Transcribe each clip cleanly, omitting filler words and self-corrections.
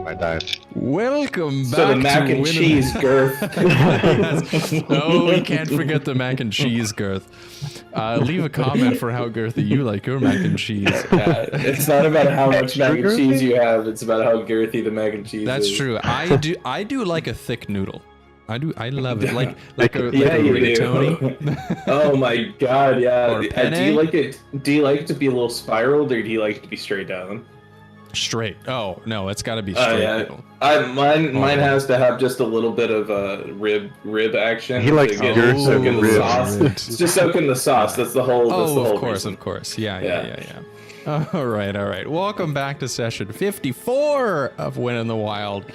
I died. Welcome back So the mac to and Winning- cheese girth. Yes. No, we can't forget the mac and cheese girth. Leave a comment for how girthy you like your mac and cheese. It's not about how much mac and cheese you have. It's about how girthy the mac and cheese That's is. true. I do like a thick noodle. I love it. Like a Yeah, you rigatoni. do. Oh my god, yeah. Or penne? Do you like it? Do you like it to be a little spiraled, or do you like it to be straight down? Straight. Oh no, it's got to be straight. Yeah. Mine has to have just a little bit of rib action. He likes soaking the ribs. sauce. It's just soaking the sauce. That's the whole. That's the whole reason. Of course. Yeah. All right. Welcome back to session 54 of Win in the Wild.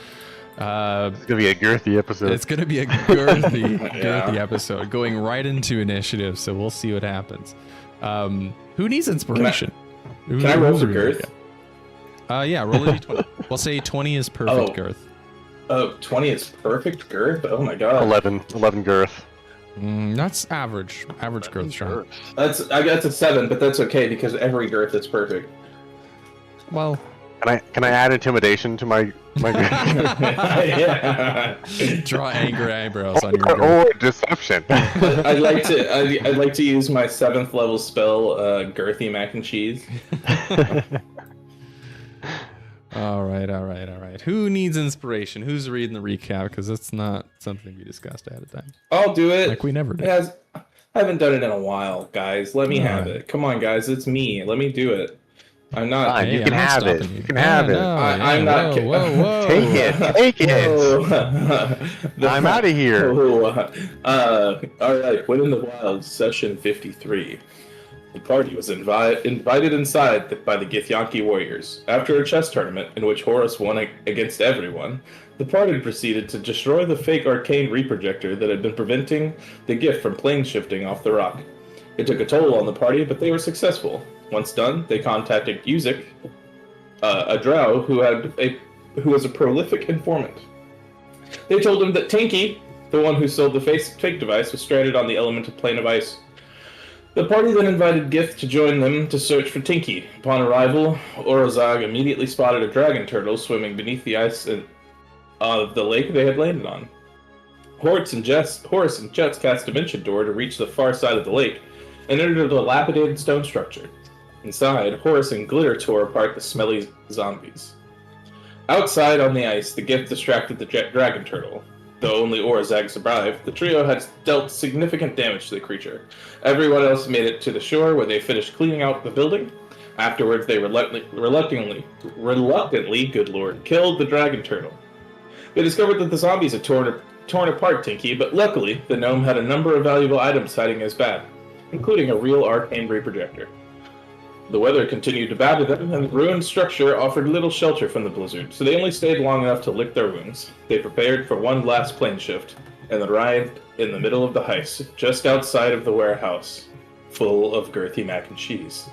It's gonna be a girthy episode. It's gonna be a girthy episode, going right into initiative. So we'll see what happens. Who needs inspiration? Can I roll for girth? Yeah, roll a d20. We'll say 20 is perfect girth. Oh, 20 is perfect girth? Oh my god. 11 girth. That's average girth, Sean. I got to 7, but that's okay because every girth is perfect. Well, Can I add intimidation to my Yeah. draw angry eyebrows on your girth. or deception? I'd like to use my 7th level spell, girthy mac and cheese. All right. Who needs inspiration? Who's reading the recap? Because that's not something we discussed ahead of time. I'll do it. Like we never did. I haven't done it in a while, guys. Let me have it. Come on, guys. It's me. Let me do it. I'm not. Fine, Hey, you I'm can not have it. stopping you. You can have it. I'm not. Whoa. Take it. Whoa. I'm out of here. All right. Win in the Wild, session 53. The party was invited inside by the Githyanki warriors. After a chess tournament in which Horace won against everyone, the party proceeded to destroy the fake arcane reprojector that had been preventing the gift from plane shifting off the rock. It took a toll on the party, but they were successful. Once done, they contacted Yuzik, a drow who was a prolific informant. They told him that Tinky, the one who sold the fake device, was stranded on the elemental plane of ice. The party then invited Gith to join them to search for Tinky. Upon arrival, Orozag immediately spotted a dragon turtle swimming beneath the ice of the lake they had landed on. Horace and Jeatz cast a dimension door to reach the far side of the lake and entered a dilapidated stone structure. Inside, Horace and Glitter tore apart the smelly zombies. Outside on the ice, the Gith distracted the dragon turtle. Though only Orozag survived, the trio had dealt significant damage to the creature. Everyone else made it to the shore where they finished cleaning out the building. Afterwards, they reluctantly, good lord, killed the dragon turtle. They discovered that the zombies had torn apart Tinky, but luckily, the gnome had a number of valuable items hiding his back, including a real arcane reprojector. The weather continued to batter them, and the ruined structure offered little shelter from the blizzard, so they only stayed long enough to lick their wounds. They prepared for one last plane shift, and arrived in the middle of the heist, just outside of the warehouse, full of girthy mac and cheese.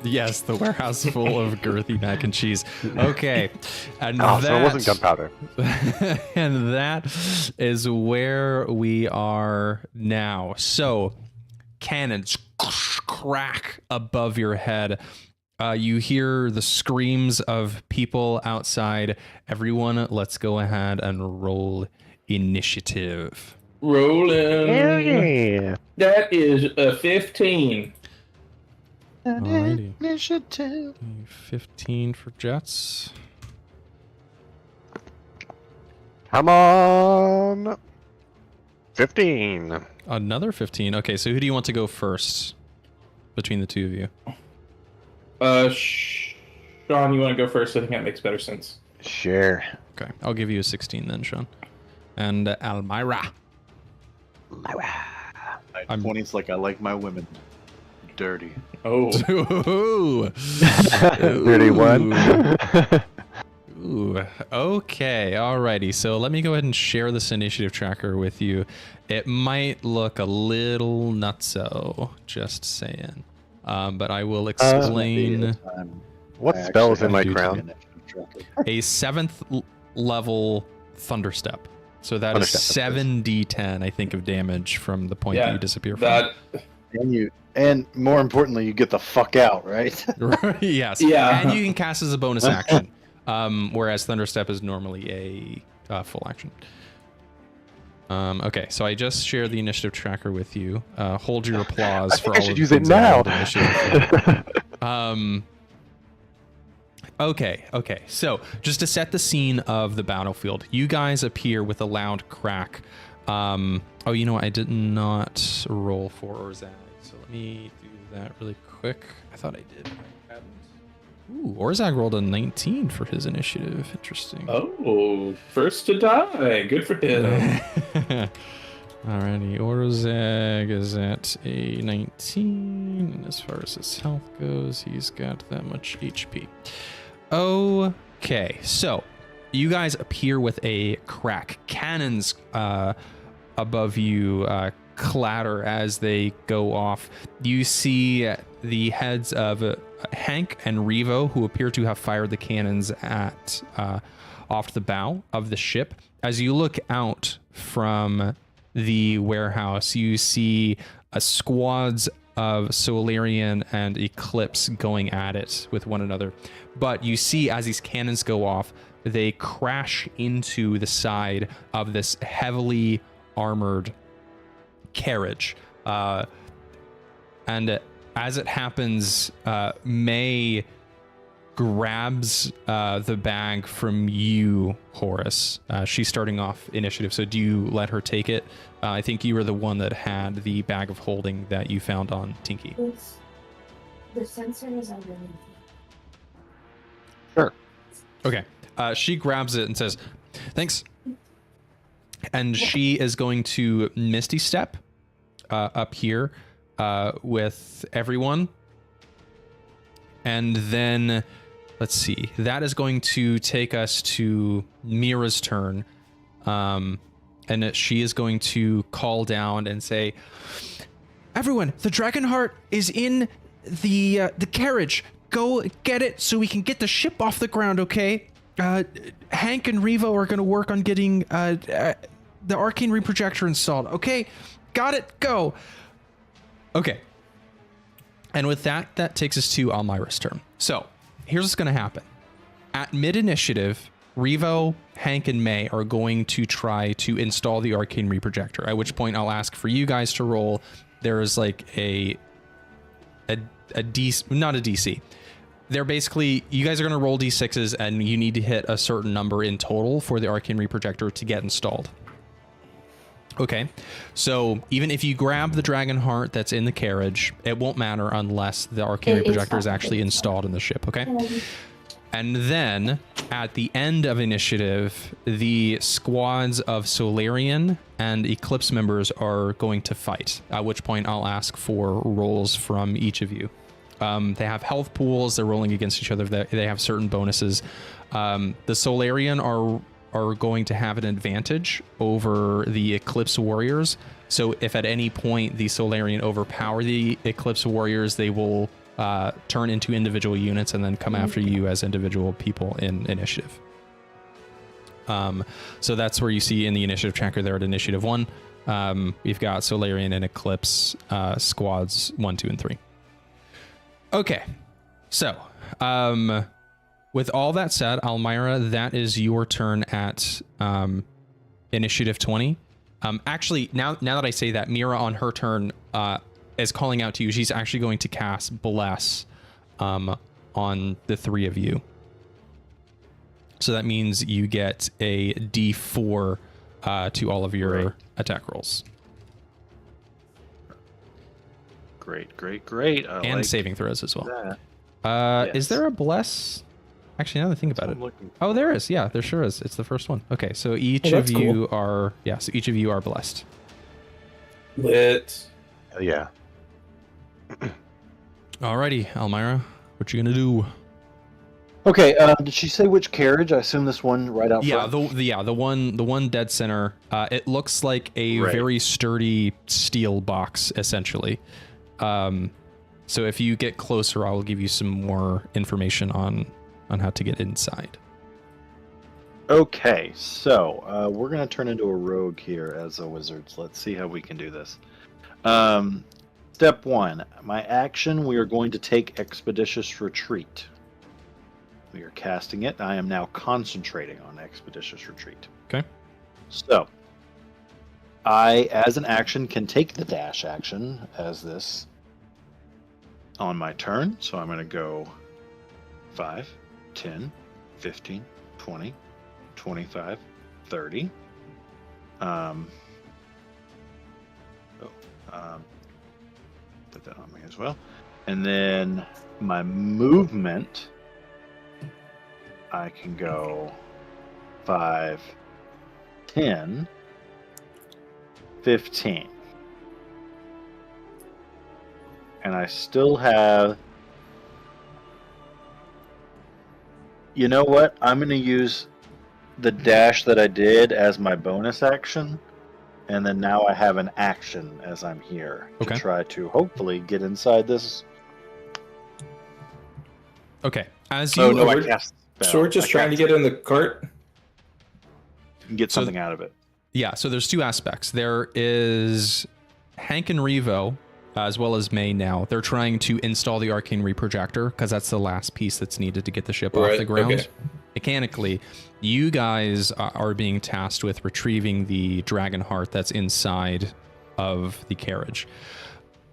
Yes, the warehouse full of girthy mac and cheese. Okay, and So it wasn't gunpowder. And that is where we are now. So, cannons crack above your head. You hear the screams of people outside. Everyone, let's go ahead and roll initiative. Rolling. Hell yeah. That is a 15. Alrighty. Initiative. 15 for Jeatz. Come on. 15. Another 15. Okay, so who do you want to go first between the two of you? Sean, you want to go first? I think that makes better sense. Sure. Okay, I'll give you a 16 then, Sean. And Almyre. I'm 20's like I like my women dirty. Oh. Ooh. 31. Ooh. Okay, alrighty. So let me go ahead and share this initiative tracker with you. It might look a little nutso, just saying. But I will explain. What spell is in my crown? A 7th level Thunderstep. So that is Thunderstep, 7d10, I think, of damage from the point that you disappear from. And more importantly, you get the fuck out, right? Yes. Yeah. And you can cast as a bonus action. Whereas Thunderstep is normally a full action. Okay, so I just shared the initiative tracker with you. Hold your applause I for think I all should of use the it things I now. rolled initiative for. Okay. So just to set the scene of the battlefield, you guys appear with a loud crack. Oh, you know what? I did not roll for Orzag, so let me do that really quick. I thought I did. I hadn't. Ooh, Orzag rolled a 19 for his initiative. Interesting. Oh, first to die. Good for him. Alrighty, Orzag is at a 19, and as far as his health goes, he's got that much HP. Okay, so you guys appear with a crack. Cannons above you clatter as they go off. You see the heads of Hank and Revo, who appear to have fired the cannons at off the bow of the ship. As you look out from the warehouse, you see squads of Solarian and Eclipse going at it with one another. But you see, as these cannons go off, they crash into the side of this heavily armored carriage. And as it happens, May grabs the bag from you, Horace. She's starting off initiative, so do you let her take it? I think you were the one that had the bag of holding that you found on Tinky. The sensor is underneath. Sure. Okay. She grabs it and says, thanks. And she is going to Misty Step up here with everyone. And then, let's see, that is going to take us to Mira's turn. And she is going to call down and say, everyone, the Dragonheart is in the carriage. Go get it so we can get the ship off the ground, okay? Hank and Revo are going to work on getting the arcane reprojector installed, okay? Got it, go. Okay. And with that, that takes us to Almyre's turn. So here's what's going to happen. At mid-initiative, Revo, Hank, and May are going to try to install the arcane reprojector, at which point I'll ask for you guys to roll. There is like a DC, not a DC. They're basically, you guys are going to roll D6s and you need to hit a certain number in total for the arcane reprojector to get installed. Okay, so even if you grab the dragon heart that's in the carriage, it won't matter unless the arcane reprojector is actually installed in the ship, okay? And then at the end of initiative, the squads of Solarian and Eclipse members are going to fight, at which point I'll ask for rolls from each of you. They have health pools, they're rolling against each other, they have certain bonuses. The Solarian are going to have an advantage over the Eclipse warriors. So if at any point the Solarian overpower the Eclipse warriors, they will turn into individual units and then come after you as individual people in initiative. So that's where you see in the initiative tracker there at initiative 1. We've got Solarian and Eclipse squads 1, 2, and 3. Okay, so with all that said, Almyre, that is your turn at initiative 20. Actually, now that I say that, Mira on her turn is calling out to you. She's actually going to cast Bless on the 3 of you. So that means you get a D4 to all of your attack rolls. Great. And saving throws as well. Yes. Is there a Bless? Actually, now that I think about it. Oh, there is. Yeah, there sure is. It's the first one. Okay, so each of you are... Yeah, so each of you are blessed. Lit. Hell yeah. Alrighty, Almyre, what you gonna do? Okay, did she say which carriage? I assume this one right out Yeah, front. the one dead center. It looks like a Right. very sturdy steel box, essentially. So if you get closer, I will give you some more information on how to get inside. Okay, so we're going to turn into a rogue here as a wizard. So let's see how we can do this. Step 1, my action, we are going to take Expeditious Retreat. We are casting it. I am now concentrating on Expeditious Retreat. Okay. So, I, as an action, can take the dash action as this on my turn. So I'm going to go 5, 10, 15, 20, 25, 30. Put that on me as well. And then my movement, I can go 5, 10, 15. And I still have... You know what? I'm going to use the dash that I did as my bonus action. And then now I have an action as I'm here to try to hopefully get inside this. Okay. As you Oh, no, I cast the spell. So we're just trying to get in the cart. And get something out of it. Yeah, so there's two aspects. There is Hank and Revo, as well as May now. They're trying to install the Arcane Reprojector because that's the last piece that's needed to get the ship off the ground. Okay. Mechanically, you guys are being tasked with retrieving the dragon heart that's inside of the carriage.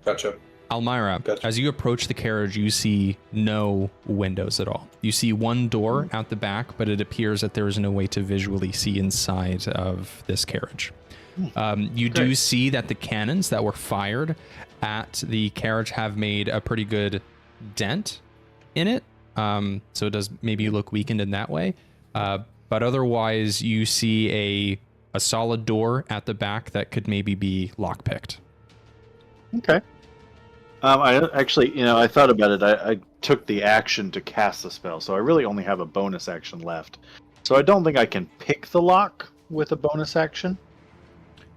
Gotcha. Almyre, as you approach the carriage, you see no windows at all. You see one door out the back, but it appears that there is no way to visually see inside of this carriage. You do see that the cannons that were fired at the carriage have made a pretty good dent in it. So it does maybe look weakened in that way. But otherwise, you see a solid door at the back that could maybe be lockpicked. Okay. I actually, I thought about it. I took the action to cast the spell, so I really only have a bonus action left. So I don't think I can pick the lock with a bonus action.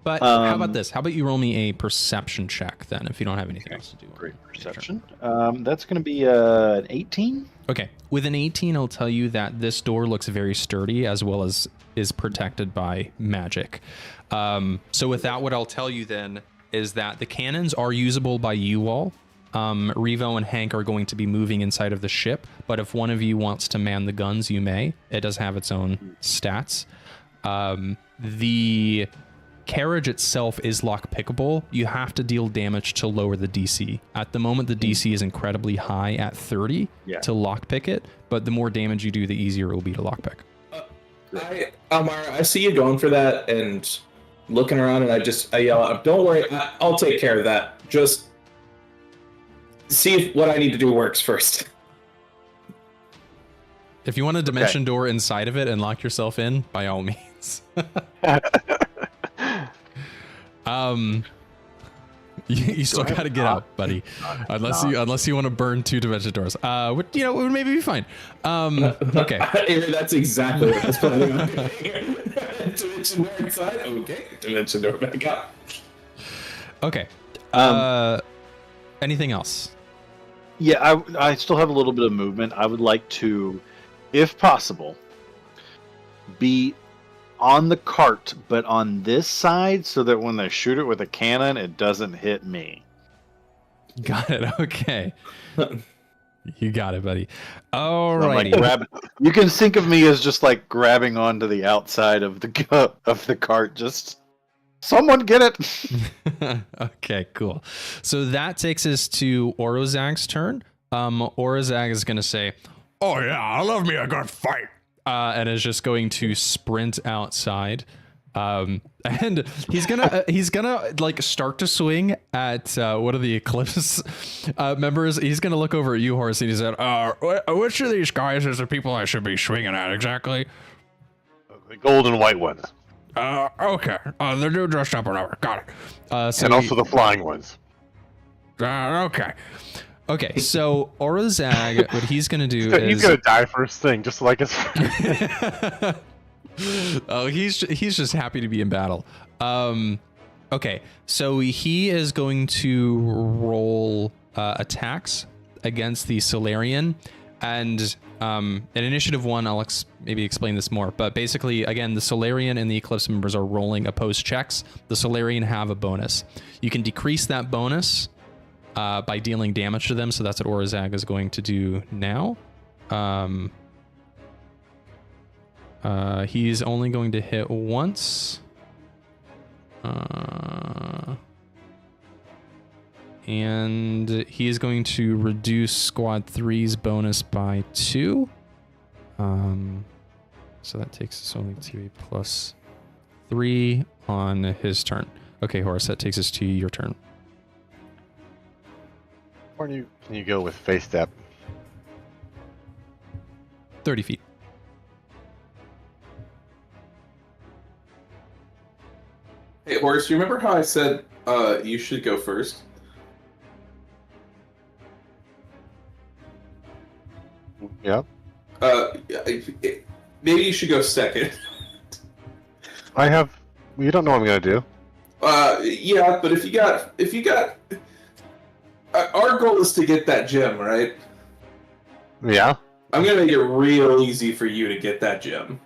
But how about this? How about you roll me a perception check then, if you don't have anything else to do? Great perception. That's going to be an 18. Okay. With an 18, I'll tell you that this door looks very sturdy as well as is protected by magic. So with that, what I'll tell you then is that the cannons are usable by you all. Revo and Hank are going to be moving inside of the ship, but if one of you wants to man the guns, you may. It does have its own stats. The carriage itself is lock pickable. You have to deal damage to lower the DC. At the moment, the DC is incredibly high at 30 to lockpick it, but the more damage you do, the easier it will be to lockpick. Almyre, I see you going for that and looking around, and I yell out, "Don't worry, I'll take care of that. Just see if what I need to do works first." If you want a dimension door inside of it and lock yourself in, by all means. You still got to get out, buddy. Unless you want to burn 2 dimension doors. It would maybe be fine. Okay. That's exactly what I was planning on doing. Dimension door inside. Okay. Dimension door back out. Okay. Anything else? Yeah, I still have a little bit of movement. I would like to, if possible, be on the cart, but on this side, so that when they shoot it with a cannon, it doesn't hit me. Got it. Okay. You got it, buddy. All right. You can think of me as just like grabbing onto the outside of the cart. Just someone get it. Okay, cool. So that takes us to Orozag's turn. Orozag is going to say, "Oh yeah, I love me a good fight." And is just going to sprint outside, and he's gonna like start to swing at one of the Eclipse members. He's gonna look over at you, Horace, and he said, "Which of these guys is the people I should be swinging at exactly?" The gold and white ones. Okay. They're dressed up or whatever. Got it. And also the flying ones. Okay. Okay, so Orozag, what he's gonna do is he's gonna die first thing, just like us. Oh, he's just happy to be in battle. Okay, so he is going to roll attacks against the Solarian, and in Initiative 1, I'll maybe explain this more. But basically, again, the Solarian and the Eclipse members are rolling opposed checks. The Solarian have a bonus. You can decrease that bonus by dealing damage to them, so that's what Orozag is going to do now. He's only going to hit once. And he is going to reduce Squad 3's bonus by 2. So that takes us only to a +3 on his turn. Okay, Horace, that takes us to your turn. Or can you go with face step? 30 feet. Hey, Horace, you remember how I said you should go first? Yep. Maybe you should go second. You don't know what I'm gonna do. Yeah, but if you got, our goal is to get that gem, right? Yeah. I'm gonna make it real easy for you to get that gem.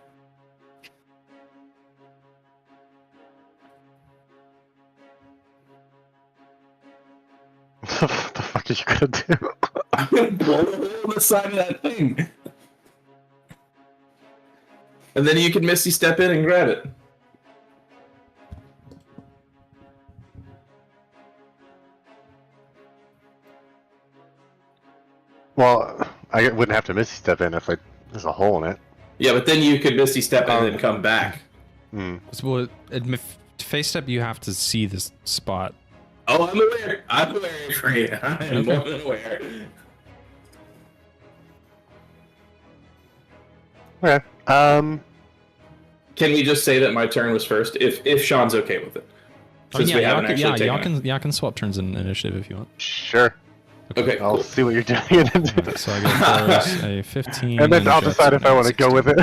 What the fuck are you gonna do? I'm gonna blow a hole in the side of that thing. And then you can Misty step in and grab it. Well, I wouldn't have to Misty step in if there's a hole in it. Yeah, but then you could Misty step in and come back. Well, face step, you have to see this spot. Oh, I'm aware. I'm aware for you. I am more than aware. Okay. Can we just say that my turn was first, if Sean's okay with it? Since we haven't actually taken it. y'all can swap turns in initiative if you want. Sure. Okay, I'll cool. see what you're doing. So I get Horace a 15. And then I'll decide if I want to go with it.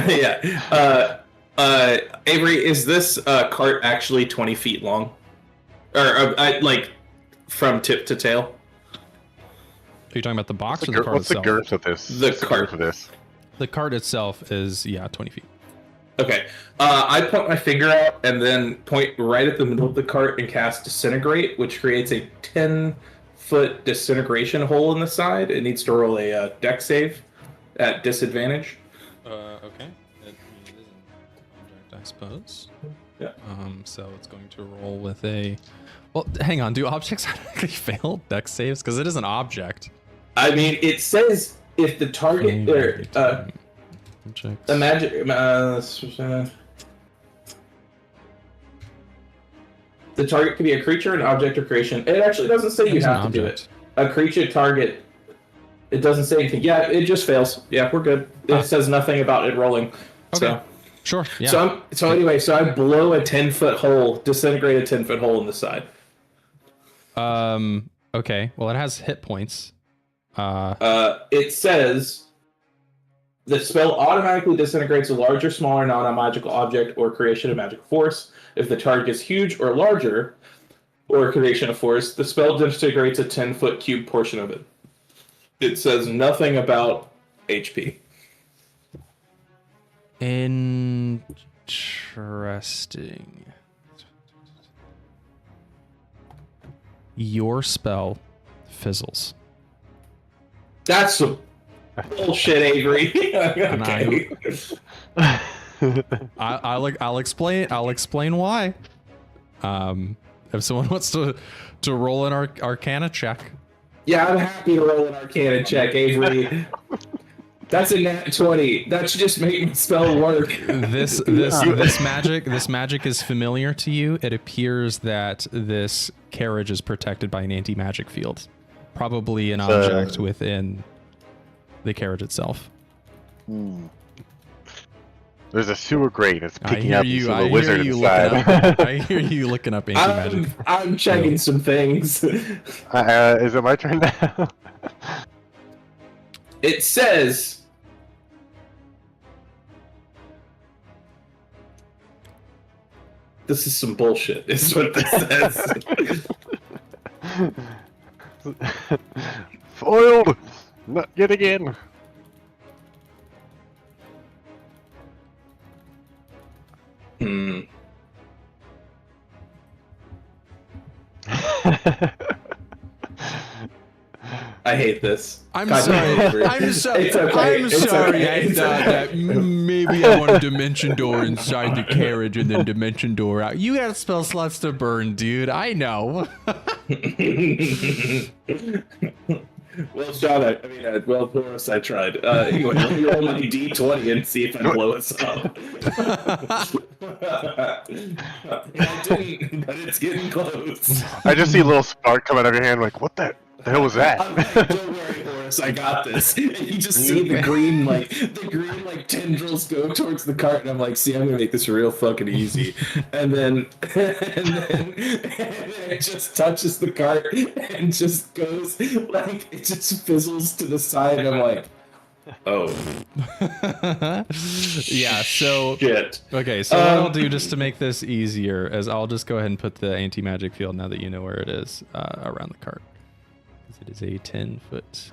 Yeah. Avery, is this cart actually 20 feet long? Or, like, from tip to tail? Are you talking about the box or the cart What's the itself? girth of this? The What's cart. girth of this? The cart itself is, 20 feet. Okay. I point my finger out and then point right at the middle of the cart and cast Disintegrate, which creates a 10-foot disintegration hole in the side. It needs to roll a dex save at disadvantage. Okay. It is an object, I suppose. Yeah. So it's going to roll with a... Well, hang on. Do objects automatically fail dex saves? Because it is an object. I mean, it says if the target... Objects. Imagine... the target could be a creature, an object, or creation. It actually doesn't say you It's an have to do object. it. A creature target... It doesn't say anything. Yeah, it just fails. Yeah, we're good. It says nothing about it rolling. Okay. So... Sure. Yeah. So I blow a 10-foot hole, disintegrate a 10-foot hole in the side. Okay. Well, it has hit points. It says the spell automatically disintegrates a larger, smaller, non-magical object or creation of magical force. If the target is huge or larger, or a creation of force, the spell disintegrates a 10-foot cube portion of it. It says nothing about HP. Interesting. Your spell fizzles. That's some bullshit, Avery. Okay. I'll explain why. If someone wants to roll an Arcana check. Yeah, I'm happy to roll an Arcana check, Avery. That's a nat 20. That should just make me spell work. This magic is familiar to you. It appears that this carriage is protected by an anti-magic field, probably an object within the carriage itself. There's a sewer grate. It's picking I up hear you. a wizard I hear you looking up anti-magic. I'm checking some things. Is it my turn now? It says... This is some bullshit, is what this says. Foiled! Not yet again. I hate this. I'm God, sorry. over it. I'm sorry. It's okay. I'm It's sorry. okay. I It's thought okay. that maybe I want a dimension door inside the carriage and then dimension door out. You got spell slots to burn, dude. I know. Well, Sean, well, Horace, I tried. Anyway, let me roll my D20 and see if I blow us up. I didn't, but it's getting close. I just see a little spark come out of your hand. Like, what the hell was that? I'm like, don't worry, Horace, I got this. And you just see the green tendrils go towards the cart, and I'm like, see, I'm gonna make this real fucking easy. And then it just touches the cart and just goes like it just fizzles to the side. And I'm like, oh, Yeah, so shit. okay, so what I'll do just to make this easier is I'll just go ahead and put the anti-magic field, now that you know where it is, around the cart. It is a 10-foot.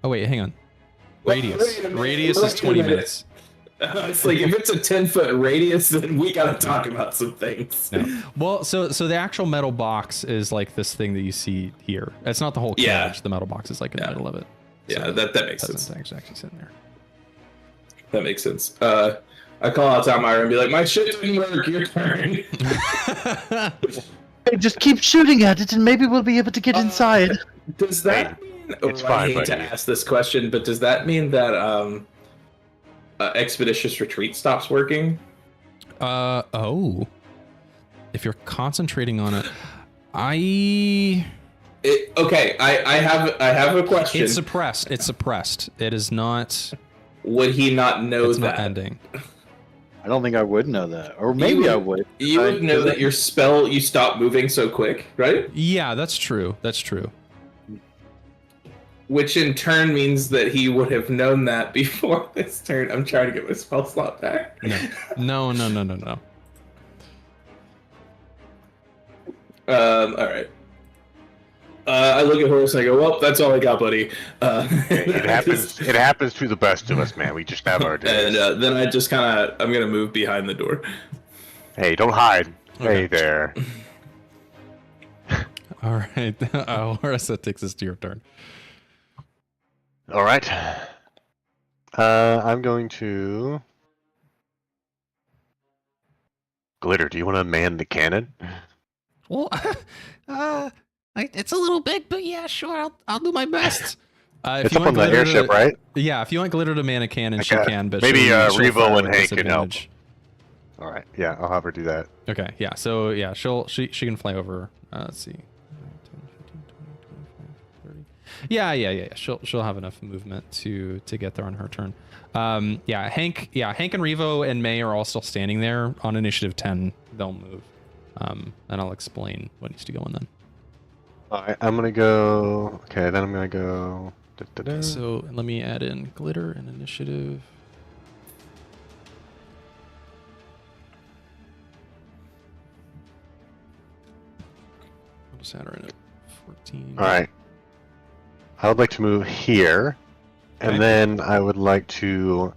Oh wait, hang on. Radius. Wait a minute, Radius is wait a 20 minute. minutes. It's like if it's a 10-foot radius, then we gotta talk about some things. No. Well, so the actual metal box is like this thing that you see here. It's not the whole carriage. Yeah. The metal box is like in the middle of it. Yeah, So that makes that's sense. actually sitting there. That makes sense. I call out to Almyre and be like, my shit didn't work, your turn. Hey, just keep shooting at it, and maybe we'll be able to get inside. Does that mean, it's I fine, hate to buddy. ask this question, but does that mean that Expeditious Retreat stops working? Oh. If you're concentrating on it, Okay, I have a question. it's suppressed. It's suppressed. It is not. Would he not know It's that? not ending. I don't think I would know that, or maybe I would. You would know that your spell, you stop moving so quick, right? Yeah, that's true. That's true. Which in turn means that he would have known that before this turn. I'm trying to get my spell slot back. No. All right. I look at Horace and I go, "Well, that's all I got, buddy." It happens. It happens to the best of us, man. We just have our days. And then I just I'm gonna move behind the door. Hey, don't hide. Okay. Hey there. All right. Horace, that takes us to your turn. All right. I'm going to. Glitter, do you want to man the cannon? Well, it's a little big, but yeah, sure. I'll do my best. If It's you up want on the Glitter airship, to, right? Yeah, if you want Glitter to man a cannon, she Okay. can. But Maybe, she'll Revo fire and with Hank can help. disadvantage. All right. Yeah, I'll have her do that. Okay, yeah. So yeah, she can fly over. Let's see. 10, 15, 20, 25, 30. Yeah. She'll have enough movement to get there on her turn. Hank and Revo and May are all still standing there on initiative 10. They'll move. And I'll explain what needs to go in then. All right, I'm gonna go. Okay, then I'm gonna go. So let me add in Glitter and initiative. I'll just add her in at 14. All right. I would like to move here, Okay. and then I would like to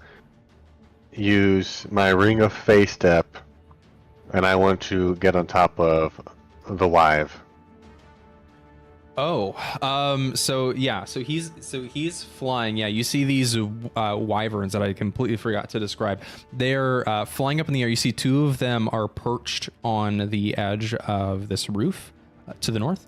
use my Ring of Fey Step, and I want to get on top of the Wive. Oh, so he's flying. Yeah, you see these wyverns that I completely forgot to describe. They're flying up in the air. You see two of them are perched on the edge of this roof to the north,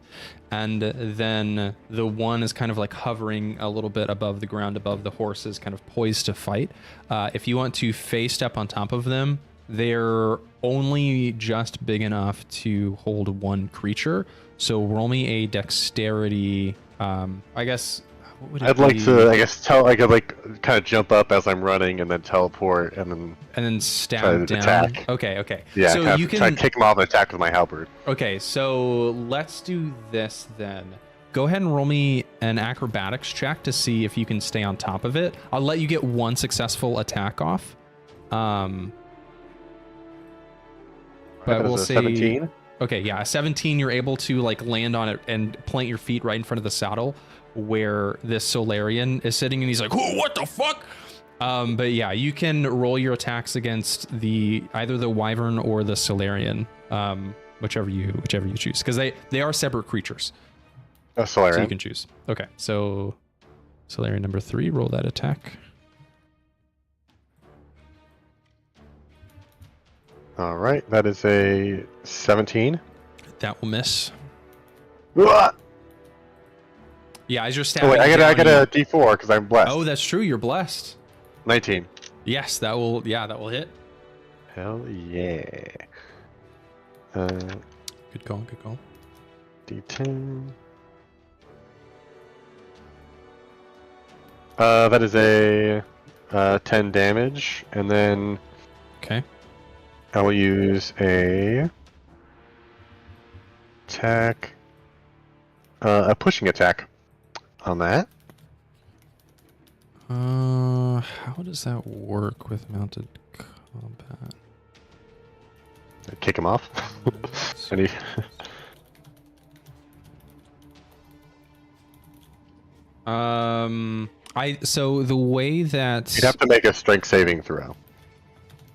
and then the one is kind of like hovering a little bit above the ground, above the horses, kind of poised to fight. If you want to Fey Step on top of them, they're only just big enough to hold one creature. So roll me a dexterity. I guess. What would it I'd like be? to, I guess, I could like kind of jump up as I'm running, and then teleport, and then And then try stab to down. attack. Okay. yeah, So kind you of try can. to kick them off and attack with my halberd. Okay, so let's do this then. Go ahead and roll me an acrobatics check to see if you can stay on top of it. I'll let you get one successful attack off. But That we'll is a say 17. Okay, yeah, 17, you're able to like land on it and plant your feet right in front of the saddle where this Solarian is sitting, and he's like, "Oh, what the fuck?" But yeah, you can roll your attacks against either the Wyvern or the Solarian, whichever you choose, because they are separate creatures. Solarian. So you can choose. Okay, so Solarian number 3, roll that attack. All right, that is a 17. That will miss. Ah! Yeah, as you're Oh, stabbing wait, I down, got a D4 because I'm blessed. Oh, that's true. You're blessed. 19. Yes, that will. Yeah, that will hit. Hell yeah. Good call. Good call. D10. That is a 10 damage, and then Okay. I will use a attack, a pushing attack on that. How does that work with mounted combat? Kick him off. And he- So the way that You'd have to make a strength saving throw.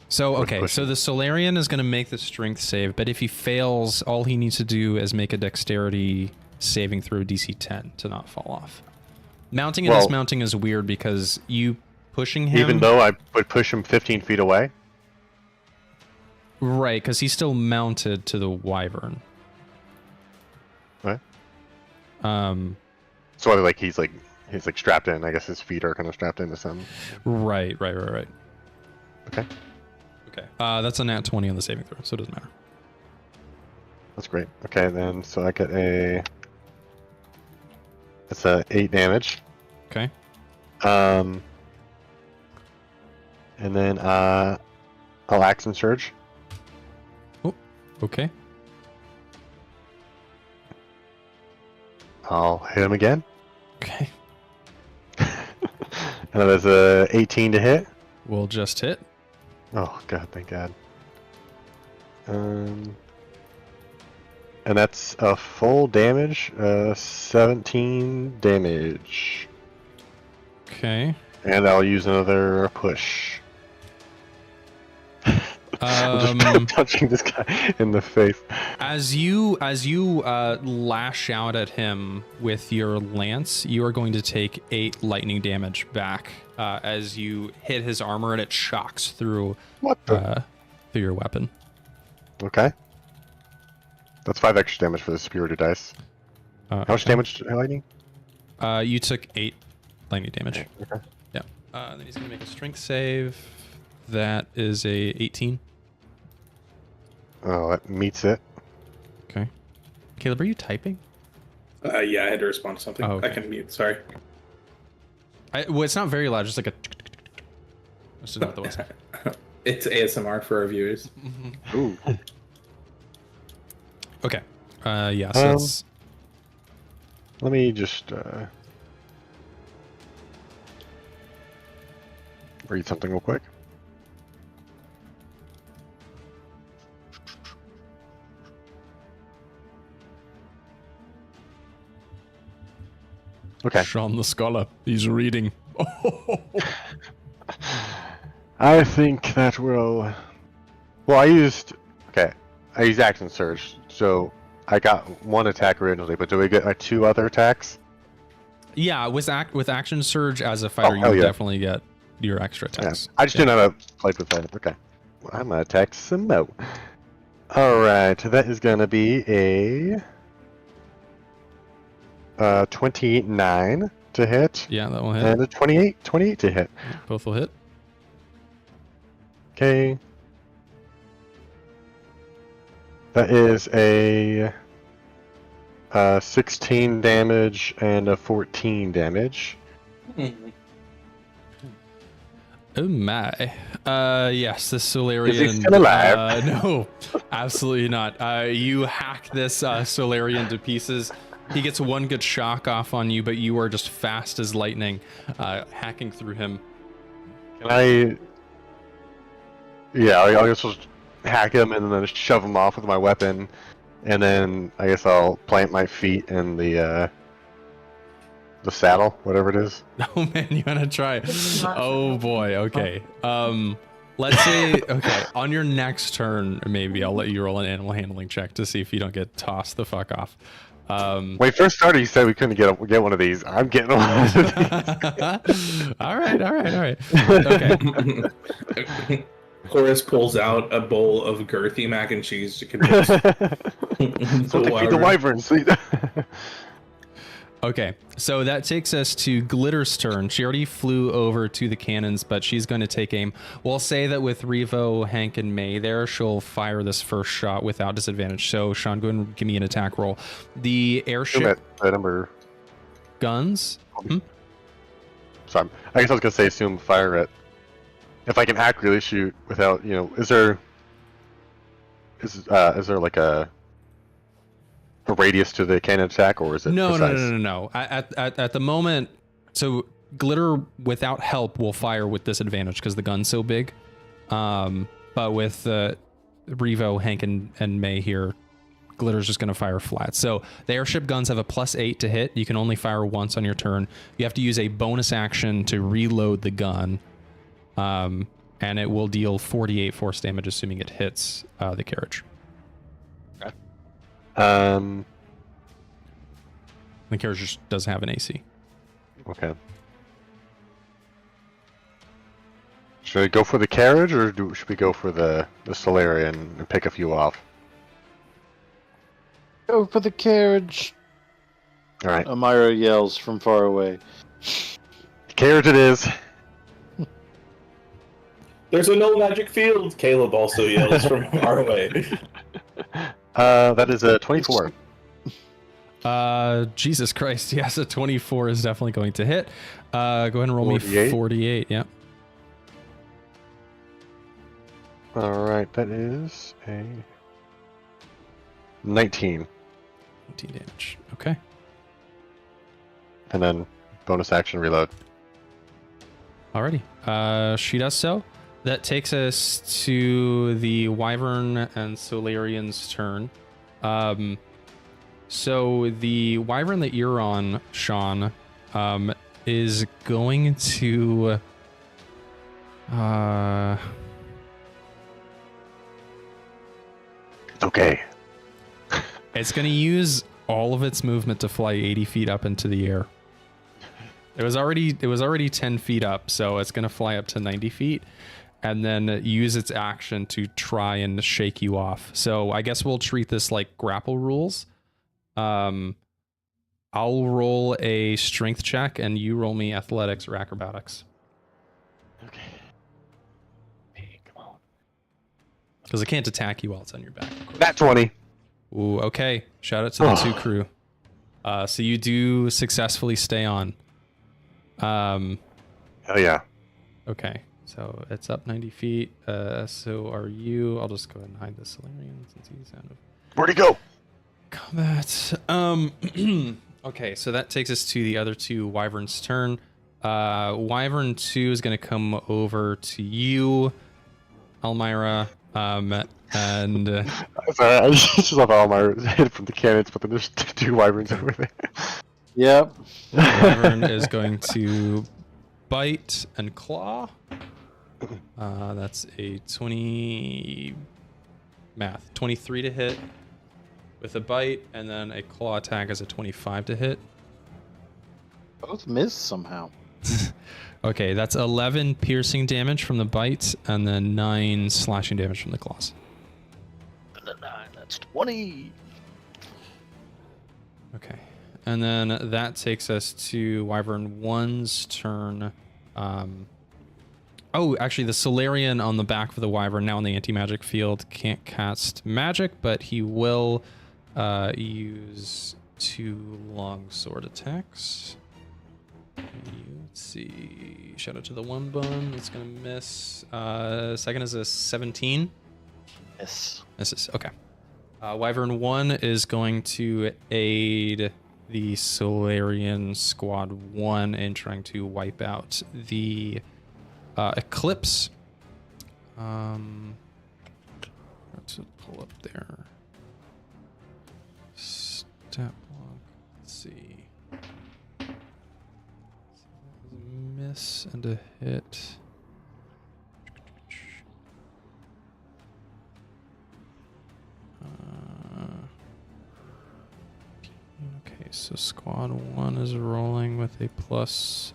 So, okay, push so the Solarian is going to make the strength save, but if he fails, all he needs to do is make a dexterity saving throw DC 10 to not fall off. Mounting and Well, dismounting is weird because you pushing him... Even though I would push him 15 feet away? Right, because he's still mounted to the wyvern. Right. So, like he's strapped in. I guess his feet are kind of strapped into something. Right. Okay. Okay. That's a nat 20 on the saving throw, so it doesn't matter. That's great. Okay, then, so I get that's a 8 damage. Okay. And then, I'll action surge. Oh, okay. I'll hit him again. Okay. And there's a 18 to hit. We'll just hit. Oh god, thank god. And that's a full damage, 17 damage. Okay. And I'll use another push. I'm just touching this guy in the face. As you lash out at him with your lance, you are going to take 8 lightning damage back as you hit his armor and it shocks through through your weapon. Okay. That's 5 extra damage for the superior dice. How much damage to lightning? You took 8 lightning damage. Okay. Yeah. Then he's gonna make a strength save. That is a 18. Oh, that meets it. Okay. Caleb, are you typing? Yeah, I had to respond to something. Oh, okay. I can mute. Sorry. Well, it's not very loud. Just like a. Just know what that was. It's ASMR for our viewers. Ooh. Okay. Yeah. So it's. Let me just read something real quick. Okay. Sean the Scholar. He's reading. I think that will. Well, I used action surge, so I got 1 attack originally. But do we get 2 other attacks? Yeah, with action surge as a fighter, you definitely get your extra attacks. Yeah. I just didn't have a play with that. Okay, well, I'm gonna attack some more. All right, that is gonna be a 29 to hit. Yeah, that will hit. And a 28 to hit. Both will hit. Okay. That is a 16 damage and a 14 damage. Oh my. Yes, this Solarian. Is he still alive? No, absolutely not. You hack this Solarian to pieces. He gets 1 good shock off on you, but you are just fast as lightning, hacking through him. Can I? Yeah, I'll just hack him and then shove him off with my weapon, and then I guess I'll plant my feet in the saddle, whatever it is. Oh man, you wanna try? Oh boy. Okay. Let's say on your next turn, maybe I'll let you roll an animal handling check to see if you don't get tossed the fuck off. When we first started, you said we couldn't get one of these. I'm getting one of these. All right. Okay. Horace pulls out a bowl of girthy mac and cheese to convince So to feed the wyverns. Okay, so that takes us to Glitter's turn. She already flew over to the cannons, but she's going to take aim. We'll say that with Revo, Hank, and May there, she'll fire this first shot without disadvantage. So, Sean, go ahead and give me an attack roll. The airship number guns. Sorry, I guess I was gonna say assume fire it. If I can accurately shoot without, is there like a radius to the cannon attack, or is it precise? No. At the moment, so Glitter without help will fire with disadvantage because the gun's so big. But with Revo, Hank, and May here, Glitter's just going to fire flat. So the airship guns have a +8 to hit. You can only fire once on your turn. You have to use a bonus action to reload the gun. And it will deal 48 force damage, assuming it hits the carriage. Okay. The carriage just doesn't have an AC. Okay. Should I go for the carriage, or should we go for the Solarian and pick a few off? Go for the carriage. All right. Almyre yells from far away. Carriage it is. There's a no magic field, Caleb also yells from far away. That is a 24. Jesus Christ, yes, a 24 is definitely going to hit. Go ahead and roll 48? me 48, yeah. Alright, that is a 19. 19 damage, okay. And then bonus action reload. Alrighty, she does so. That takes us to the Wyvern and Solarian's turn. So the Wyvern that you're on, Sean, is going to... Okay. It's going to use all of its movement to fly 80 feet up into the air. It was already 10 feet up, so it's going to fly up to 90 feet. And then use its action to try and shake you off. So I guess we'll treat this like grapple rules. I'll roll a strength check, and you roll me athletics or acrobatics. Okay. Hey, come on. Because it can't attack you while it's on your back. Nat 20. Ooh, okay. Shout out to the two crew. So you do successfully stay on. Hell yeah. Okay. So it's up 90 feet. So are you? I'll just go ahead and hide the Solarian since he's out of Where'd he go? combat. Okay, so that takes us to the other two Wyverns' turn. Wyvern 2 is going to come over to you, Almyre, and Sorry, I just love Almyre hit from the cannons, but then there's two wyverns over there. Yep. Wyvern is going to bite and claw. That's a 23 to hit with a bite, and then a claw attack is a 25 to hit. Both miss somehow. Okay, that's 11 piercing damage from the bite, and then 9 slashing damage from the claws. And a 9, that's 20. Okay, and then that takes us to Wyvern 1's turn. Oh, actually, the Solarian on the back of the Wyvern, now in the anti-magic field, can't cast magic, but he will use 2 longsword attacks. Let's see. Shout out to the one bun. It's going to miss. Second is a 17. Yes. This is okay. Wyvern 1 is going to aid the Solarian Squad 1 in trying to wipe out the Eclipse. Let's pull up there. Stat block. Let's see. Miss and a hit. So squad 1 is rolling with a +6,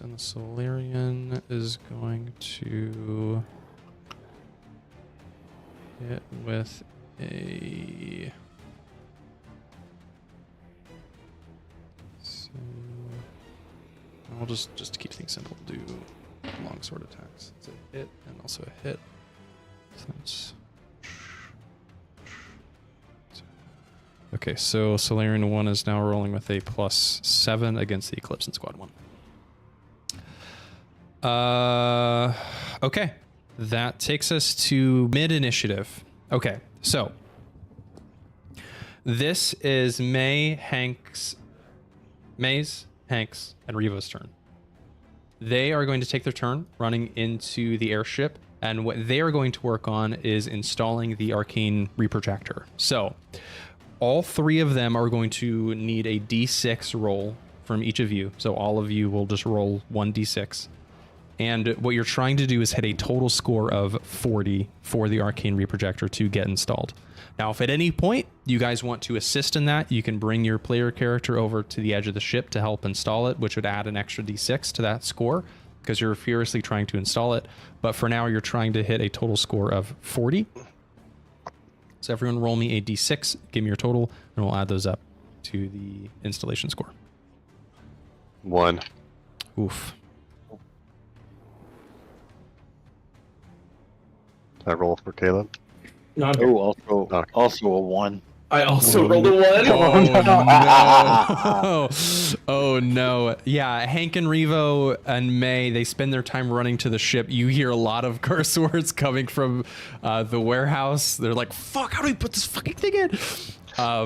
and the Solarian is going to hit with a... So I'll just to keep things simple, do longsword attacks. It's a hit and also a hit. So that's... Okay, so Solarian 1 is now rolling with a +7 against the Eclipse in squad 1. Okay. That takes us to mid-initiative. Okay, so this is Maze, Hanks, and Revo's turn. They are going to take their turn running into the airship, and what they are going to work on is installing the Arcane Reprojector. So all three of them are going to need a d6 roll from each of you. So all of you will just roll 1d6. And what you're trying to do is hit a total score of 40 for the Arcane Reprojector to get installed. Now, if at any point you guys want to assist in that, you can bring your player character over to the edge of the ship to help install it, which would add an extra d6 to that score because you're furiously trying to install it. But for now, you're trying to hit a total score of 40. So everyone roll me a d6, give me your total, and we'll add those up to the installation score. 1. Oof. I roll for Caleb. No, Also a 1. I also rolled a 1. Oh, no. Oh, no. Yeah, Hank and Revo and May, they spend their time running to the ship. You hear a lot of curse words coming from the warehouse. They're like, fuck, how do we put this fucking thing in? Do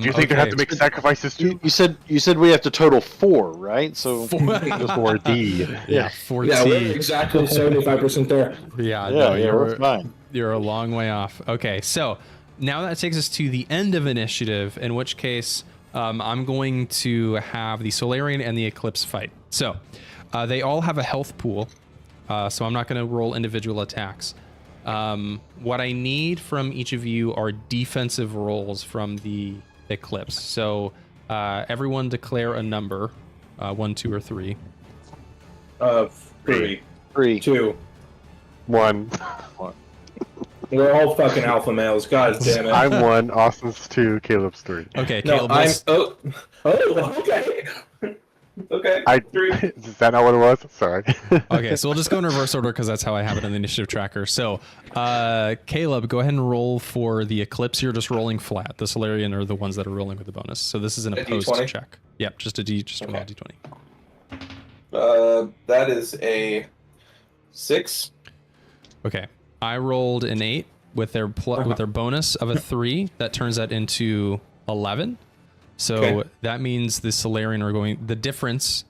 you think they have to make sacrifices too? You said we have to total 4, right? So 4D. Yeah, 4T. Yeah, we're exactly 75% there. we're fine. You're a long way off. Okay, so now that takes us to the end of initiative, in which case I'm going to have the Solarian and the Eclipse fight. So they all have a health pool, so I'm not going to roll individual attacks. What I need from each of you are defensive rolls from the Eclipse. So everyone declare a number, 1, 2, or 3. 3, 2. 1. We're all fucking alpha males. God damn it. I'm 1. Austin's 2. Caleb's 3. Okay, No, Caleb. okay. Okay. 3. Is that not what it was? Sorry. Okay, so we'll just go in reverse order because that's how I have it in the initiative tracker. So, Caleb, go ahead and roll for the Eclipse. You're just rolling flat. The Solarian are the ones that are rolling with the bonus. So this is an opposed D20? check. Yep, just roll a D20. That is a 6. Okay, I rolled an 8 with their with their bonus of a 3. That turns that into 11. So that means the Solarian are going... The difference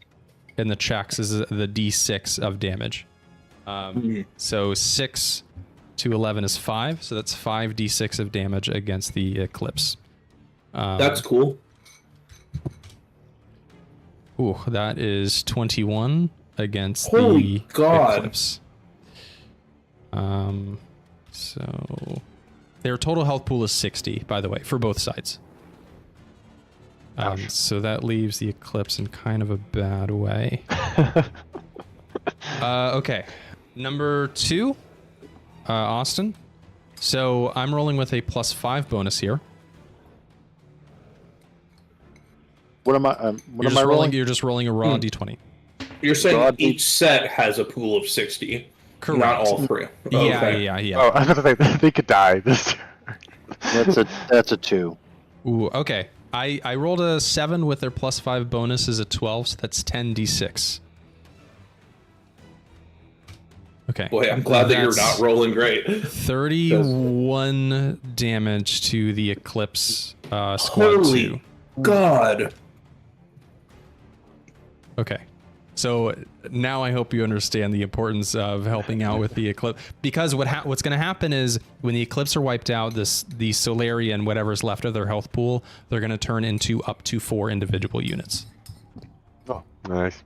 in the checks is the D6 of damage. So 6 to 11 is 5. So that's 5 D6 of damage against the Eclipse. That's cool. Ooh, that is 21 against Holy the God. Eclipse. So their total health pool is 60, by the way, for both sides. So that leaves the Eclipse in kind of a bad way. Okay, number 2, Austin. So I'm rolling with a +5 bonus here. What am I? What am I rolling? You're just rolling a raw d20. You're saying each set has a pool of 60. Correct. Not all 3. Yeah. Oh, I was going to say, they could die this turn. That's a 2. Ooh, okay. I rolled a 7 with their +5 bonus is a 12, so that's 10 d6. Okay. Boy, I'm glad that you're not rolling great. 31 damage to the Eclipse squad Holy 2. God. Okay. So now I hope you understand the importance of helping out with the Eclipse, because what's going to happen is when the Eclipse are wiped out, the Solarian, whatever's left of their health pool, they're going to turn into up to 4 individual units. Oh, nice.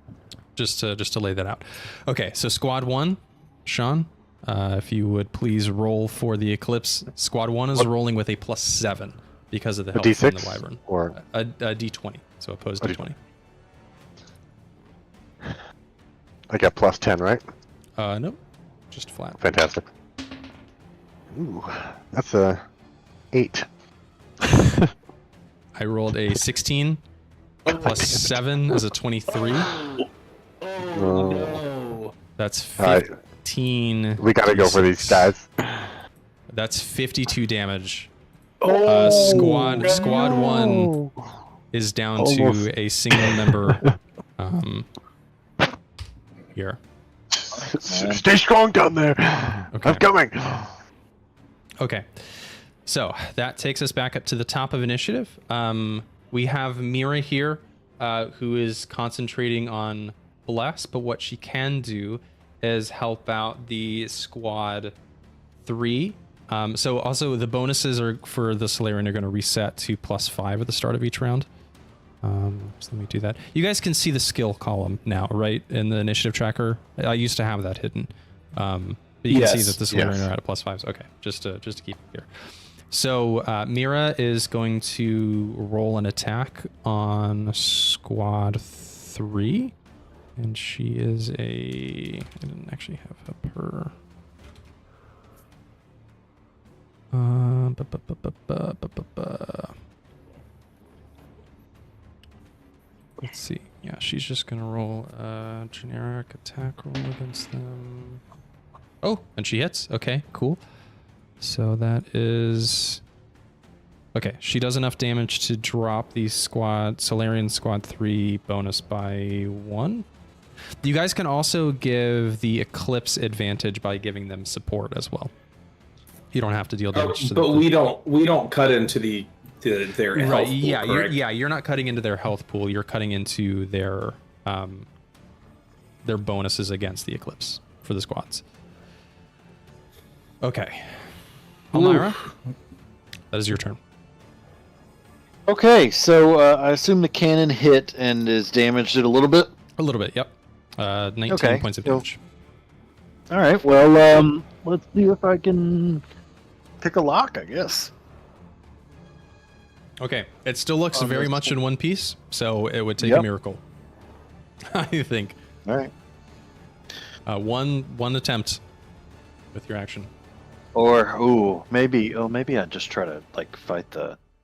Just to lay that out. Okay, so squad 1, Sean, if you would please roll for the Eclipse. Squad 1 is rolling with a +7. because of the A health from the D6 wyvern. or A D20, so opposed A D20. I got plus 10, right? Nope, just flat. Fantastic. Ooh, that's a 8. I rolled a 16 plus 7 is a 23. No. That's All right. 15. We gotta go for these D6. guys. That's 52 damage. Oh, Squad 1 is down Almost. to a single member. Here. Stay strong down there. Okay. I'm coming. Okay. So that takes us back up to the top of initiative. We have Mira here, who is concentrating on Bless, but what she can do is help out the squad 3. So also the bonuses are for the Solarian are going to reset to +5 at the start of each round. So let me do that. You guys can see the skill column now, right? In the initiative tracker. I used to have that hidden. But you can see that the Solarian are at a +5s. Okay, just to keep it here. So Mira is going to roll an attack on squad 3. And she is I didn't actually have up her. Let's see. Yeah, she's just gonna roll a generic attack roll against them. Oh, and she hits. Okay, cool. So that is... Okay, she does enough damage to drop the Solarian Squad 3 bonus by 1. You guys can also give the Eclipse advantage by giving them support as well. You don't have to deal damage to them. But we don't cut into their health Right, pool, yeah, correct? you're not cutting into their health pool. You're cutting into their bonuses against the Eclipse for the squads. Okay. Almyre, that is your turn. Okay, so I assume the cannon hit and is damaged it a little bit. A little bit, yep. 19 points of damage. All right, well, let's see if I can pick a lock, I guess. Okay, it still looks very much in one piece, so it would take a miracle. I think. All right. One attempt with your action. Or maybe I just try to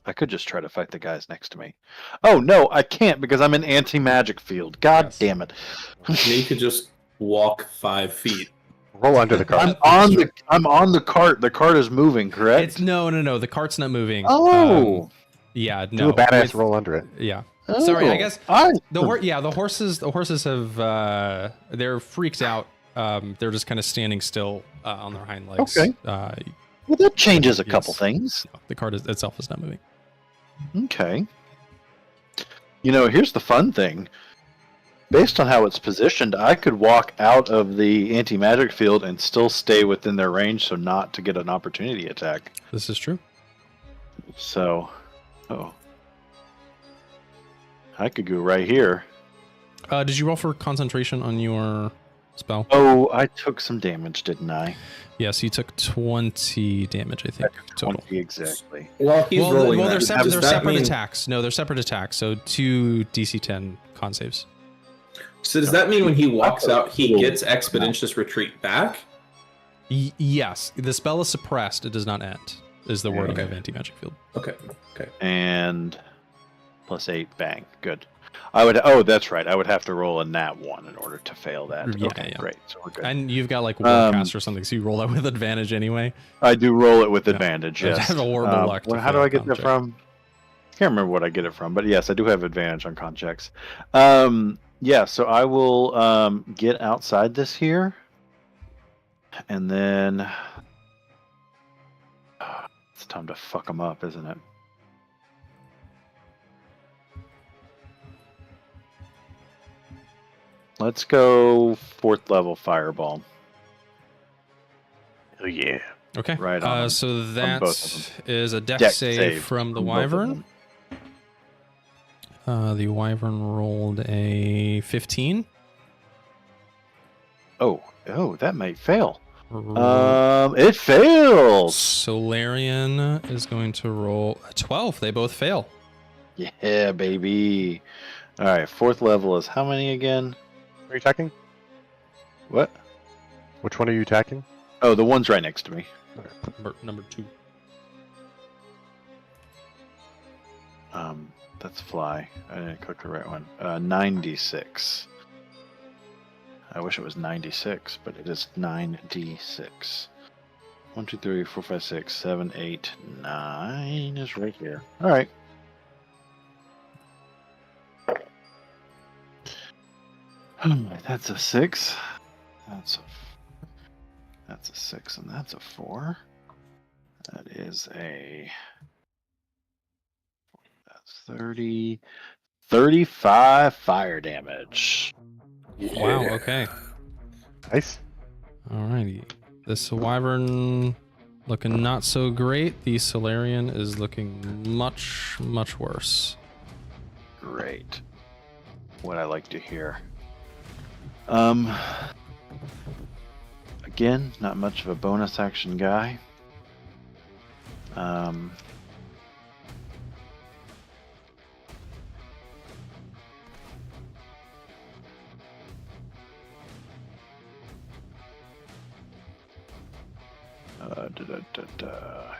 I could just try to fight the guys next to me. Oh no, I can't because I'm in anti-magic field. God damn it! You could just walk 5 feet. Roll under the cart. I'm on the cart. The cart is moving, correct? It's no. The cart's not moving. Oh. Yeah, Do no. a badass roll under it. Yeah. Oh, Sorry, I guess the horses have they're freaked out. They're just kind of standing still on their hind legs. Okay. Well, that changes a couple things. The cart itself is not moving. Okay. Here's the fun thing. Based on how it's positioned, I could walk out of the anti-magic field and still stay within their range, so not to get an opportunity attack. This is true. So, I could go right here. Did you roll for concentration on your spell? Oh, I took some damage, didn't I? Yes, you took 20 damage, I think, total. 20 exactly. Well, he's rolling. They're that. separate. Does They're that separate mean- attacks. No, they're separate attacks. So 2 DC-10 con saves. So does that mean when he walks out, he gets expeditious retreat back? Yes, the spell is suppressed. It does not end. Is the wording Okay. of anti-magic field. Okay. And +8, bang, good. That's right. I would have to roll a nat 1 in order to fail that. Yeah, Okay, yeah. great. So we're good. And you've got like Warcast or something, so you roll that with advantage anyway. I do roll it with advantage, I yes. have a horrible luck to How do fail I get con that check. from? Can't remember what I get it from, but yes, I do have advantage on con checks. So I will get outside this here, and then it's time to fuck them up, isn't it? Let's go 4th level fireball. Oh yeah. Okay. Right on. So that both of is a dex Dex save save from the from both of Wyvern. The Wyvern rolled a 15. Oh, that might fail. It fails. Solarian is going to roll a 12. They both fail. Yeah, baby. All right, 4th level is how many again? Are you attacking? What? Which one are you attacking? Oh, the one's right next to me. Number 2. That's fly. I didn't click the right one. 96. I wish it was 96, but it is 9d6. 1, 2, 3, 4, 5, 6, 7, 8, 9 is right here. All right. That's a 6. That's a 6, and that's a 4. That is a... That's 30... 35 fire damage. Wow, okay. Nice. Alrighty. The Wyvern looking not so great. The Solarian is looking much, much worse. Great. What I like to hear. Again, not much of a bonus action guy.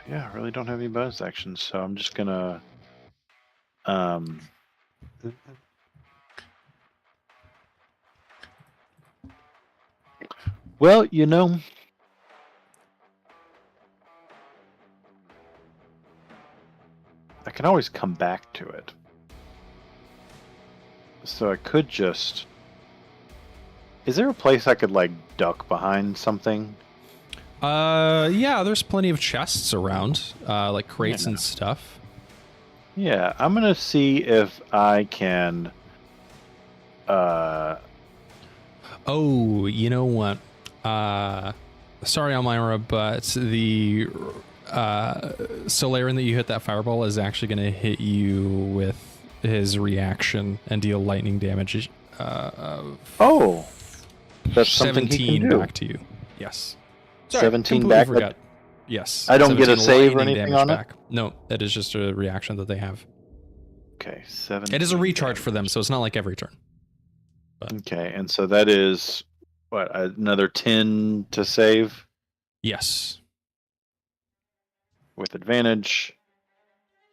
Yeah, I really don't have any bonus actions, so I'm just gonna well, you know, I can always come back to it. So I could just... Is there a place I could, like, duck behind something? Yeah, there's plenty of chests around, like crates and stuff. Yeah, I'm gonna see if I can... Oh, you know what? Sorry, Almyre, but the Solarian that you hit that fireball is actually going to hit you with his reaction and deal lightning damage. Oh, that's something he 17 can do. back to you. Yes. Sorry, 17 back. Forgot. Yes. I don't get a 17 save or lightning anything damage on it? back. No, that is just a reaction that they have. Okay, 7. It is a recharge for them, so it's not like every turn. Okay, and so that is what, another 10 to save Yes. with advantage.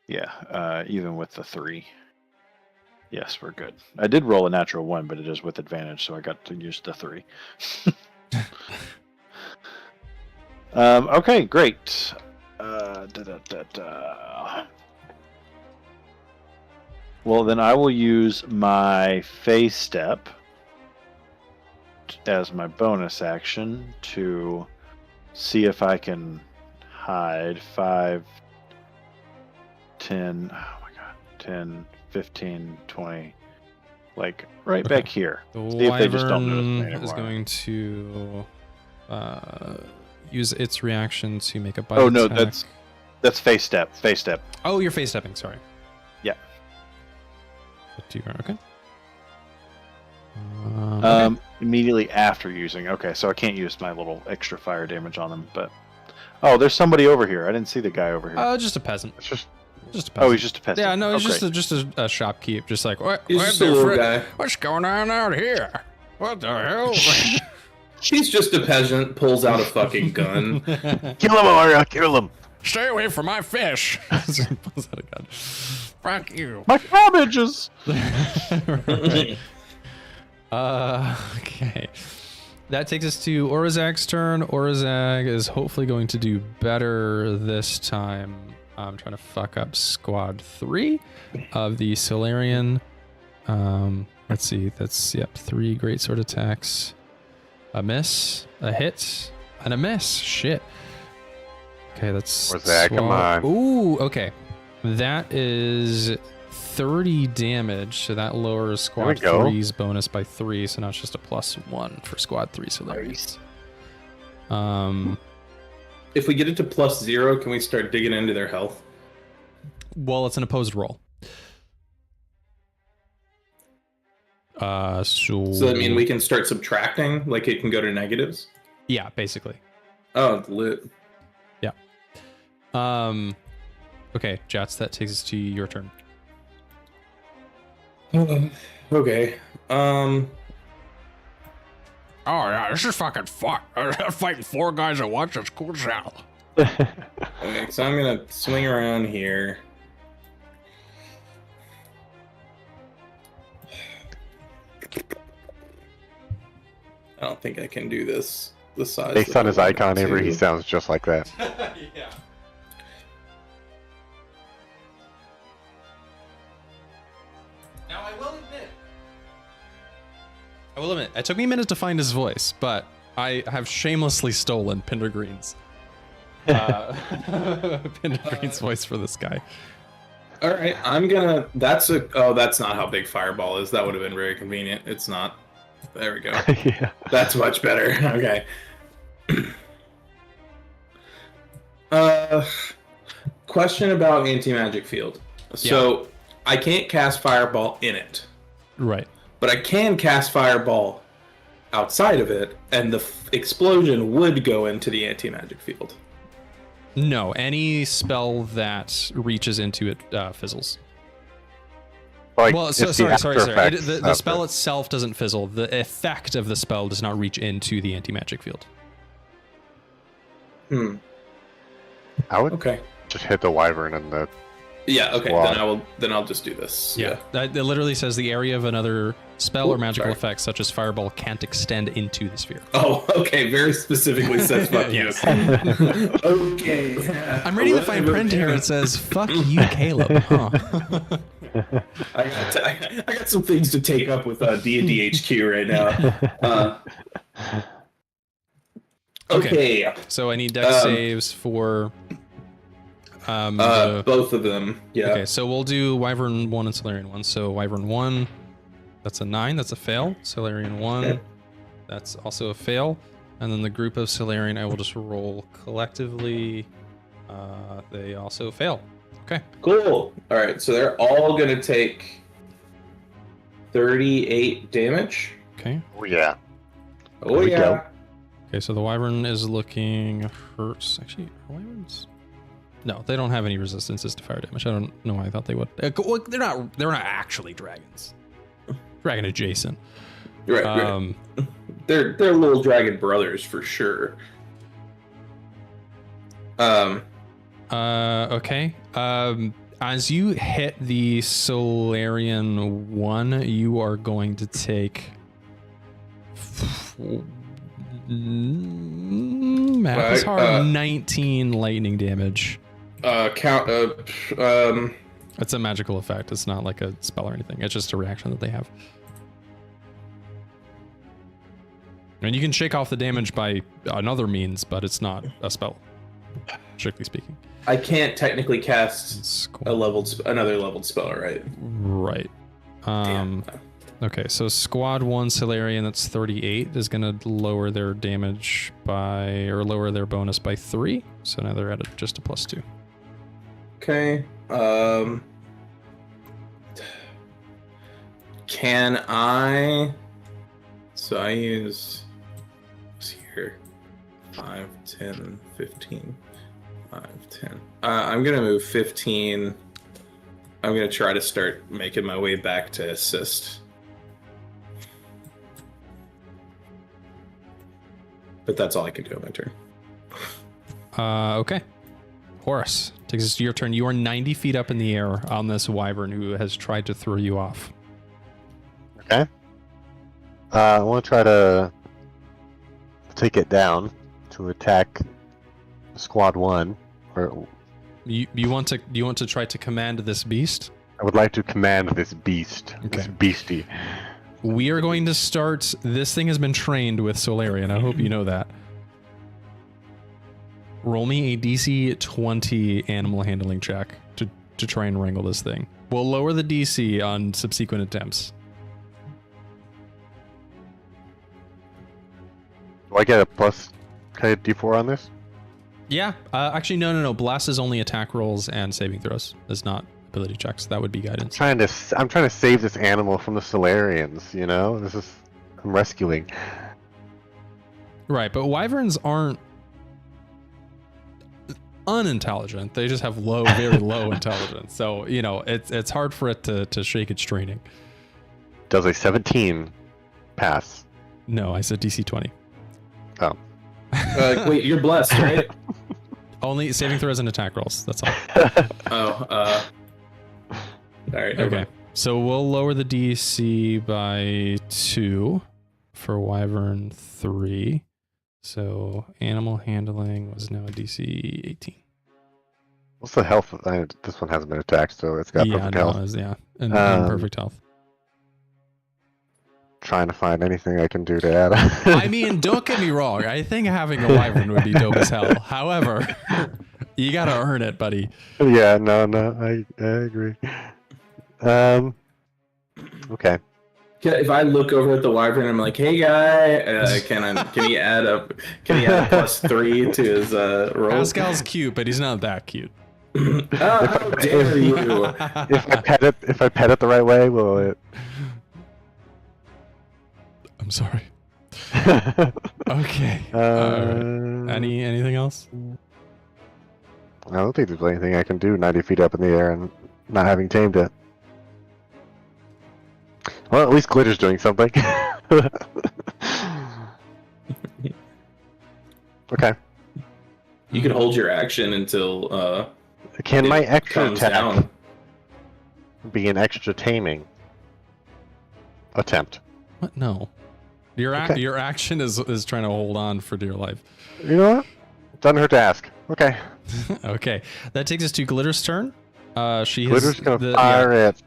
Yeah, even with the 3. Yes, we're good. I did roll a natural 1, but it is with advantage, so I got to use the 3. Okay, great. Well, then I will use my phase step as my bonus action to see if I can hide 5, 10, oh my god, 10, 15, 20, like right back here. The See if they just don't notice me Wyvern anymore. is going to use its reaction to make a bite Oh no, attack. that's phase step. Phase step. Oh, you're face stepping. Sorry. Yeah. Okay. Immediately after using. Okay, so I can't use my little extra fire damage on them, but oh, there's somebody over here. I didn't see the guy over here. Just a peasant. It's just Just a peasant. Oh, he's just a peasant. Yeah, no, he's Okay. just a shopkeep. Just like what? He's what just the a little frick- guy. What's going on out here? What the hell? He's just a peasant, pulls out a fucking gun. kill him, Aria, kill him. Stay away from my fish. Pulls out a gun. Fuck you. My cabbages. Right. Okay. That takes us to Orazag's turn. Orazag is hopefully going to do better this time. I'm trying to fuck up squad 3 of the Solarian. Let's see. That's 3 greatsword attacks. A miss, a hit, and a miss. Shit. Okay, that's Orazag, come on. Ooh, okay. That is 30 damage, so that lowers squad There we go. 3's bonus by 3, so now it's just a +1 for squad 3 Solarians. If we get it to +0, can we start digging into their health? Well, it's an opposed roll. So that mean we can start subtracting, like it can go to negatives? Yeah, basically. Oh, lit. Yeah. Okay, Jeatz, that takes us to your turn. Okay. Oh yeah, this is fucking fun. Fighting 4 guys at once, it's cool as hell. Okay, so I'm gonna swing around here. I don't think I can do this. The size. Based that on his I want icon, it Avery, to. he sounds just like that. Yeah. Now I will admit, it took me a minute to find his voice, but I have shamelessly stolen Pendergreen's voice for this guy. All right, I'm gonna. That's not how big Fireball is. That would have been very convenient. It's not. There we go. Yeah. That's much better. Okay. Question about anti-magic field. So I can't cast Fireball in it, Right. but I can cast Fireball outside of it, and the explosion would go into the anti-magic field. No, any spell that reaches into it fizzles. Like, Well, it's so, the sorry. after effects The of spell itself doesn't fizzle. The effect of the spell does not reach into the anti-magic field. I would Okay. just hit the wyvern and the. Yeah. Okay. Squad. Then I'll just do this. It literally says the area of another spell or magical sorry. effect, such as Fireball, can't extend into the sphere. Oh, okay. Very specifically says fuck you. Yes. Okay. I'm reading the fine print here. It says, fuck you, Caleb. Huh. I got some things to take up with D&D HQ right now. Okay. So I need dex saves for both of them. Yeah. Okay, so we'll do Wyvern 1 and Solarian 1. So Wyvern 1, that's a 9, that's a fail. Solarian 1, Okay. that's also a fail. And then the group of Solarian, I will just roll collectively. They also fail. Okay. Cool. All right. So they're all gonna take 38 damage. Okay. Oh, yeah. Oh There we yeah. go. Okay, so the Wyvern is looking hurts. Actually, are Wyverns? No, they don't have any resistances to fire damage. I don't know why I thought they would. Well, they're not actually dragons. Dragon adjacent. Right. They're little dragon brothers for sure. Okay. As you hit the Solarian 1, you are going to take math is hard. 19 lightning damage. It's a magical effect. It's not like a spell or anything. It's just a reaction that they have. And you can shake off the damage by another means, but it's not a spell, strictly speaking. I can't technically cast another leveled spell, right? Right. Okay, so squad 1 Solarian, that's 38, is going to lower their damage by, or lower their bonus by 3. So now they're at just a +2. Okay. Can I? So I use here 5, 10, 15, 5, 10. I'm gonna move 15. I'm gonna try to start making my way back to assist. But that's all I can do on my turn. Okay. Horace, takes us to your turn. You are 90 feet up in the air on this wyvern who has tried to throw you off. Okay. I want to try to take it down to attack squad 1. Or You want to try to command this beast? I would like to command this beast. Okay. This beastie. We are going to start. This thing has been trained with Solarian. I hope you know that. Roll me a DC 20 animal handling check to try and wrangle this thing. We'll lower the DC on subsequent attempts. Do I get a plus D4 on this? Yeah. Actually, no. Blast is only attack rolls and saving throws. It's not ability checks. That would be guidance. I'm trying to save this animal from the Solarians, you know? I'm rescuing. Right, but wyverns aren't unintelligent. They just have low, very low intelligence. So, you know, it's hard for it to shake its training. Does a 17 pass? No, I said DC 20. Oh. Wait, you're blessed, right? Only saving throws and attack rolls. That's all. Oh, all right. Okay. So we'll lower the DC by 2 for Wyvern 3. So animal handling was now a DC 18. What's the health? This one hasn't been attacked, so it's got perfect health. And perfect health. Trying to find anything I can do to add. I mean, don't get me wrong. I think having a Wyvern would be dope as hell. However, you gotta earn it, buddy. Yeah, no, I agree. Okay. If I look over at the Wyvern, I'm like, "Hey, guy, can he add a +3 to his roll?" Pascal's cute, but he's not that cute. Oh, how dare you! If I pet it the right way, will it? I'm sorry. Okay. Anything else? I don't think there's anything I can do 90 feet up in the air and not having tamed it. Well, at least Glitter's doing something. Okay. You can hold your action until Can my extra comes attack down. be an extra taming attempt? What? No. Your action is trying to hold on for dear life. You know what? Doesn't hurt to ask. Okay. Okay. That takes us to Glitter's turn. Glitter's gonna fire at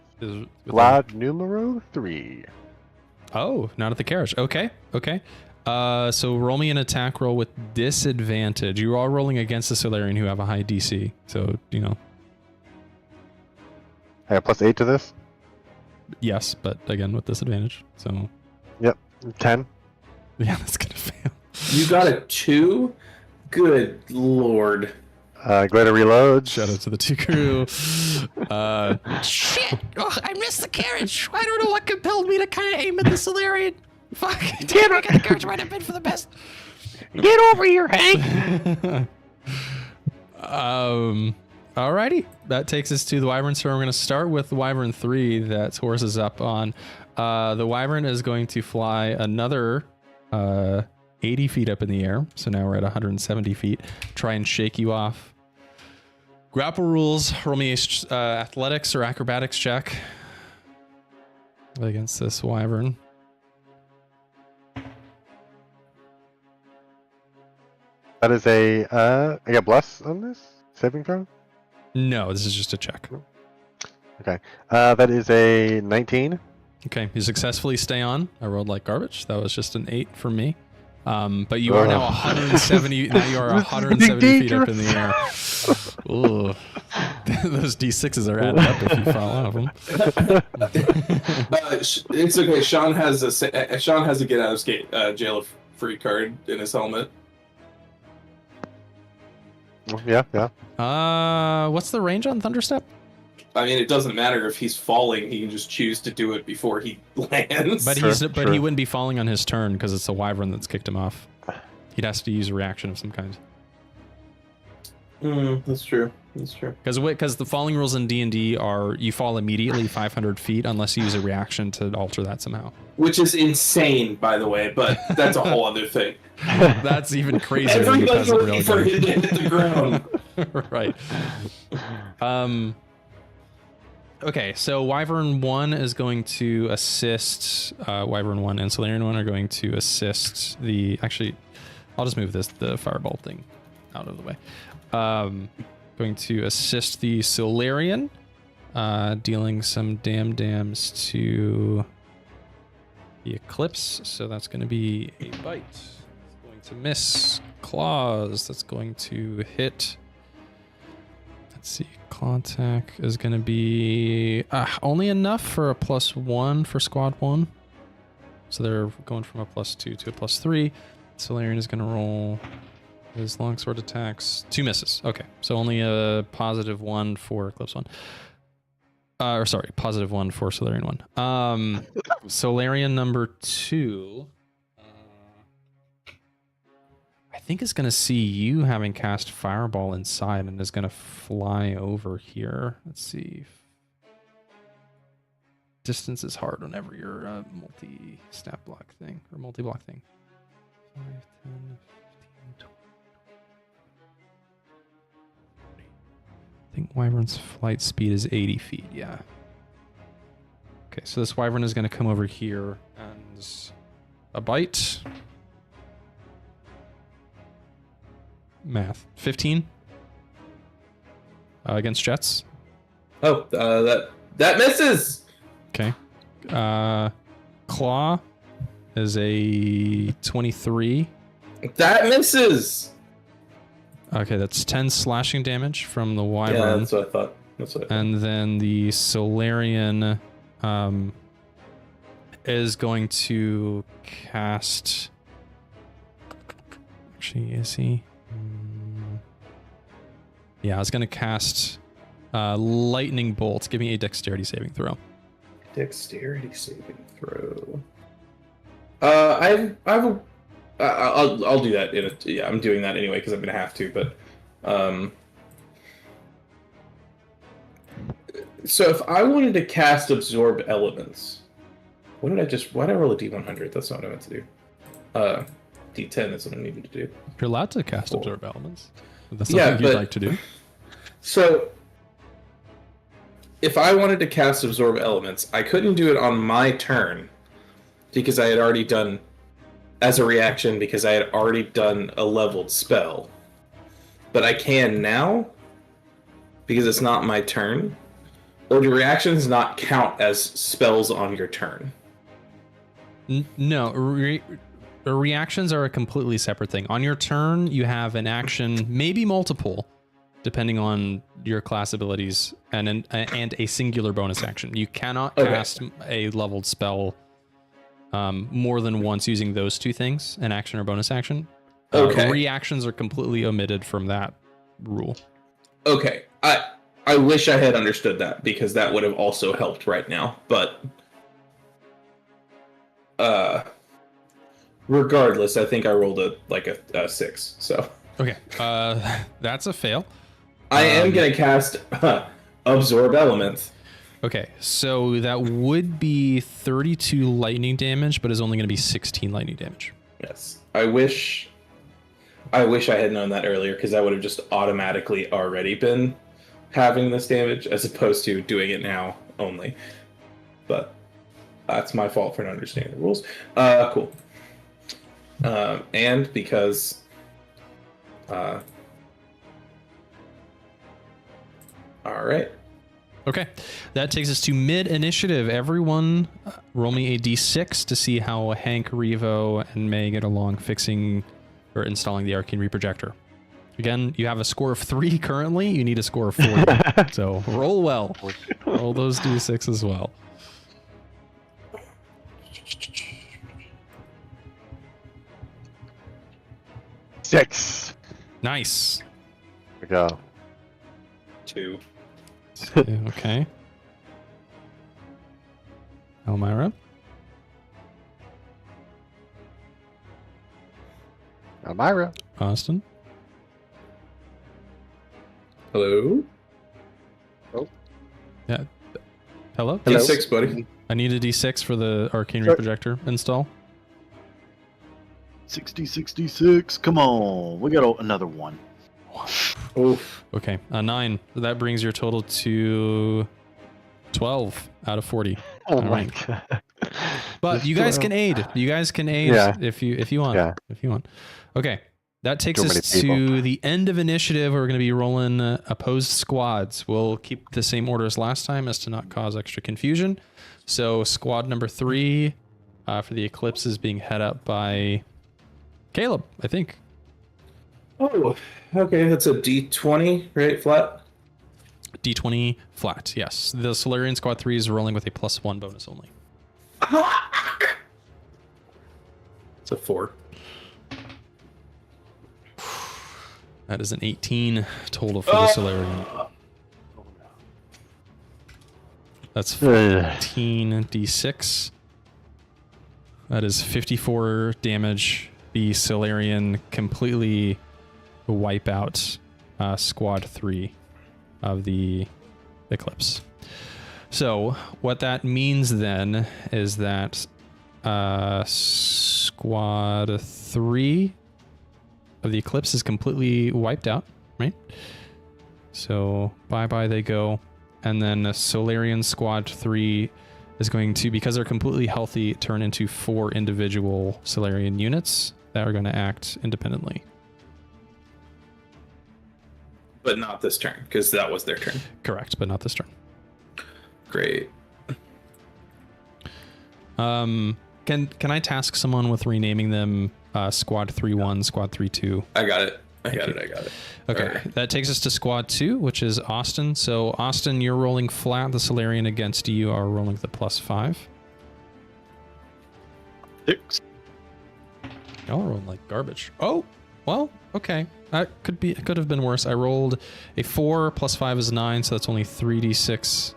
Glad numero 3. Oh, not at the carriage. Okay. So roll me an attack roll with disadvantage. You are rolling against the Solarian who have a high DC. So, you know. I got +8 to this? Yes, but again with disadvantage. So. Yep. 10. Yeah, that's gonna fail. You got a 2? Good lord. Glitter reloads. Shout out to the two crew. Shit! Oh, I missed the carriage. I don't know what compelled me to kind of aim at the Solarian. Fuck! Damn! I got the carriage right up in for the best. Get over here, Hank. Alrighty. That takes us to the Wyvern. So we're going to start with Wyvern 3 that Horace is up on. The Wyvern is going to fly another 80 feet up in the air. So now we're at 170 feet. Try and shake you off. Grapple rules. Roll me a athletics or acrobatics check against this Wyvern. That is a, I got bless on this? Saving throw? No, this is just a check. Okay. That is a 19. Okay, you successfully stay on. I rolled like garbage. That was just an 8 for me. But you are now 170. Now you are 170 feet up in the air. Ooh. Those D6s are adding up if you fall off them. It's okay. Sean has a get out of jail free card in his helmet. Yeah. What's the range on Thunderstep? I mean, it doesn't matter if he's falling; he can just choose to do it before he lands. But Sure. he wouldn't be falling on his turn because it's a Wyvern that's kicked him off. He'd have to use a reaction of some kind. That's true. Because the falling rules in D&D are you fall immediately 500 feet unless you use a reaction to alter that somehow. Which is insane, by the way, but that's a whole other thing. That's even crazier than Everybody's the looking for him to hit the ground. Right. Okay, so Wyvern 1 is going to assist. Wyvern 1 and Solarian 1 are going to assist the. Actually, I'll just move the fireball thing out of the way. Going to assist the Solarian, dealing some dams to the Eclipse. So that's going to be a bite. It's going to miss. Claws. That's going to hit. Let's see. Claw attack is going to be only enough for a +1 for squad 1. So they're going from a +2 to a +3. Solarian is going to roll his longsword attacks. 2 misses. Okay. So only a +1 for Eclipse 1. +1 for Solarian 1. Solarian number 2. I think is going to see you having cast Fireball inside and is going to fly over here. Let's see. Distance is hard whenever you're a multi-stat block thing or multi-block thing. 5, 10, 15, 20. I think Wyvern's flight speed is 80 feet, yeah. Okay, so this Wyvern is going to come over here and a bite. Math. 15 against Jeatz. Oh, that misses. Okay. Claw is a 23. That misses. Okay, that's 10 slashing damage from the Wyvern. Yeah, that's what I thought. And then the Solarian is going to cast. Actually, is he? Yeah, I was going to cast Lightning Bolt. Give me a Dexterity saving throw. Dexterity saving throw. I'll do that. Yeah, I'm doing that anyway because I'm gonna have to. But so if I wanted to cast Absorb Elements, why did I roll a D100? That's not what I meant to do. D10 is what I needed to do. You're allowed to cast Absorb Elements. That's something you'd like to do. So if I wanted to cast Absorb Elements, I couldn't do it on my turn because I had already done, as a reaction, because I had already done a leveled spell. But I can now because it's not my turn. Or do reactions not count as spells on your turn? No, reactions are a completely separate thing. On your turn, you have an action, maybe multiple, depending on your class abilities, and a singular bonus action. You cannot cast a leveled spell more than once using those two things, an action or bonus action. Reactions are completely omitted from that rule. Okay, I wish I had understood that, because that would have also helped right now, but regardless, I think I rolled a 6, so. Okay, that's a fail. I am going to cast Absorb Elements. Okay, so that would be 32 lightning damage, but is only going to be 16 lightning damage. Yes. I wish I had known that earlier, because I would have just automatically already been having this damage, as opposed to doing it now only. But that's my fault for not understanding the rules. Cool. And because... all right. Okay, that takes us to mid-initiative. Everyone, roll me a d6 to see how Hank, Revo, and May get along fixing or installing the Arcane Reprojector. Again, you have a score of 3 currently. You need a score of 4. So roll well. Roll those d6 as well. Six. Nice. There we go. 2. Okay. Almyre. Almyre. Austin. Hello? Yeah. Hello? D6, buddy. I need a d6 for the Arcane Reprojector install. 66. Come on. We got another one. Oof. Okay, 9. That brings your total to 12 out of 40. Oh All my right. god. But you guys can aid. You guys can aid if you want. Yeah. If you want. Okay. That takes Too us many to people. the end of initiative. We're going to be rolling opposed squads. We'll keep the same order as last time as to not cause extra confusion. So squad number 3 for the Eclipse is being head up by Caleb, I think. Oh, okay. That's a D20, right? Flat? D20 flat, yes. The Solarian squad 3 is rolling with a +1 bonus only. It's a 4. That is an 18 total for the Solarian. That's 14 d6. That is 54 damage the Solarian completely wipe out Squad 3 of the Eclipse. So what that means then is that Squad 3 of the Eclipse is completely wiped out, right? So bye-bye they go. And then Solarian Squad 3 is going to, because they're completely healthy, turn into 4 individual Solarian units that are going to act independently. But not this turn, because that was their turn. Correct, but not this turn. Great. Can I task someone with renaming them Squad 3-1, Squad 3-2? I got it. I got it. Okay, Alright. that takes us to Squad 2, which is Austin. So, Austin, you're rolling flat. The Solarian against you are rolling the +5. 6. Y'all are rolling like garbage. Oh, well, okay. That could have been worse. I rolled a 4, +5 is 9, so that's only 3d6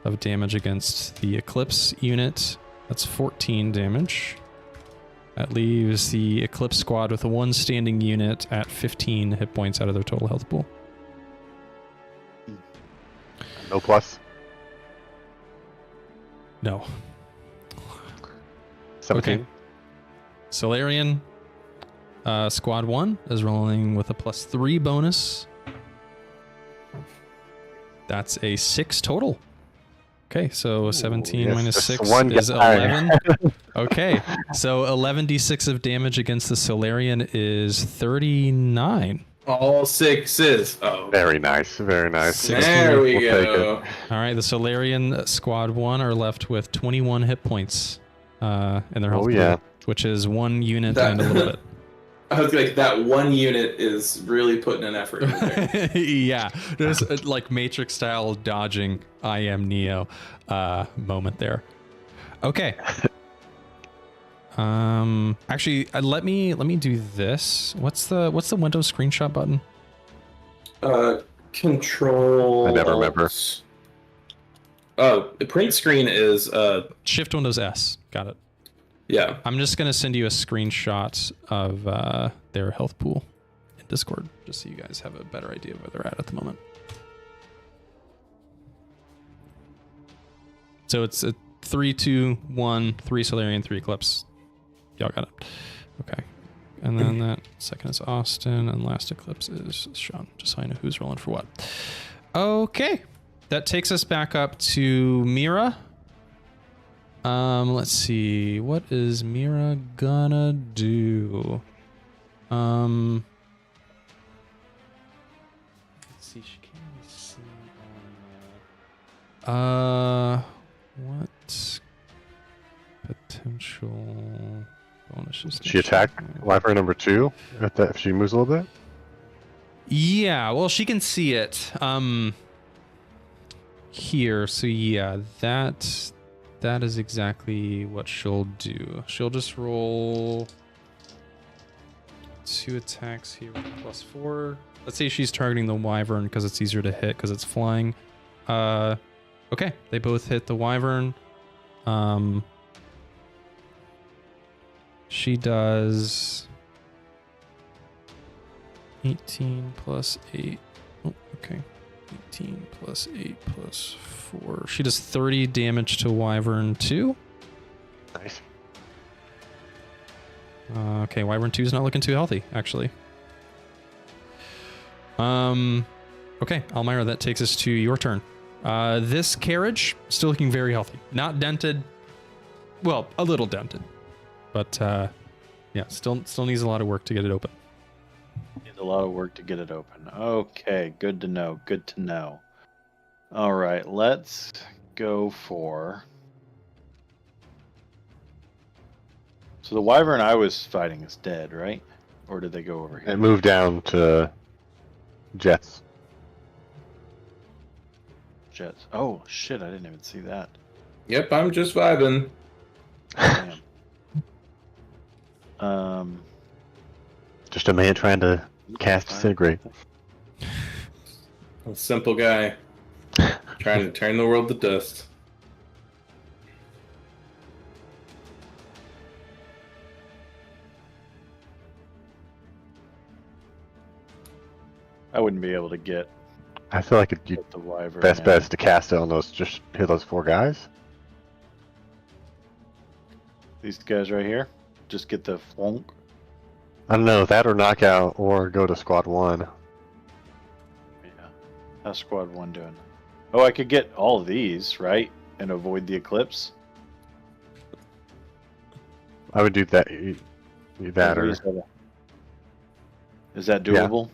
of damage against the Eclipse unit. That's 14 damage. That leaves the Eclipse squad with a 1 standing unit at 15 hit points out of their total health pool. No plus. No. 17. Okay. Solarian squad 1 is rolling with a +3 bonus. That's a 6 total. Okay, so 17 yes, minus just 6 one is guy. 11. Okay, so 11d6 of damage against the Solarian is 39. All 6s. Oh, Very nice. Very nice. there we We'll take go. All right, the Solarian squad 1 are left with 21 hit points in their health Oh, pool, yeah. which is 1 unit That- and a little bit. I was like, that 1 unit is really putting an effort in there. Yeah, there's like Matrix style dodging I am Neo moment there. Okay. Actually, let me do this. What's the Windows screenshot button? Control. I never remember. Oh, the print screen is Shift Windows S. Got it. yeah. I'm just gonna send you a screenshot of their health pool in Discord, just so you guys have a better idea of where they're at the moment. So it's a 3, 2, 1, 3 Solarian, 3 Eclipse. Y'all got it. Okay. And then that second is Austin, and last Eclipse is Sean, just so I know who's rolling for what. Okay. That takes us back up to Mira. Let's see. What is Mira gonna do? Let's see. She can't really see on what potential bonuses? She attacked Wyvern number 2 if she moves a little bit. Yeah, well, she can see it. Here, so yeah, that is exactly what she'll do. She'll just roll 2 attacks here with +4. Let's say she's targeting the Wyvern because it's easier to hit because it's flying. Okay, they both hit the Wyvern. She does 18 plus 8. Oh, okay. 18 plus 8 plus 4. She does 30 damage to Wyvern 2. Nice. Okay, Wyvern 2 is not looking too healthy, actually. Okay, Almyre, that takes us to your turn. This carriage, still looking very healthy. Not dented. Well, a little dented. But, yeah, still needs a lot of work to get it open. Needs a lot of work to get it open. Okay, good to know. Good to know. All right, let's go for. So the Wyvern I was fighting is dead, right? Or did they go over here? It moved down to Jeatz. Jeatz. Oh shit! I didn't even see that. Yep, I'm just vibing. Damn. Just a man trying to cast Disintegrate. A simple guy trying to turn the world to dust. I wouldn't be able to get I feel like the wyvern. best in. bet is to cast it on those. Just hit those 4 guys. These guys right here. Just get the flunk. I don't know, that or knockout or go to squad 1. Yeah. How's squad 1 doing? Oh, I could get all of these, right? And avoid the eclipse. I would do that. That or Is that doable?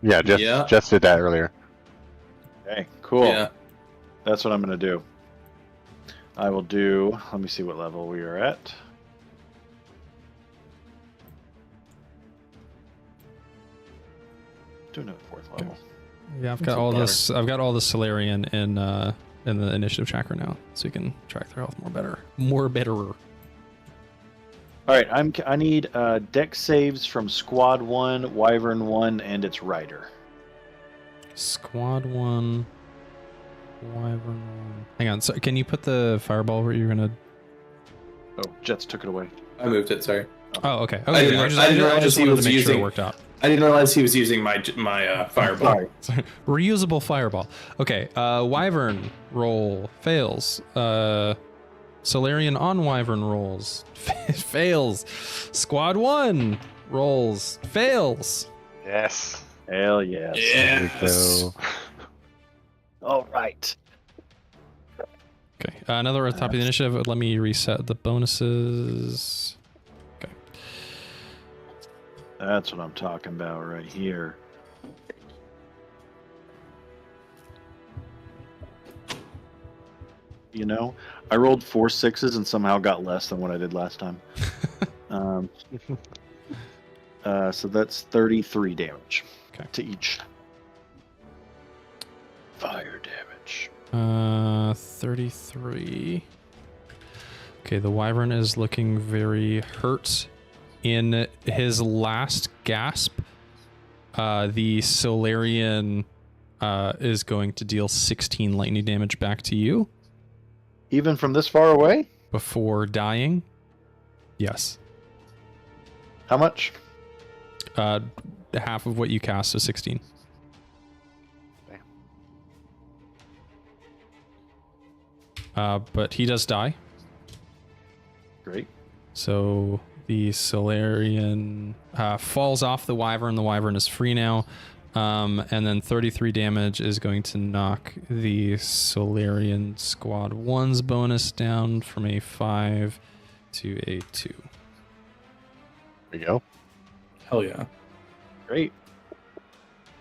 yeah, just did that earlier. Okay, cool. Yeah. That's what I'm going to do. I will do. Let me see what level we are at. Do another 4th level. Yeah, I've got all this. I've got all the Solarian in the initiative tracker now, so you can track their health more betterer. All right, I need deck saves from Squad 1, Wyvern 1, and its rider. Squad 1, Wyvern 1. Hang on, so can you put the fireball where you're gonna? Oh, Jeatz took it away. I moved it. Sorry. Oh, okay. I didn't realize he was using. It worked out. I didn't realize he was using my fireball. Sorry. Reusable fireball. Okay. Wyvern roll fails. Solarian on Wyvern rolls fails. Squad 1 rolls fails. Yes. Hell yes. There we go. All right. Okay. Another at the top of the initiative. Let me reset the bonuses. Okay. That's what I'm talking about right here. You know, I rolled 4 6s and somehow got less than what I did last time. So that's 33 damage to each. Fire damage. 33. Okay, the Wyvern is looking very hurt. In his last gasp, the Solarian is going to deal 16 lightning damage back to you. Even from this far away? Before dying? Yes. How much? Half of what you cast, so 16. But he does die. Great. So the Solarian falls off the Wyvern. The Wyvern is free now. And then 33 damage is going to knock the Solarian Squad 1's bonus down from a 5 to a 2. There you go. Hell yeah. Great.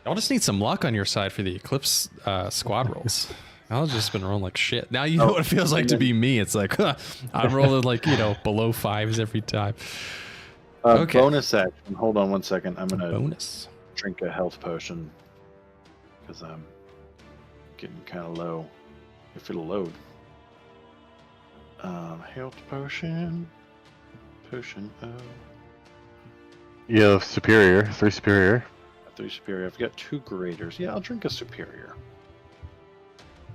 Y'all just need some luck on your side for the Eclipse squad rolls. I've just been rolling like shit. Now you know what it feels like to be me. It's like, I'm rolling like, below 5s every time. Okay. Bonus action. Hold on 1 second. I'm going to bonus. Drink a health potion because I'm getting kind of low. If it'll load. Health potion. Potion O. You have superior, 3 superior. 3 superior. I've got 2 graders. Yeah, I'll drink a superior.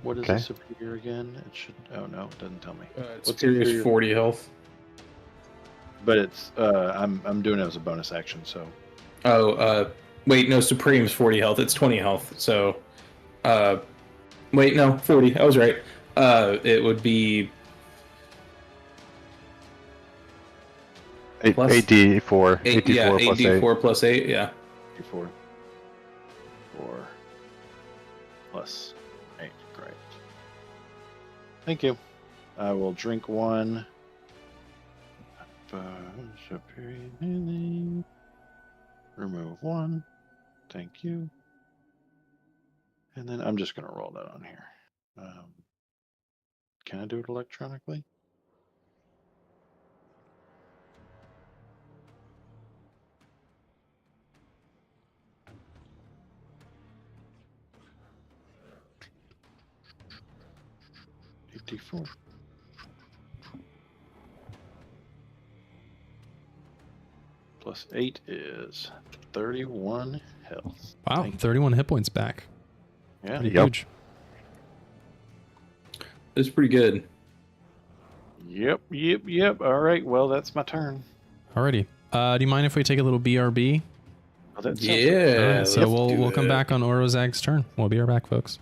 What is a superior again? It should. Oh no, it doesn't tell me. Superior is 40 health. But it's. I'm doing it as a bonus action. So. Oh. Wait. No. Supreme's 40 health. It's 20 health. So. Wait. No. 40. I was right. It would be. 8d4. 8d4 plus 8. Yeah. 4 plus 8. Great. Thank you. I will drink 1. Superior healing. Remove 1. Thank you. And then I'm just going to roll that on here. Can I do it electronically? Plus 8 is 31 health. Wow, 31 hit points back. Yeah, pretty huge. It's pretty good. Yep. All right, well, that's my turn. Alrighty. Do you mind if we take a little BRB? Oh, that sounds All Yeah. right, so let's we'll do come it. back on Orozag's turn. We'll be right back, folks.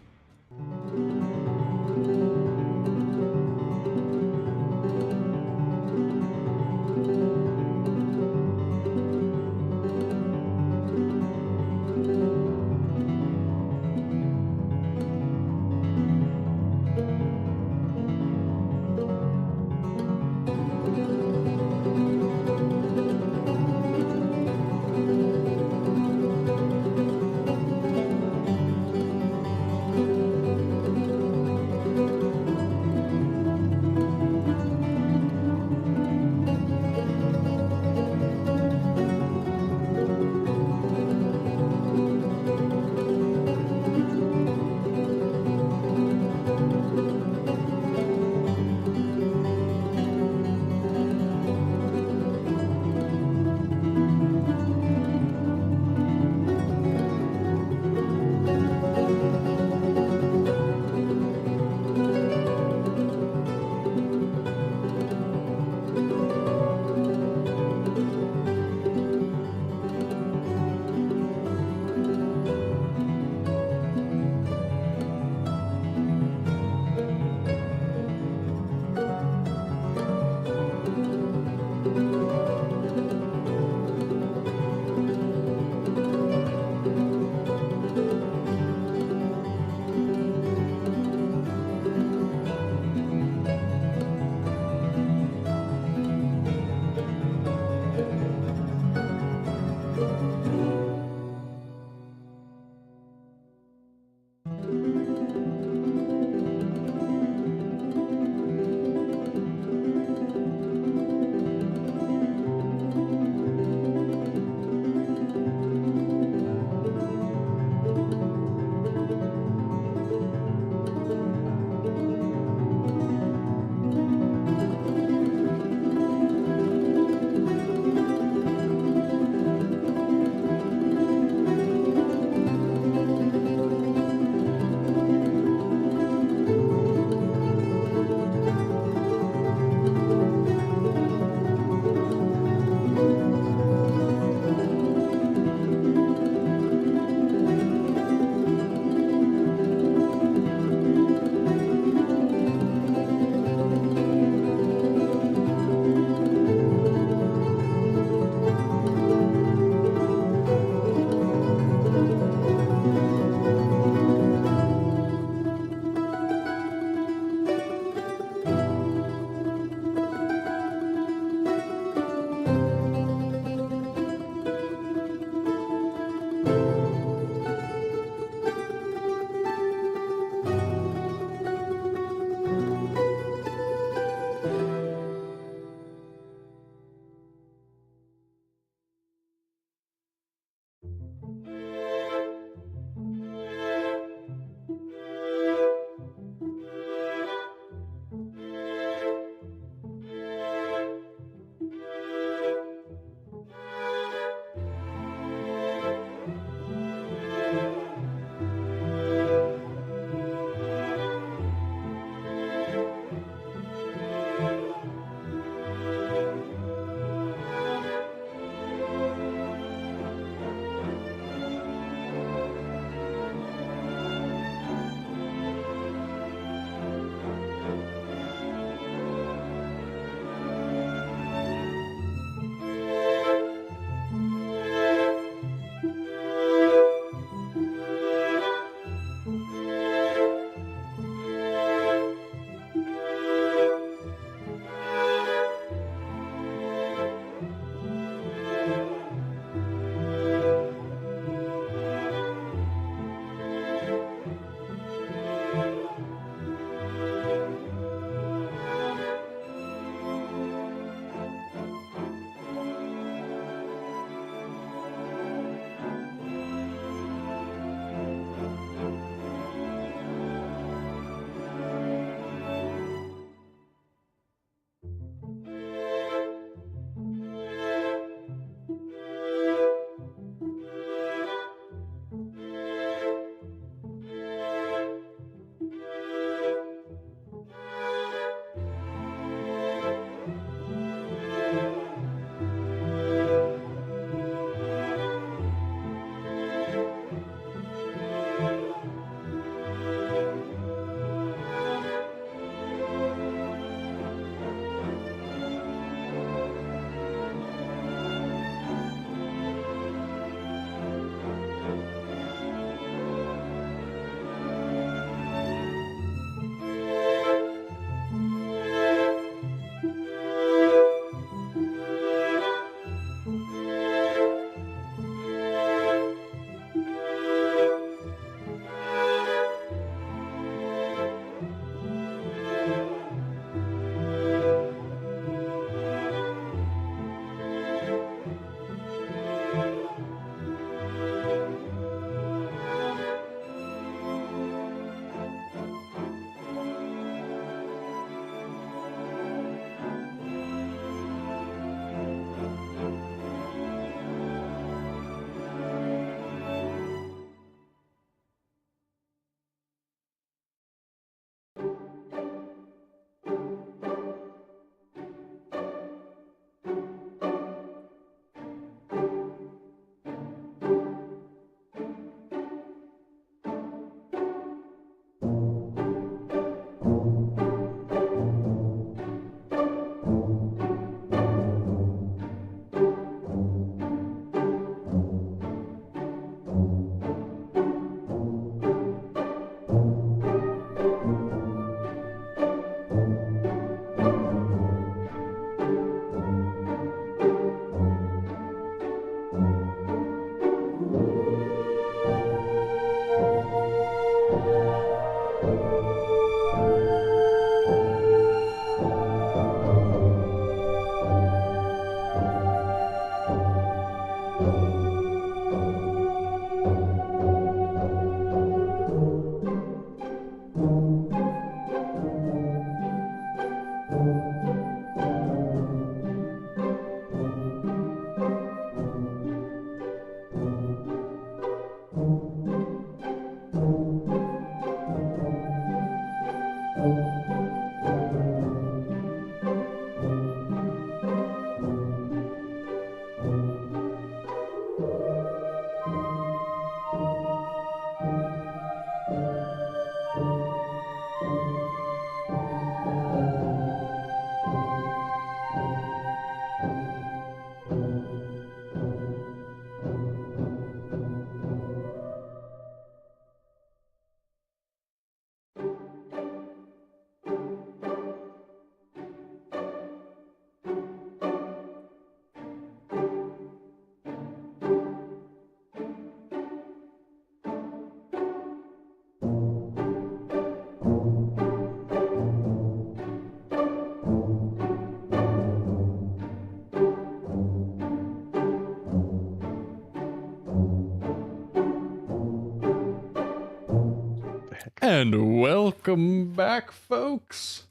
And welcome back, folks.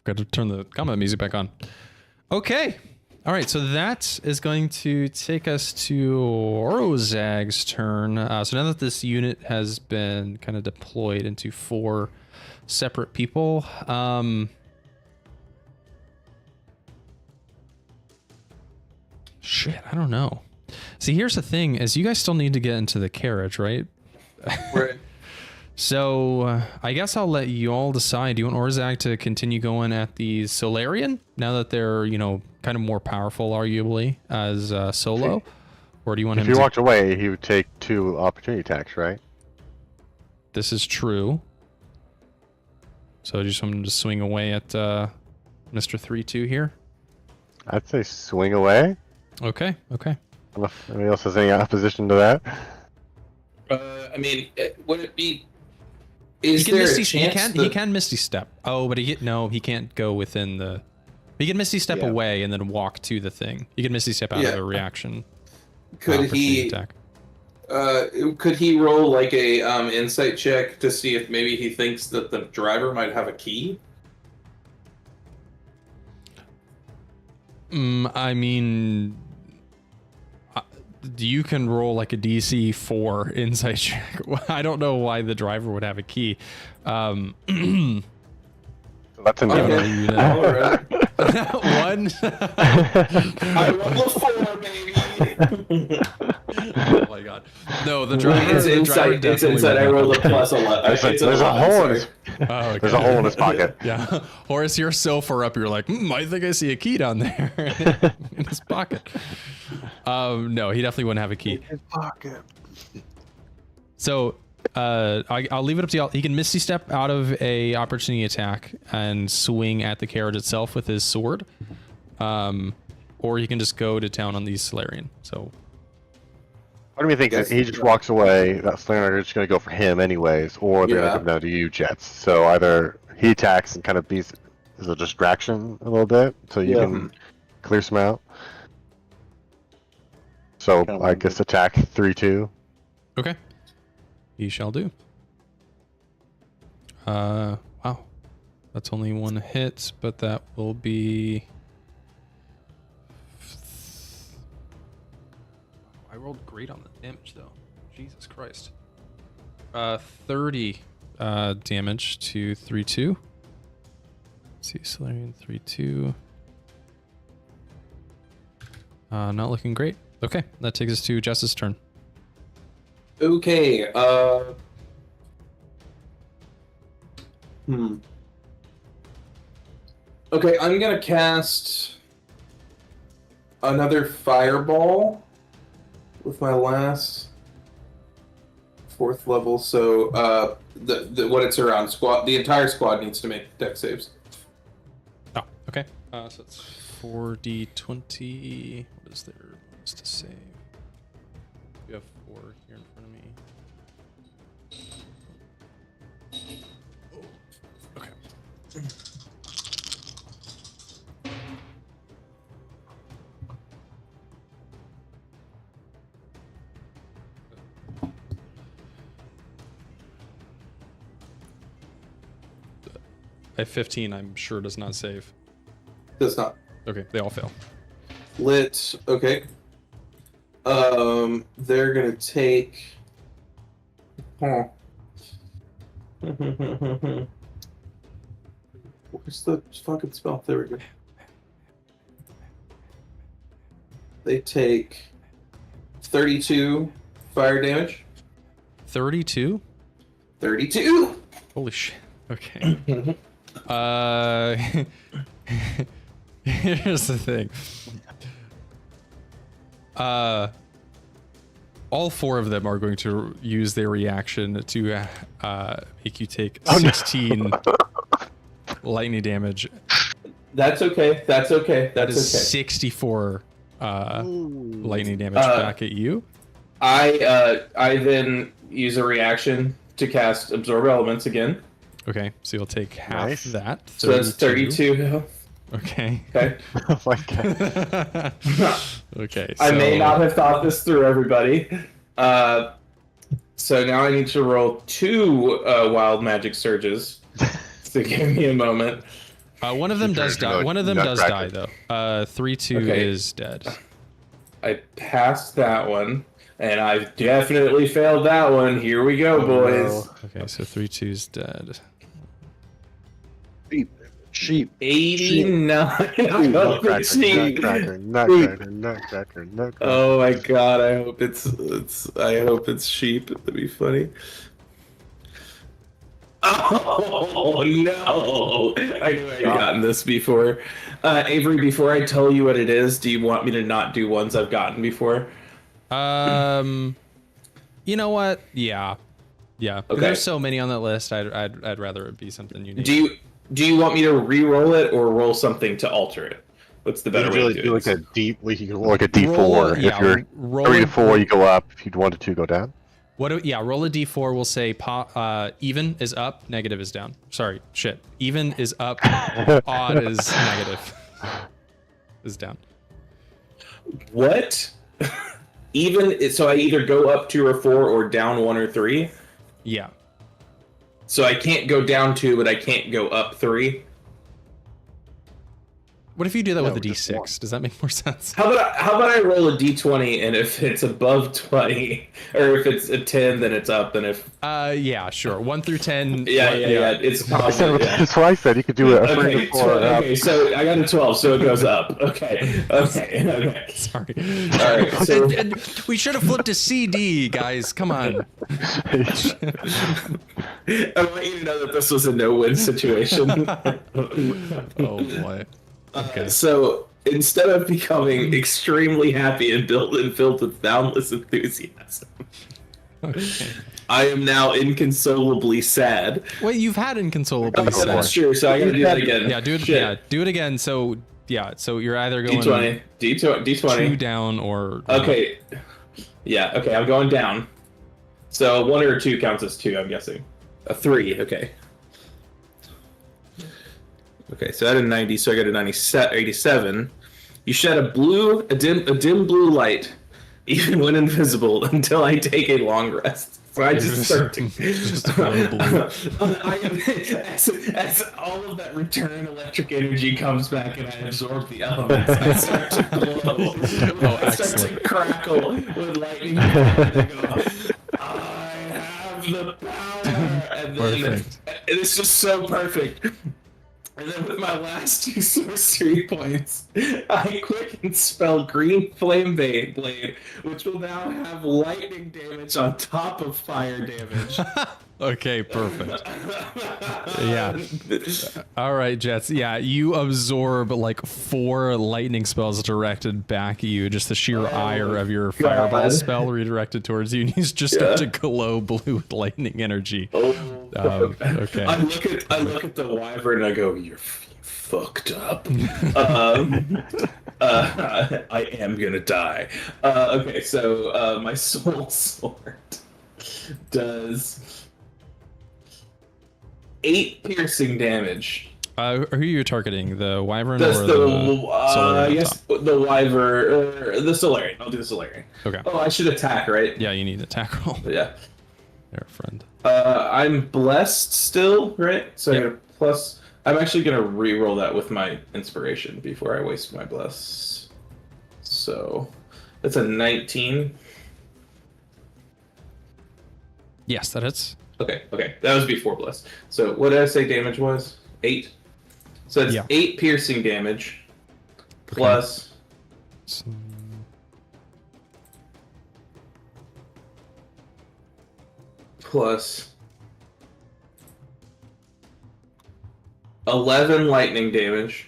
Got to turn the combat music back on. Okay. All right, so that is going to take us to Orozag's turn. So now that this unit has been kind of deployed into 4 separate people, shit, I don't know. See, here's the thing: is you guys still need to get into the carriage, right? Right. So I guess I'll let you all decide. Do you want Orozag to continue going at the Solarian now that they're, you know, kind of more powerful, arguably, as solo? Or do you want him If he to... walked away, he would take 2 opportunity attacks, right? This is true. So I just want him to swing away at Mr. 3-2 here? I'd say swing away. Okay, okay. I don't know if anybody else has any opposition to that. I mean, would it be? Is He can there Misty, a chance he can Misty Step. Oh, but he can't go within the... He can Misty Step away and then walk to the thing. He can Misty Step out of a reaction. Could he attack. Could he roll like a insight check to see if maybe he thinks that the driver might have a key? I mean, you can roll like a DC 4 insight check. I don't know why the driver would have a key. So that's a no. Okay. All right. 1. I rolled a 4, baby. Oh my god. No, the driver. It's inside. It's inside. I rolled a plus 11. There's a hole in his. Oh, okay. There's a hole in his pocket. Yeah, Horace, you're so far up. You're like, I think I see a key down there in his pocket. No, he definitely wouldn't have a key. His pocket. So, I'll leave it up to y'all. He can Misty Step out of a opportunity attack and swing at the carriage itself with his sword, or he can just go to town on the Solarian. So. What do you think? He just walks away. That Slayer is just going to go for him anyways, or they're going to come down to you, Jeatz. So either he attacks and kind of be as a distraction a little bit, so you can clear some out. So I guess attack 3-2. Okay. He shall do. Wow. That's only 1 hit, but that will be... I rolled great on the damage, though. Jesus Christ. 30 damage to 3-2. Let's see, Solarian 3-2. Not looking great. Okay, that takes us to Jess's turn. Okay. Okay, I'm gonna cast another fireball with my last 4th level. So, what it's around squad, the entire squad needs to make dex saves. Oh, okay. So it's 4d20. What is there bonus to save? You have 4 here in front of me. Okay. At 15, I'm sure does not save. Does not. Okay, they all fail. Lit. Okay. They're gonna take. Where's the fucking spell? There we go. They take 32 fire damage. 32? 32. Holy shit. Okay. Here's the thing. All 4 of them are going to use their reaction to make you take 16 lightning damage. That's okay. That's okay. That That's is okay. 64 lightning damage back at you. I then use a reaction to cast Absorb Elements again. Okay, so you'll take half that. 32. So that's 32 health. Okay. Okay. Oh my god. Okay. I may not have thought this through, everybody. So now I need to roll 2 wild magic surges. So give me a moment. One of them does die. One of them does die though. 3/2 is dead. I passed that one, and I've definitely failed that one. Here we go, boys. Okay, so 3/2 is dead. Sheep. 89. Nutcracker. Oh my god! I hope it's sheep. That'd be funny. Oh no! I knew I'd gotten this before. Avery, before I tell you what it is, do you want me to not do ones I've gotten before? You know what? Yeah. Okay. There's so many on that list. I'd rather it be something unique. Do you want me to re-roll it or roll something to alter it? What's the better way to do like it? a D, like you can roll like a D4. If you're 3 to 4, you go up. If you 1 to 2, go down. Roll a D4. We'll say even is up, negative is down. Sorry, shit. Even is up, odd is negative. Is down. What? Even so, I either go up 2 or 4 or down 1 or 3. Yeah. So I can't go down 2, but I can't go up 3. What if you do that with a just D6? one. Does that make more sense? How about I roll a D20, and if it's above 20, or if it's a 10, then it's up, and if Yeah, sure. 1 through 10. yeah, it's positive. Yeah. That's what I said. You could do it. Okay, okay, so I got a 12, so it goes up. Okay. Sorry. All right. So And we should have flipped to CD, guys. Come on. I want you to know that this was a no-win situation. Oh boy. Okay. So instead of becoming extremely happy and filled with boundless enthusiasm, Okay. I am now inconsolably sad. Wait, you've had inconsolably Oh, sad. that's true. So I gotta do that again. Yeah, do it. Shit. Yeah, do it again. So so you're either going D20. 2 down or Okay. Yeah. Okay. I'm going down. So 1 or 2 counts as 2. I'm guessing. A 3. Okay. Okay, so I had a 90, so I got a 87. You shed a dim blue light, even when invisible, until I take a long rest. So I just start to... as all of that return electric energy comes back and I absorb the elements, I start to glow. I start to crackle with lightning. And I go, I have the power! And then Perfect. it's just so perfect. And then with my last 2 sorcery points, I quicken spell Green Flame Blade, which will now have lightning damage on top of fire damage. Okay, perfect. Yeah. All right, Jeatz. Yeah, you absorb like 4 lightning spells directed back at you. Just the sheer ire of your fireball spell redirected towards you, and you just start to glow blue with lightning energy. Okay. I look at the wyvern and I go, "You're fucked up." I am gonna die. Okay, so my soul sword does 8 piercing damage. Who are you targeting? The wyvern That's or the Solarian? yes, the wyvern, the Solarian. I'll do the Solarian. Okay. Oh, I should attack, right? Yeah, you need an attack roll. Yeah. There, friend. I'm blessed still, right? So I Yep. got a plus. I'm actually gonna re-roll that with my inspiration before I waste my bless. So that's a 19. Yes, that hits. Okay, that was before bless. So what did I say damage was? 8. So it's 8 piercing damage plus. So, plus 11 lightning damage.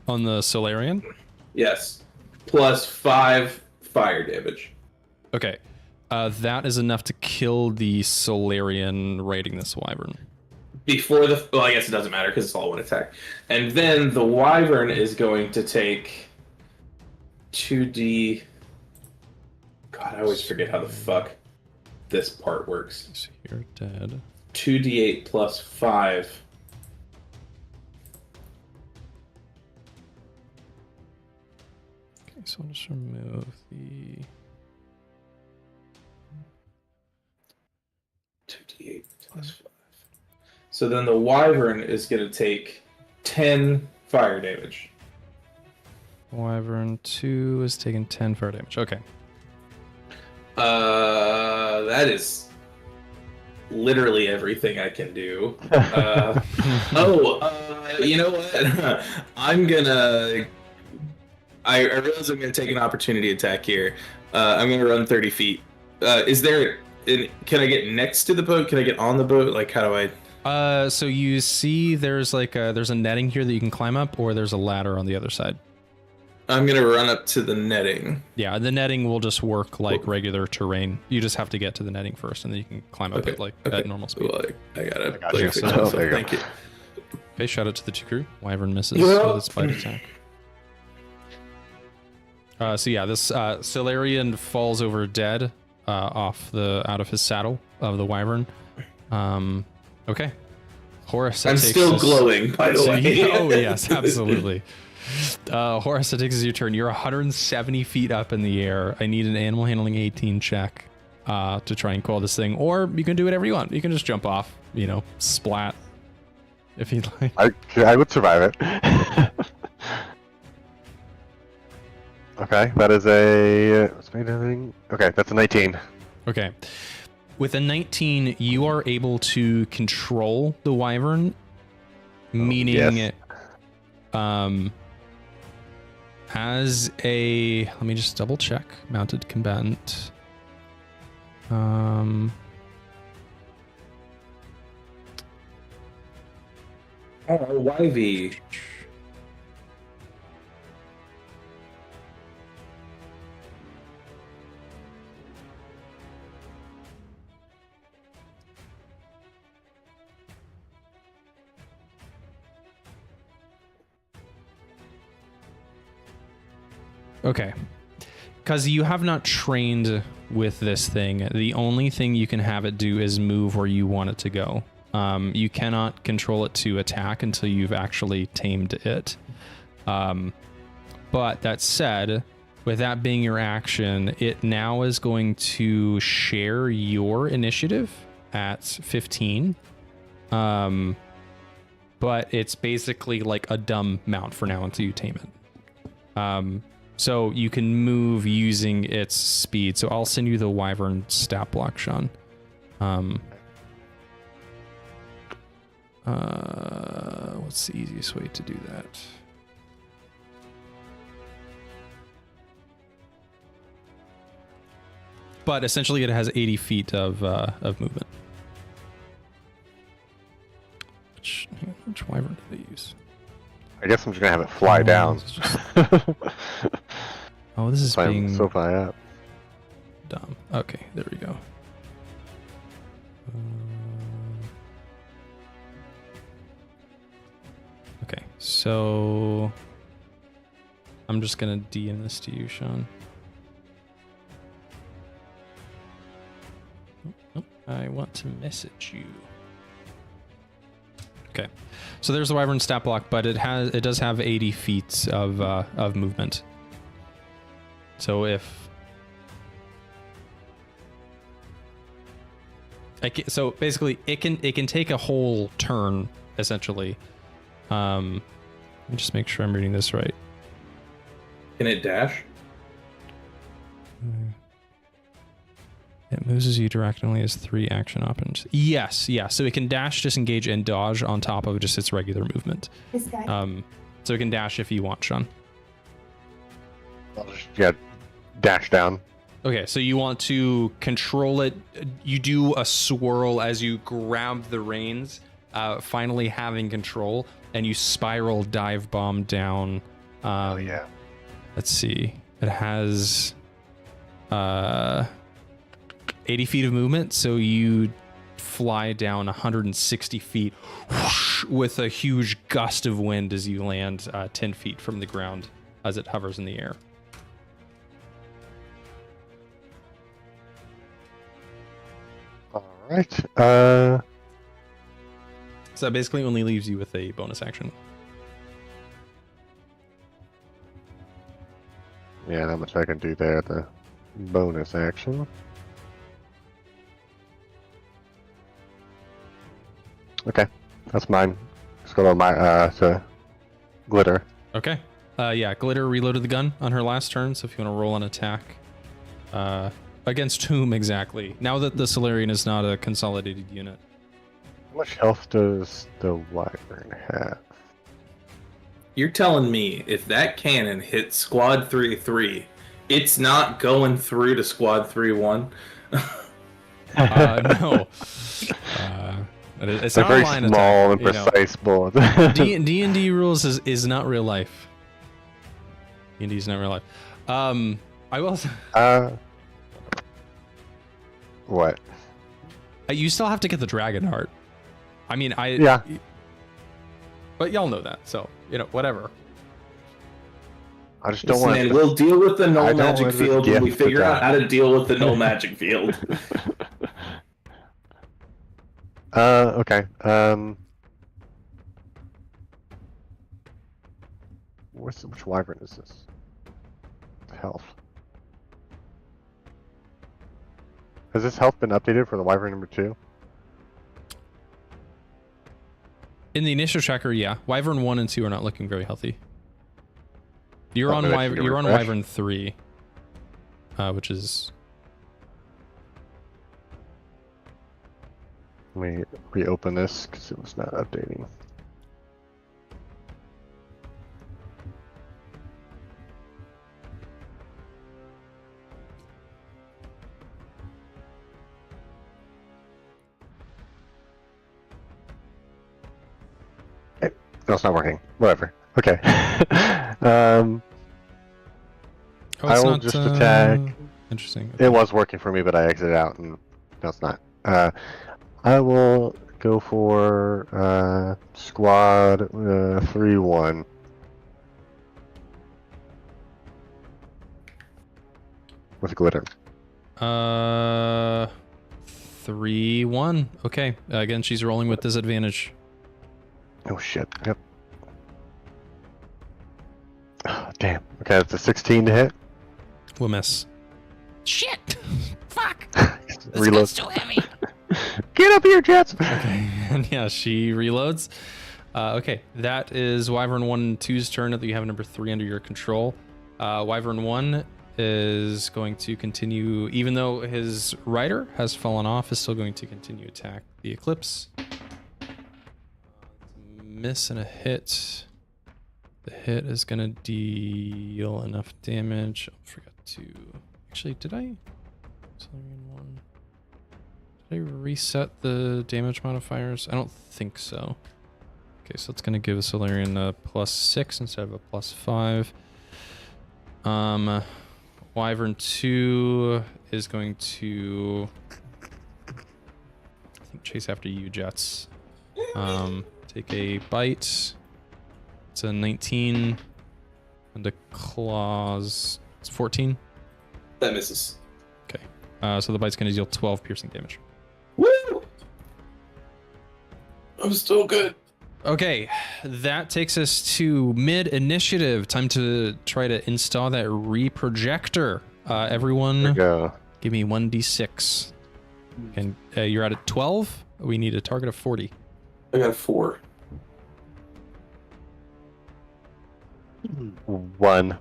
on the Solarian? Yes. Plus 5 fire damage. Okay. That is enough to kill the Solarian raiding this wyvern. Before the... Well, I guess it doesn't matter because it's all one attack. And then the wyvern is going to take 2d... God, I always forget how the fuck this part works. So you're dead. 2d8 plus 5. Okay, so I'll just remove the... plus 5. So then the wyvern is going to take 10 fire damage. Wyvern 2 is taking 10 fire damage. Okay. That is literally everything I can do. You know what? I'm gonna. I realize I'm gonna take an opportunity attack here. I'm gonna run 30 feet. Is there? Can I get next to the boat? Can I get on the boat? Like, how do I? So you see, there's a netting here that you can climb up, or there's a ladder on the other side. I'm gonna run up to the netting. Yeah, the netting will just work like regular terrain. You just have to get to the netting first, and then you can climb up it at normal speed. Well, I got it. I got you. So, there you Thank you. Okay, shout out to the 2 crew. Wyvern misses with its bite attack. So yeah, this Solarian falls over dead out of his saddle of the Wyvern. Okay. Horace. I'm still glowing, by the way. Oh yes, absolutely. Horace, it takes your turn. You're 170 feet up in the air. I need an animal handling 18 check to try and call this thing, or you can do whatever you want. You can just jump off, splat, if you'd like. I would survive it. Okay, that is okay, that's a 19. Okay. With a 19, you are able to control the wyvern, meaning yes. As a, let me just double check, mounted combatant. YV. Okay. Because you have not trained with this thing, the only thing you can have it do is move where you want it to go. You cannot control it to attack until you've actually tamed it. But that said, with that being your action, it now is going to share your initiative at 15. But it's basically like a dumb mount for now until you tame it. So you can move using its speed. So I'll send you the wyvern stat block, Sean. What's the easiest way to do that? But essentially it has 80 feet of movement. Which wyvern did I use? I guess I'm just gonna have it fly down. Oh, this is being so far up. dumb. Okay, there we go. Okay, so I'm just gonna DM this to you, Sean. Oh, I want to message you. Okay, so there's the wyvern stat block, but it does have 80 feet of movement. So so basically it can take a whole turn essentially. Let me just make sure I'm reading this right. Can it dash? It moves as you directionally as 3 action options. Yes, yeah. So it can dash, disengage, and dodge on top of just its regular movement. This guy. So it can dash if you want, Sean. Yeah, dash down. Okay, so you want to control it. You do a swirl as you grab the reins, finally having control, and you spiral dive bomb down. Oh yeah. Let's see. It has 80 feet of movement, so you fly down 160 feet whoosh, with a huge gust of wind as you land 10 feet from the ground as it hovers in the air. All right. So that basically only leaves you with a bonus action. Yeah, not much I can do there. The bonus action. Okay, that's mine. Let's go to my to Glitter. Okay. Yeah, Glitter reloaded the gun on her last turn, so if you want to roll an attack. Against whom exactly? Now that the Solarian is not a consolidated unit. How much health does the Wyvern have? You're telling me if that cannon hits Squad 3-3, it's not going through to Squad 3-1? No. It's a not very a line small attack, and precise bullet. D&D rules is not real life. D&D is not real life. I will. What? You still have to get the dragon heart. I mean, Yeah. But y'all know that, so whatever. I just don't want. And we'll deal with the I null don't magic want to field when we gift figure out that. how to deal with the null magic field. Okay. Which Wyvern is this? Health. Has this health been updated for the Wyvern number 2? In the initial tracker, yeah. Wyvern 1 and 2 are not looking very healthy. You're on maybe I should get You're on refresh. Wyvern 3, which is. Let me reopen this because it was not updating. No, it's not working. Whatever. Okay. Oh, I it's will not, just attack. Interesting. It was working for me, but I exited out, and no, it's not. I will go for squad 3-1. With glitter. 3-1. Okay. Again, she's rolling with disadvantage. Oh shit. Yep. Oh, damn. Okay, that's a 16 to hit. We'll miss. Shit! Fuck! This Reload. gun's too heavy. Get up here, Jeatz! Okay. And yeah, she reloads. Okay, that is Wyvern 1 and 2's turn that you have number 3 under your control. Wyvern 1 is going to continue, even though his rider has fallen off, is still going to continue to attack the Eclipse. Miss and a hit. The hit is going to deal enough damage. I forgot to... Actually, did I... Did I reset the damage modifiers? I don't think so. Okay, so it's going to give Solarian a +6 instead of a +5. Wyvern 2 is going to... I think chase after you, Jeatz. Take a bite. It's a 19. And a claws. It's 14. That misses. Okay. So the bite's going to deal 12 piercing damage. Woo! I'm still good. Okay, that takes us to mid-initiative. Time to try to install that reprojector. Everyone, There we go. give me 1d6. And you're at a 12. We need a target of 40. I got 4. 1.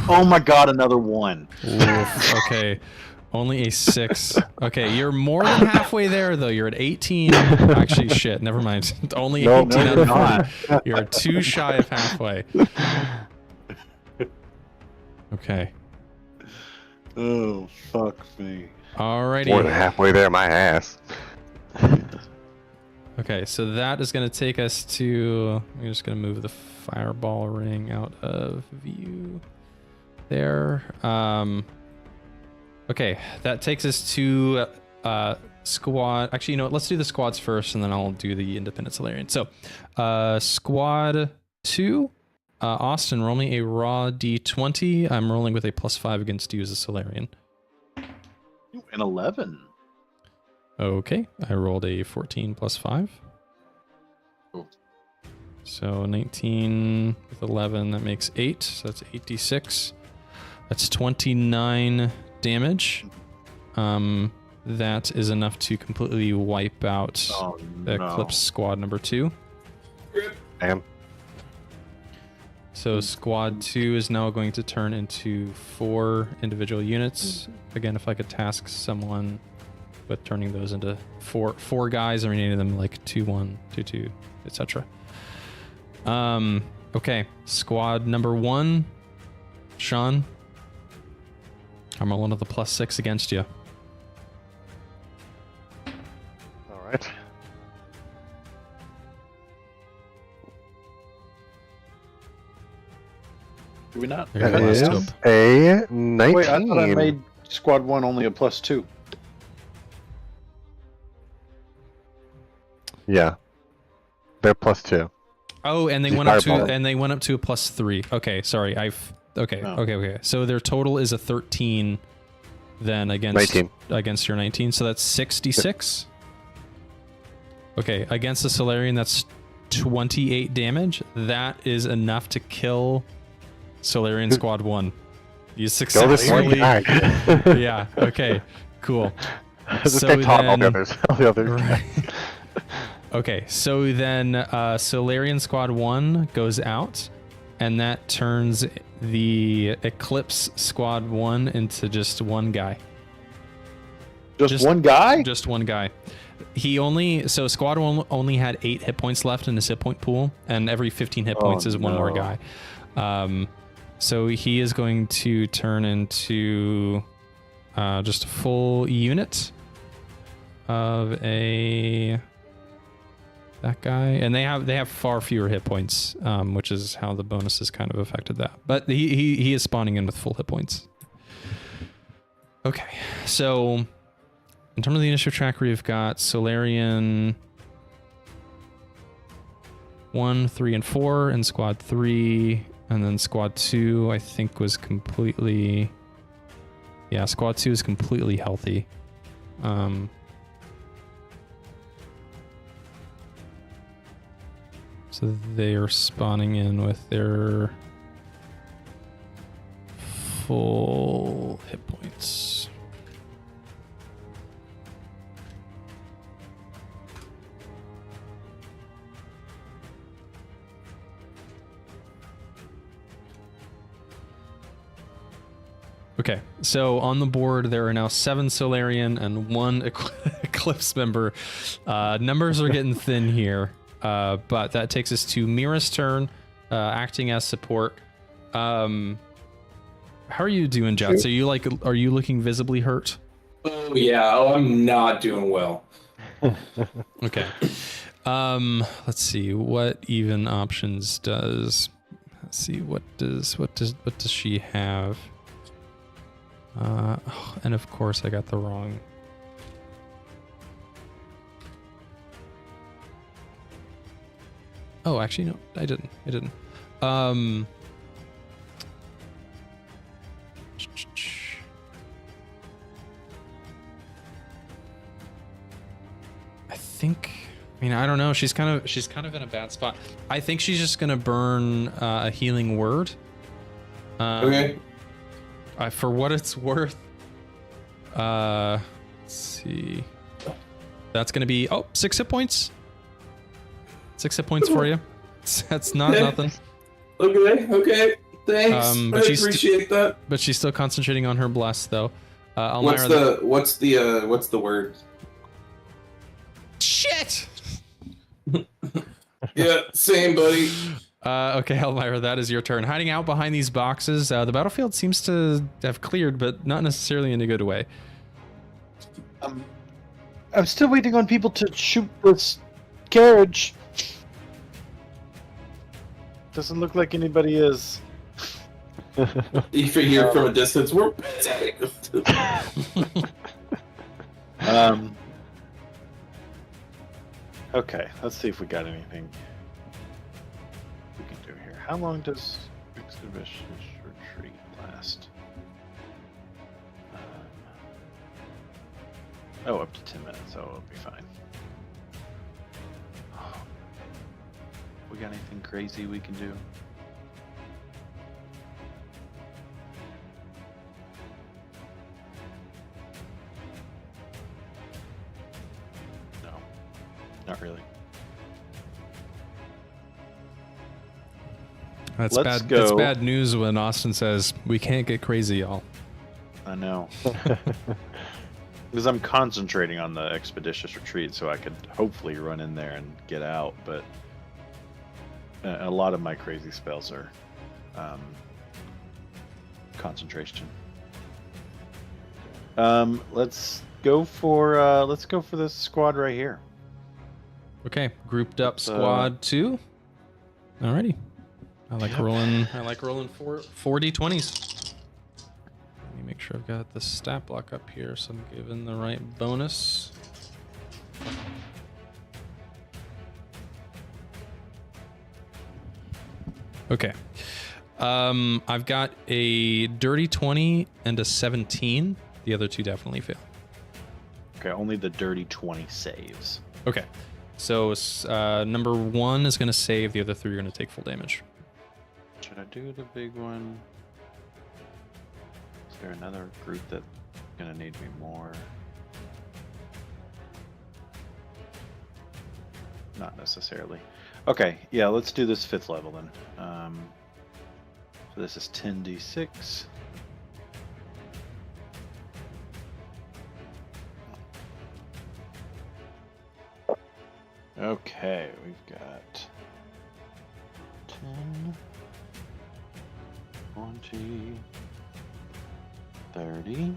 Oh my god, another 1. Oof, okay, only a 6. Okay, you're more than halfway there, though. You're at 18. Actually, shit, never mind. Only Nope, 18 out of you're 40. You're too shy of halfway. Okay. Oh, fuck me. Alrighty. More than halfway there, my ass. Okay, so that is going to take us to... I'm just going to move the fireball ring out of view there. Okay, that takes us to squad... Actually, you know what? Let's do the squads first, and then I'll do the Independent Solarian. So, squad 2. Austin, roll me a raw d20. I'm rolling with a +5 against you as a Solarian. An 11. Okay, I rolled a 14 + 5. Cool. So 19 with 11, that makes 8. So that's 8d6. That's 29 damage. that is enough to completely wipe out Oh, Eclipse Squad number 2. Damn. So Squad 2 is now going to turn into 4 individual units. Again, if I could task someone with turning those into four guys and renaming them like 2-1, 2-2, etc. Okay, Squad number 1, Sean. I'm rolling with a +6 against you. All right. Do we not? I got That last is hope. a 19. Wait, I thought I made squad 1 only a +2. Yeah. They're +2. Oh, and they The went up to fireball. a +3. Okay, sorry. Okay. Oh. Okay. So their total is a 13 then against 19. against your 19. So that's 66. Okay, against the Solarian that's 28 damage. That is enough to kill Solarian Squad 1. You Go this one successfully guy. Yeah, okay. Cool. Just So stay taught all the then- others. All the others. Right. Okay, so then Solarian Squad 1 goes out, and that turns the Eclipse Squad 1 into just one guy. Just one guy? Just one guy. So Squad 1 only had 8 hit points left in his hit point pool, and every 15 hit points is one more no. guy. So he is going to turn into just a full unit of that guy, and they have far fewer hit points, which is how the bonuses kind of affected that. But he is spawning in with full hit points. Okay, so in terms of the initiative tracker, we've got Solarian 1, 3, and 4, and Squad 3, and then Squad 2 I think was completely, yeah, Squad 2 is completely healthy. So they are spawning in with their full hit points. Okay, so on the board there are now 7 Solarian and 1 Eclipse member. Numbers are getting thin here. But that takes us to Mira's turn, acting as support. How are you doing, Jeatz? Are you looking visibly hurt? Oh yeah. Oh, I'm not doing well. Okay. Let's see what even options does. Let's see what does she have? And of course I got the wrong. Oh, actually, no, I didn't. I don't know. She's kind of in a bad spot. I think she's just gonna burn a healing word. Okay. For what it's worth. Let's see. That's gonna be 6 hit points. 6 hit points for you. That's not nothing. Okay. Thanks. But I appreciate that. But she's still concentrating on her bless, though. Almyre, What's the word? Shit. Yeah, same, buddy. Okay, Almyre, that is your turn. Hiding out behind these boxes. The battlefield seems to have cleared, but not necessarily in a good way. I'm still waiting on people to shoot this carriage. Doesn't look like anybody is. You figure from a distance, we're Okay, let's see if we got anything we can do here. How long does Exhibition Retreat last? Up to 10 minutes, so it'll be fine. We got anything crazy we can do? Not really. That's Let's bad. That's go. bad news when Austin says we can't get crazy, y'all. I know. Because I'm concentrating on the expeditious retreat, so I could hopefully run in there and get out. But a lot of my crazy spells are concentration. Let's go for this squad right here. Okay, grouped up squad 2. Alrighty. I like rolling 40 20s. Let me make sure I've got the stat block up here so I'm giving the right bonus. Okay. I've got a dirty 20 and a 17. The other two definitely fail. Okay, only the dirty 20 saves. Okay. So number 1 is going to save. The other 3 are going to take full damage. Should I do the big one? Is there another group that's gonna need me more? Not necessarily. Okay, yeah, let's do this 5th level then. So this is 10d6. Okay, we've got 10, 20, 30,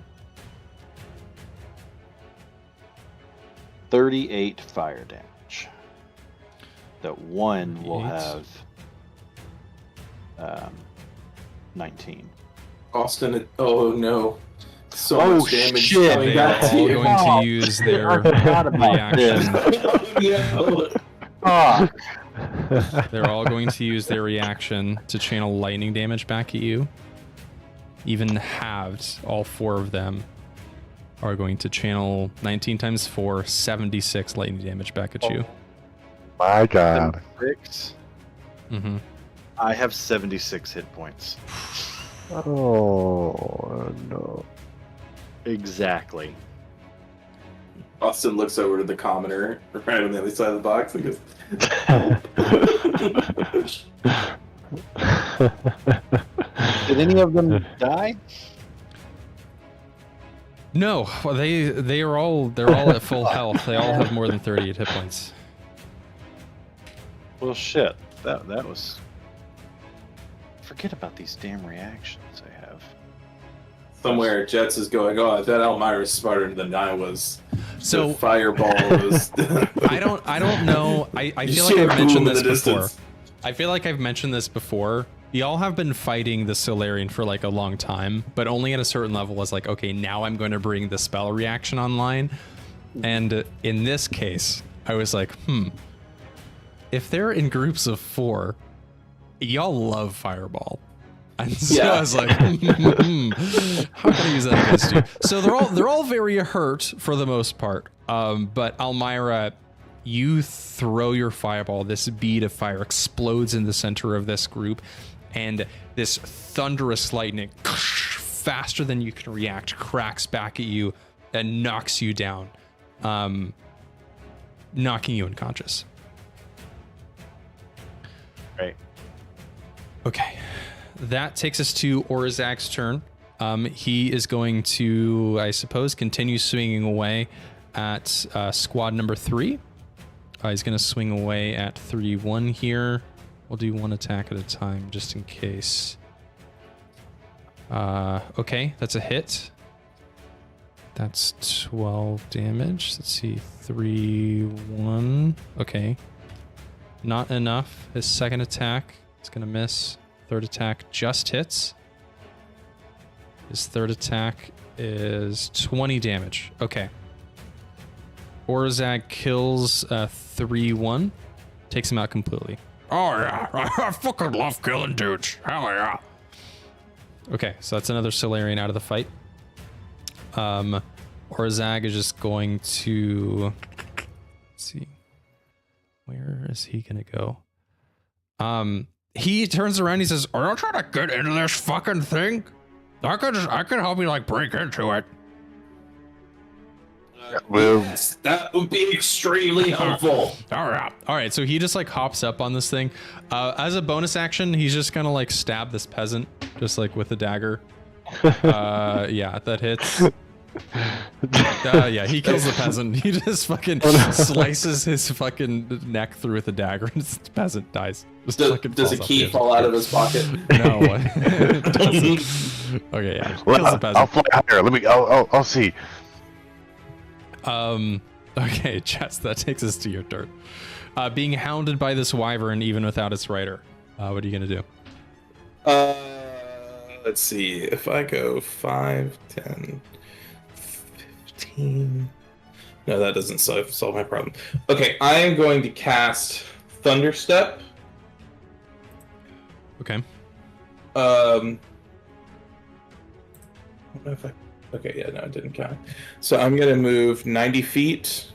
38 fire damage. That one will 38. have 19. Austin, oh no. So much damage shit, coming They back are to all you. going to use their reaction. Oh, no. Fuck. They're all going to use their reaction to channel lightning damage back at you. Even halved, all 4 of them are going to channel 19 times 4, 76 lightning damage back at you. My God. 6. Mm-hmm. I have 76 hit points. Oh no. Exactly. Austin looks over to the commoner right on the other side of the box and goes, Did any of them die? No, well, they're all at full health. They all have more than 38 hit points. Well, shit. That was. Forget about these damn reactions I have. somewhere Jeatz is going, oh, that Almyre is smarter than I was. So the fireball was. I don't know. I You feel see like a I've mentioned boom in this the before. distance. I feel like I've mentioned this before. Y'all have been fighting the Solarian for like a long time, but only at a certain level is like, okay, now I'm going to bring the spell reaction online. And in this case, I was like, if they're in groups of 4, y'all love Fireball. And so Yeah. I was like, how can I use that against you? So they're all very hurt for the most part. But Almyre, you throw your fireball, this bead of fire explodes in the center of this group, and this thunderous lightning, faster than you can react, cracks back at you and knocks you down, knocking you unconscious. Right. Okay. That takes us to Orzak's turn. He is going to, I suppose, continue swinging away at squad number 3. He's going to swing away at 3-1 here. We'll do 1 attack at a time just in case. Okay, that's a hit. That's 12 damage. Let's see, 3-1. Okay. Not enough. His second attack is going to miss. Third attack just hits. His third attack is 20 damage. Okay. Orzak kills 3-1. Takes him out completely. Oh yeah, I fucking love killing dudes. Hell yeah. Okay, so that's another Solarian out of the fight. Orzak is just going to... Let's see. Where is he going to go? He turns around and he says, Are you trying to get into this fucking thing? I could help you like break into it. Yes, that would be extremely helpful. All right. So he just like hops up on this thing. As a bonus action, he's just gonna like stab this peasant, just like with a dagger. Yeah, that hits. Yeah, he kills the peasant. He just fucking slices his fucking neck through with a dagger, and the peasant dies. Just Does a key fall out of his pocket? No. It doesn't. Okay, yeah. Well, Kills the peasant. I'll fly higher. I'll see. Okay, Jeatz, that takes us to your turn. Being hounded by this wyvern even without its rider. What are you gonna do? Let's see. If I go 5, 10, 15. No, that doesn't solve my problem. Okay, I am going to cast Thunderstep. Okay. Okay, yeah, no, it didn't count. So I'm gonna move 90 feet,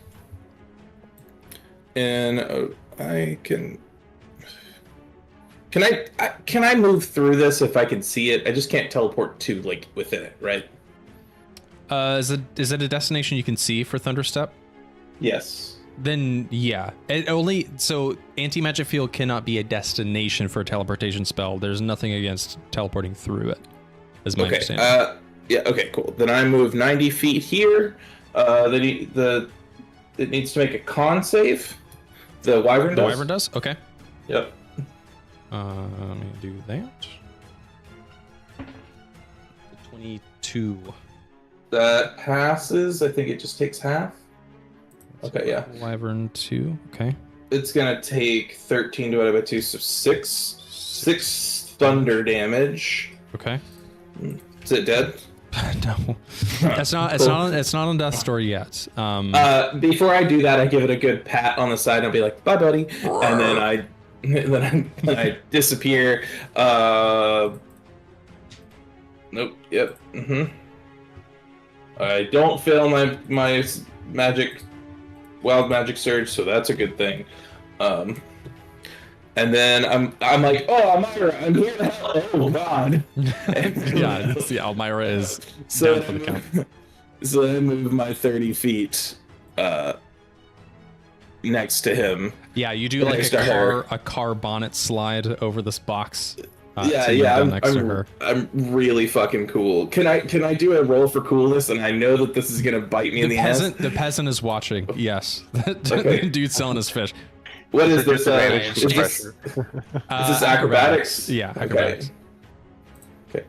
and I can. Can I move through this if I can see it? I just can't teleport to like within it, right? Is it a destination you can see for Thunderstep? Yes. Then yeah. So anti-magic field cannot be a destination for a teleportation spell. There's nothing against teleporting through it, is my understanding. Yeah, okay, cool. Then I move 90 feet here. It needs to make a con save. The wyvern does. The wyvern does? Okay. Yep. Let me do that. 22. That passes. I think it just takes half. Okay, yeah. Wyvern 2. Okay. It's gonna take 13 divided by 2, so 6 thunder damage. Okay. Is it dead? No. It's not on death's door yet. Before I do that, I give it a good pat on the side and I'll be like, "Bye, buddy," and then I disappear. Nope. Yep. I don't fail my wild magic surge, so that's a good thing. And then I'm like, "Oh, Almyre, I'm here to help." Oh God. Yeah, see, Almyre is down for the count. So I move my 30 feet next to him. Yeah, you do like a car bonnet slide over this box. I'm really fucking cool. Can I do a roll for coolness? And I know that this is gonna bite me in the ass. The peasant is watching. Yes, the dude selling his fish. What is this? Is this acrobatics? Yeah, acrobatics. Okay.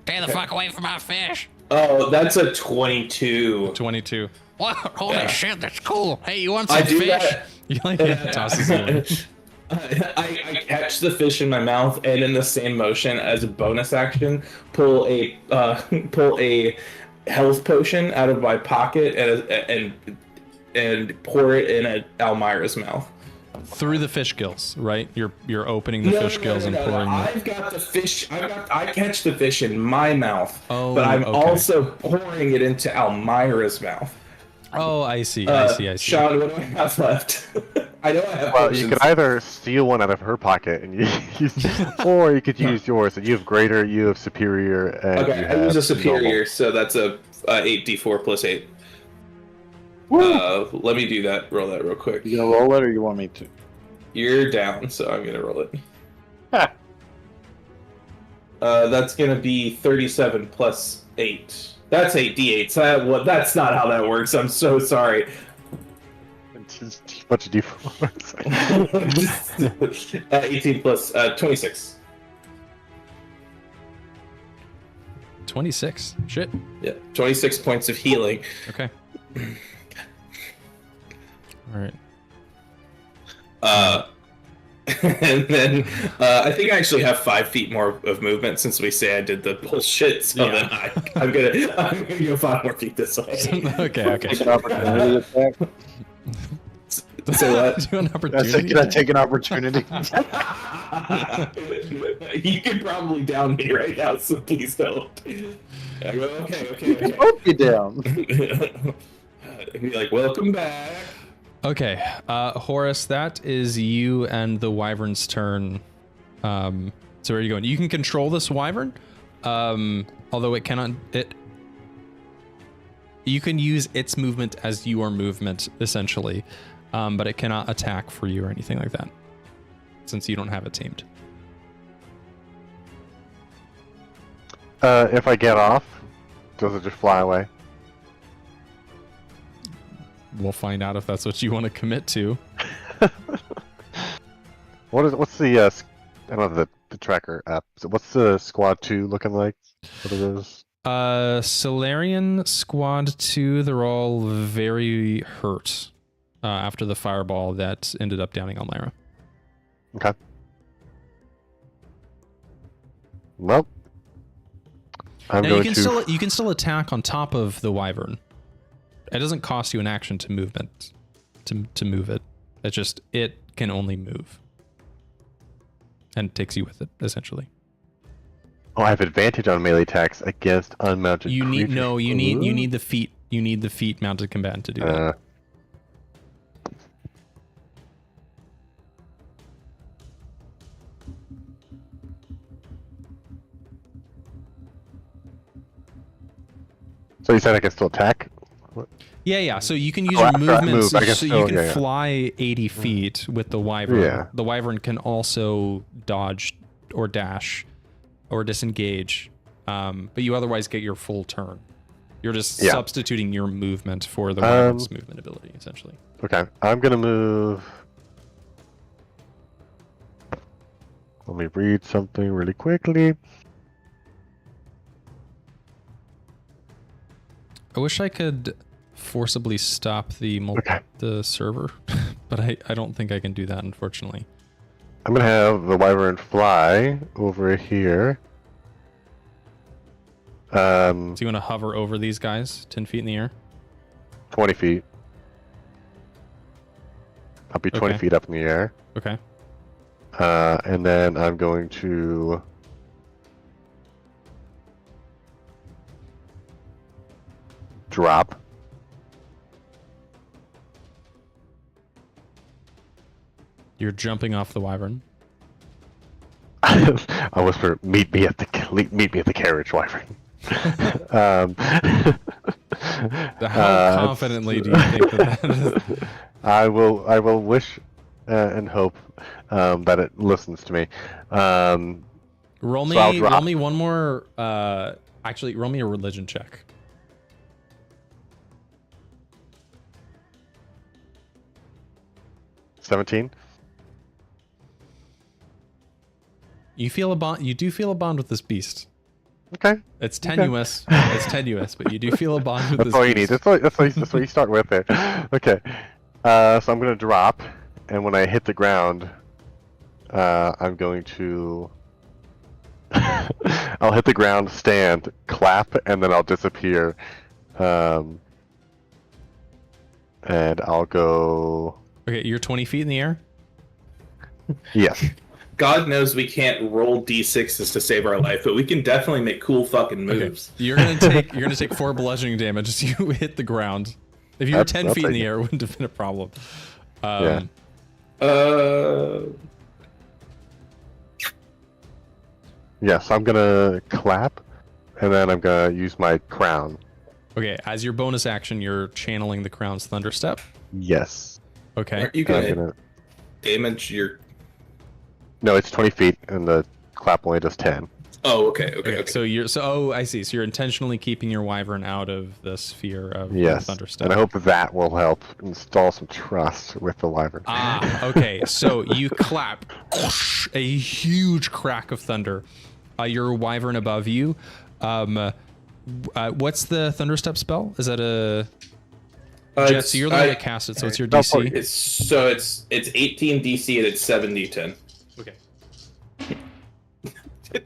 Stay the fuck away from my fish. Oh, that's a 22. 22. Wow, holy shit, that's cool. Hey, you want some I do fish? that. You like tosses it away. I catch the fish in my mouth and in the same motion as a bonus action, pull a health potion out of my pocket and pour it in Almyre's mouth. Through the fish gills, right? You're opening the fish gills and pouring. I've got the fish. I catch the fish in my mouth, but I'm also pouring it into Almyre's mouth. Oh, I see. Sean, what do I have left? I know I have. Well, potions. you could either steal one out of her pocket and or you could use yours. And you have greater, you have superior, and okay, I use a superior, normal. So that's a 8d4 plus 8. Let me do that. Roll that real quick. You gonna roll it, or you want me to? You're down, so I'm gonna roll it. That's gonna be 37 plus 8. That's 8d8. That's not how that works. I'm so sorry. It's a bunch of d4s. 18 plus 26. 26. Shit. Yeah, 26 points of healing. Okay. All right. And then I think I actually have 5 feet more of movement since we say I did the bullshit. So then I'm gonna go 5 more feet this way. Okay. Take an opportunity attack. So what? Do an opportunity. Can I take an opportunity? You can probably down me right now, so please don't. I go, okay. Hope you down. And be like, welcome back. Okay, Horace, that is you and the wyvern's turn. So where are you going? You can control this wyvern, although it cannot. You can use its movement as your movement, essentially, but it cannot attack for you or anything like that, since you don't have it tamed. If I get off, does it just fly away? We'll find out if that's what you want to commit to. What's the I don't know the tracker app. So what's the squad 2 looking like? What are those? Solarian Squad 2, they're all very hurt after the fireball that ended up downing Almyre. Okay. Well, I'm now going you can still attack on top of the wyvern. It doesn't cost you an action to movement to move it. It can only move. And it takes you with it, essentially. Oh, I have advantage on melee attacks against unmounted You creatures. need the feet. You need the feet mounted combatant to do that. So you said I can still attack? Yeah. So you can use Oh, your after I movement, move, I guess so so, you can yeah. fly 80 feet with the wyvern. Yeah. The wyvern can also dodge or dash or disengage, but you otherwise get your full turn. You're just substituting your movement for the wyvern's movement ability, essentially. Okay, I'm gonna move. Let me read something really quickly. I wish I could forcibly stop the server, but I don't think I can do that, unfortunately. I'm gonna have the wyvern fly over here. So you want to hover over these guys 10 feet in the air? 20 feet. I'll be 20 feet up in the air. Okay. And then I'm going to drop. You're jumping off the wyvern. I whisper, "Meet me at the carriage, wyvern." How confidently do you think that is? I will wish and hope that it listens to me. Roll me one more. Actually, roll me a religion check. $17. You feel a bond. You do feel a bond with this beast. Okay. It's tenuous. It's tenuous, but you do feel a bond with That's this all you beast. need. That's what you start with there. Okay. So I'm gonna drop, and when I hit the ground, I'm going to. I'll hit the ground, stand, clap, and then I'll disappear. And I'll go. Okay, you're 20 feet in the air. Yes. God knows we can't roll d6s to save our life, but we can definitely make cool fucking moves. Okay. You're gonna take 4 bludgeoning damage as you hit the ground. If you were 10 feet in the air, it wouldn't have been a problem. Yes, I'm gonna clap, and then I'm gonna use my crown. Okay, as your bonus action, you're channeling the crown's thunderstep. Yes. Okay. Aren't you gonna damage your... No, it's 20 feet, and the clap only does 10. Oh, okay. So I see. So you're intentionally keeping your wyvern out of the sphere of thunderstep. And I hope that will help install some trust with the wyvern. Okay. So you clap, a huge crack of thunder. Your wyvern above you. What's the thunderstep spell? Is that a? Jeatz, so you're the one that cast it, so it's your DC. It's 18 DC and it's 7d10. Okay.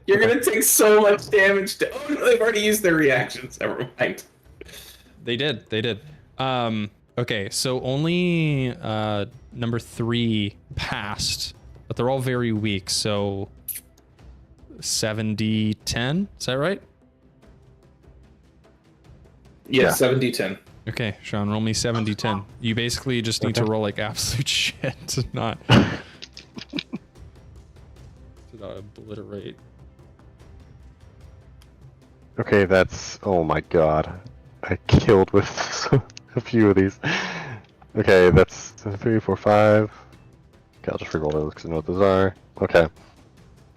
You're gonna take so much damage. Oh no, they've already used their reactions. Never mind. They did. Okay, so only number 3 passed, but they're all very weak. So 7d10, is that right? Yeah, Yeah. 7d10. Okay, Sean, roll me 7d10. You basically just need to roll like absolute shit to not obliterate. Okay, that's... Oh my god. I killed with a few of these. Okay, that's 3, 4, 5. Okay, I'll just reroll those because I know what those are. Okay.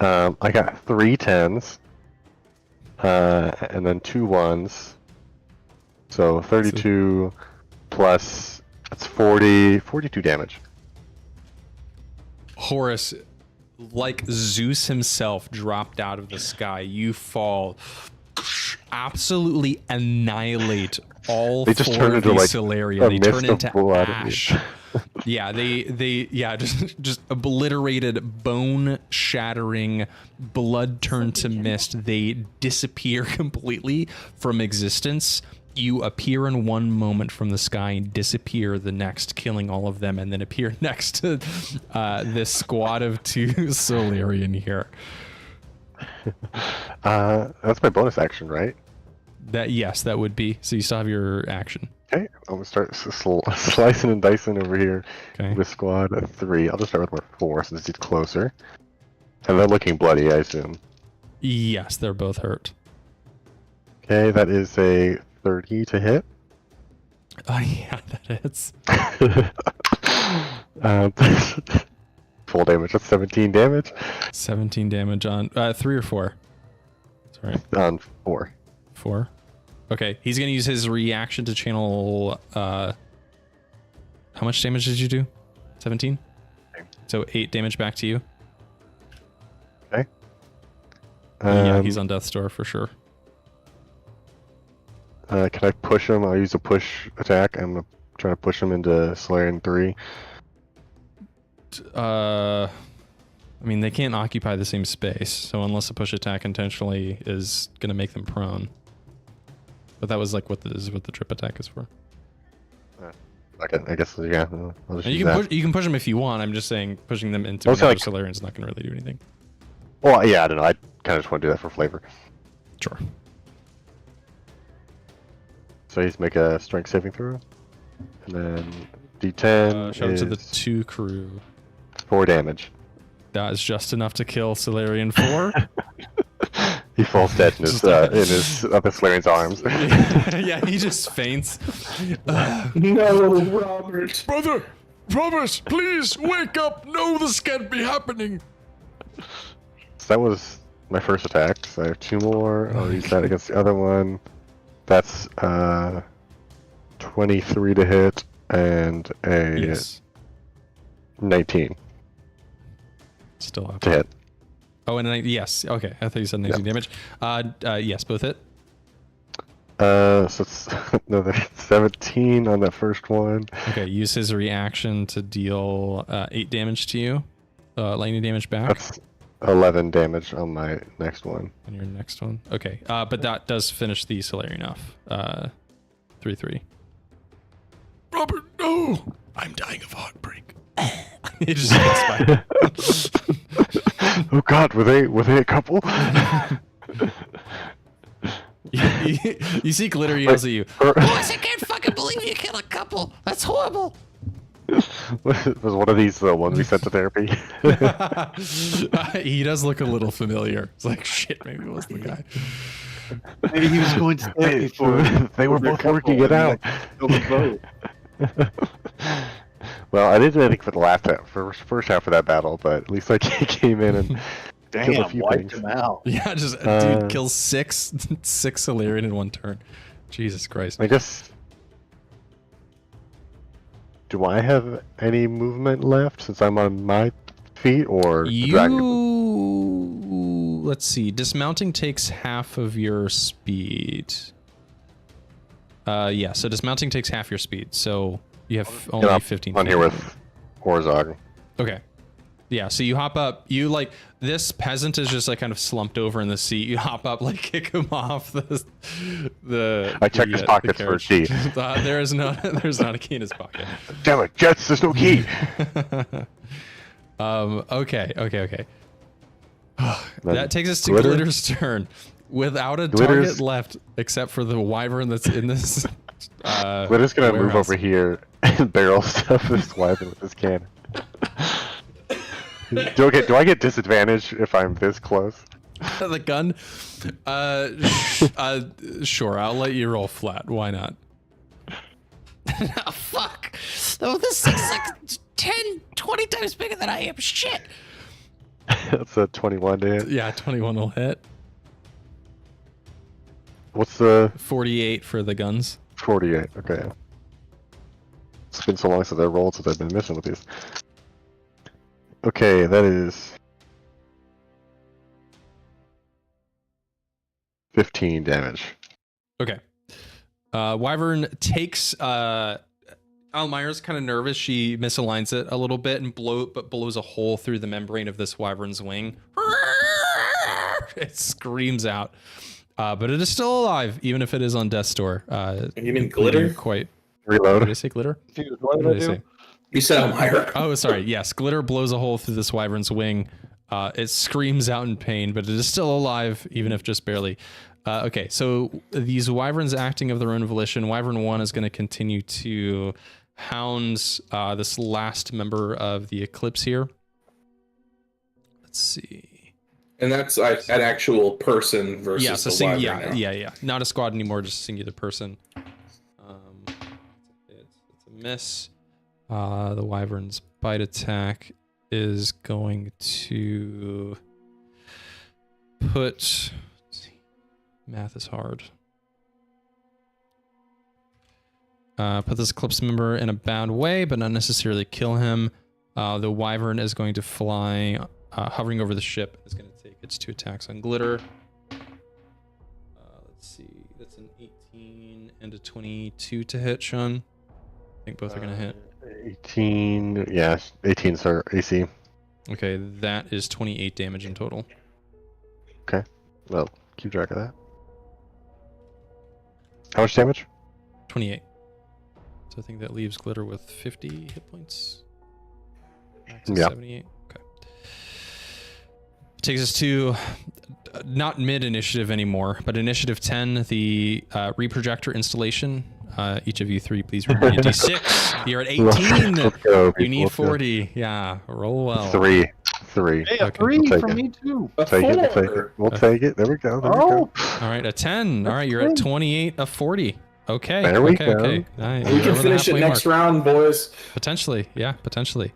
I got 3 10s. And then 2 1s. So 32 plus, that's 42 damage. Horace, like Zeus himself dropped out of the sky, you fall, absolutely annihilate all They just 4 turn of into, these like, Solarian. a They mist turn of into blood. ash. Yeah, they just obliterated, bone shattering, blood turned to mist. They disappear completely from existence. You appear in one moment from the sky and disappear the next, killing all of them, and then appear next to this squad of 2 Solarian here. That's my bonus action, right? Yes, that would be. So you still have your action. Okay, I'm gonna start slicing and dicing over here Okay. with squad 3. I'll just start with my 4 since it's closer. And they're looking bloody, I assume. Yes, they're both hurt. Okay, that is a 30 to hit. Oh yeah, that hits. Full damage, that's 17 damage 17 damage on 3 or 4. Sorry, on 4. 4. Okay, he's gonna use his reaction to channel. How much damage did you do? 17. So 8 damage back to you. Okay. Yeah, he's on death's door for sure. Can I push him? I'll use a push attack. I'm gonna try to push him into Solarian 3. I mean, they can't occupy the same space, so unless a push attack intentionally is gonna make them prone. But that was like what the trip attack is for. Okay, I guess yeah. I'll just And use you that. can push them if you want. I'm just saying pushing them into Also, another like- Solarian is not gonna really do anything. Well, yeah, I don't know. I kind of just want to do that for flavor. Sure. So he's make a strength saving throw, and then D10 Shout out is to the 2 crew. 4 damage. That is just enough to kill Solarian 4. He falls dead in his other Solarian's arms. Yeah, he just faints. No, Robert. Brother, Robert, please wake up. No, this can't be happening. So that was my first attack. So I have 2 more. I'll use that against the other one. That's 23 to hit and a Yes. 19 Still up. to hit. Oh, and yes. Okay, I thought you said 19 damage. Yes, both hit. So it's another 17 on that first one. Okay, use his reaction to deal 8 damage to you. Lightning damage back. That's 11 damage on my next one. On your next one. Okay, but that does finish the Solarian off. 3-3. Robert, no. I'm dying of heartbreak. He just gets by. Oh God, were they a couple? You see Glitter yells at you. Boys, I can't fucking believe you killed a couple. That's horrible. Was one of these the ones we sent to therapy? He does look a little familiar. It's like, shit, maybe it was the guy. Maybe he was going to Hey, for they were both working it out. Well, I didn't do anything for the first half of that battle, but at least I came in and killed a Damn, few wiped things. him out. Yeah, just dude kills six Solarian in one turn. Jesus Christ. I guess. Do I have any movement left since I'm on my feet, or the dragon? Let's see. Dismounting takes half of your speed. Yeah. So dismounting takes half your speed. So you have only Yeah, 15. on feet. here with Horzog. Okay. Yeah, so you hop up, you like, this peasant is just like kind of slumped over in the seat. You hop up, like kick him off the I checked his pockets for a carriage. key. There's not a key in his pocket. Damn it, Jeatz, there's no key. Okay. That takes us to Glitter? Glitter's turn. Without a Glitter's- target left, except for the wyvern that's in this Glitter's gonna move warehouse. over here and barrel stuff this wyvern with his cannon. Do I get disadvantage if I'm this close? the gun. Sure, I'll let you roll flat. Why not? Oh, fuck. Oh, this thing's like 10, 20 times bigger than I am. Shit. That's a 21 to hit. Yeah, 21 will hit. What's the 48 for the guns. 48? Okay. It's been so long since I rolled, since I've been missing with these. Okay, that is 15 damage. Okay. Wyvern takes Almyre's kind of nervous. She misaligns it a little bit and blows a hole through the membrane of this wyvern's wing. It screams out. But it is still alive, even if it is on death's door. You mean glitter? Quite. Reload. Did I say glitter? Dude, What did I say? You said Almyre. Oh, sorry. Yes, glitter blows a hole through this wyvern's wing. It screams out in pain, but it is still alive, even if just barely. Okay, so these wyverns acting of their own volition. Wyvern 1 is going to continue to hound this last member of the Eclipse here. Let's see. And that's an actual person versus Yeah, so the wyvern now. yeah. Not a squad anymore, just a singular person. It's a miss. The wyvern's bite attack is going to put... Let's see, math is hard. Put this Eclipse member in a bound way, but not necessarily kill him. The wyvern is going to fly, hovering over the ship. Is going to take its 2 attacks on glitter. Let's see, that's an 18 and a 22 to hit, Sean. I think both are going to hit. 18, yeah, 18 sir, AC. Okay, that is 28 damage in total. Okay, well, keep track of that. How much damage? 28. So I think that leaves glitter with 50 hit points. Max is Yeah. 78. Okay. Takes us to not mid-initiative anymore, but initiative 10, the reprojector installation. Each of you 3, please roll me a d6. You're at 18. Let's go, You people, need let's go. 40. Yeah, roll well. 3. Hey, a Okay, 3 we'll take from it. me too. Take it, we'll take it. We'll take it. There we go. There we go. All right, a 10. All right, you're at 28 of 40. Okay. There we okay, go. Okay. Nice. We You're can over the finish it halfway next mark. round, boys. Potentially, yeah, potentially.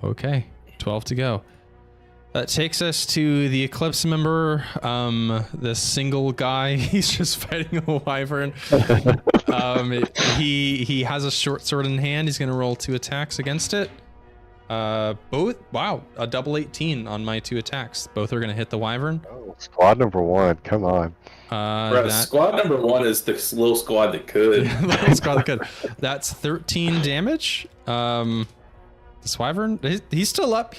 Okay, 12 to go. That takes us to the Eclipse member, the single guy. He's just fighting a wyvern. He has a short sword in hand. He's going to roll 2 attacks against it. Both, wow, a double 18 on my 2 attacks. Both are going to hit the wyvern. Oh, squad number 1, come on. Bro, squad number 1 is the little squad that could. Little squad that could. That's 13 damage. This wyvern, he's still up,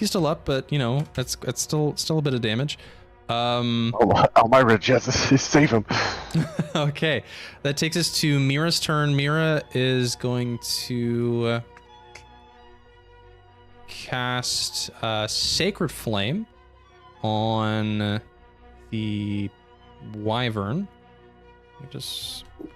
but you know, that's still a bit of damage. Almyre, Jeatz, save him. Okay, that takes us to Mira's turn. Mira is going to cast Sacred Flame on the wyvern.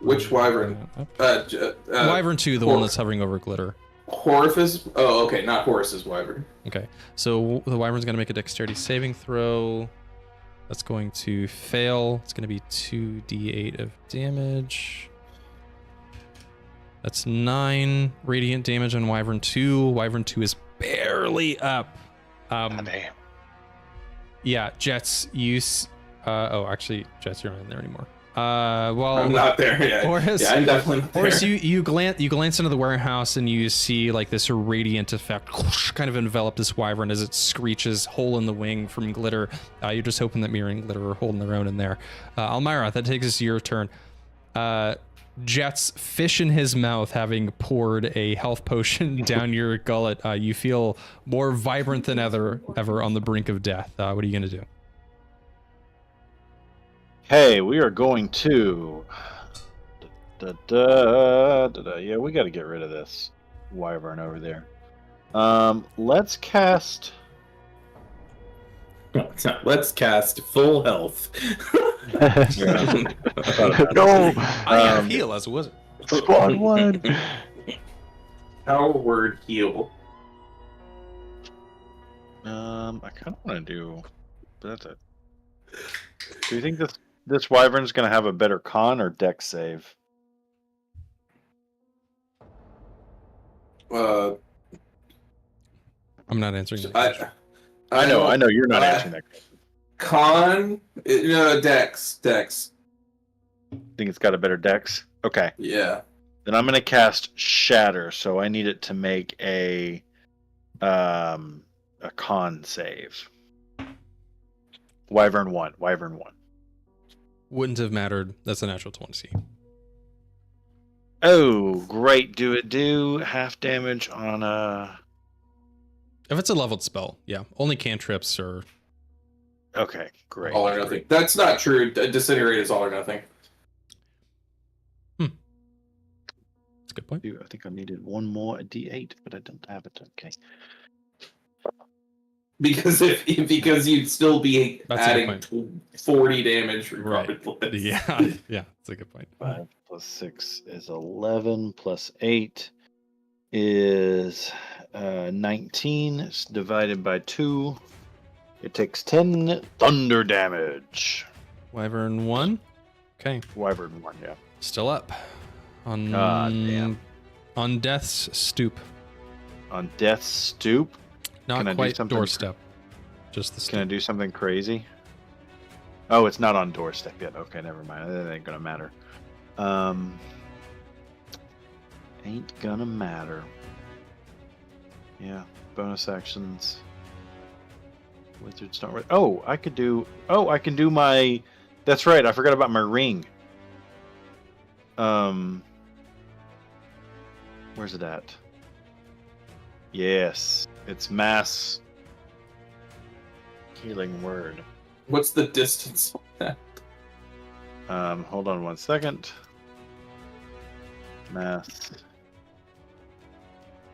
Which wyvern? Wyvern 2, the one that's hovering over glitter. Horace? Oh, okay, not Horace's wyvern. Okay, so the wyvern's going to make a dexterity saving throw. That's going to fail. It's going to be 2d8 of damage. That's 9 radiant damage on Wyvern 2. Wyvern 2 is barely up. Damn. Yeah, Jeatz, actually, Jeatz, you're not in there anymore. Well, I'm not there yet. Horace, yeah, I'm definitely not there. Horace, you glance into the warehouse and you see like this radiant effect kind of envelop this wyvern as it screeches, hole in the wing from glitter. You're just hoping that Mira and glitter are holding their own in there. Almyre, that takes us to your turn. Jeatz, fish in his mouth, having poured a health potion down your gullet. You feel more vibrant than ever on the brink of death. What are you gonna do? Hey, we are going to. Yeah, we got to get rid of this wyvern over there. Let's cast. Let's cast full health. No! I have heal as a wizard. Squad 1! Power word heal. I kind of want to do but that's it. Do you think this wyvern's going to have a better con or dex save? I'm not answering that question. I know you're not answering that question. Con? No, Dex. Think it's got a better dex? Okay. Yeah. Then I'm going to cast Shatter, so I need it to make a con save. Wyvern 1. Wouldn't have mattered. That's a natural 20. Oh, great. Do half damage on a... If it's a leveled spell, yeah. Only cantrips or... Okay, great. All or nothing. That's not true. Disintegrate is all or nothing. That's a good point. I think I needed one more D8, but I don't have it. Okay. Because you'd still be That's adding 40 damage regardless. Right. Yeah, that's a good point. 5 plus 6 is 11, plus 8 is 19. It's divided by 2. It takes 10 thunder damage. Wyvern 1. Okay. Wyvern 1, yeah. Still up. On damn. On Death's stoop. On Death's stoop? Not Can I do quite something doorstep. Just the stoop. Can I do something crazy? Oh, it's not on doorstep yet. Okay, never mind. That ain't gonna matter. Ain't gonna matter. Yeah, bonus actions. Wizards don't. I can do my. That's right. I forgot about my ring. Where's it at? Yes, it's mass healing word. What's the distance? Hold on 1 second. Mass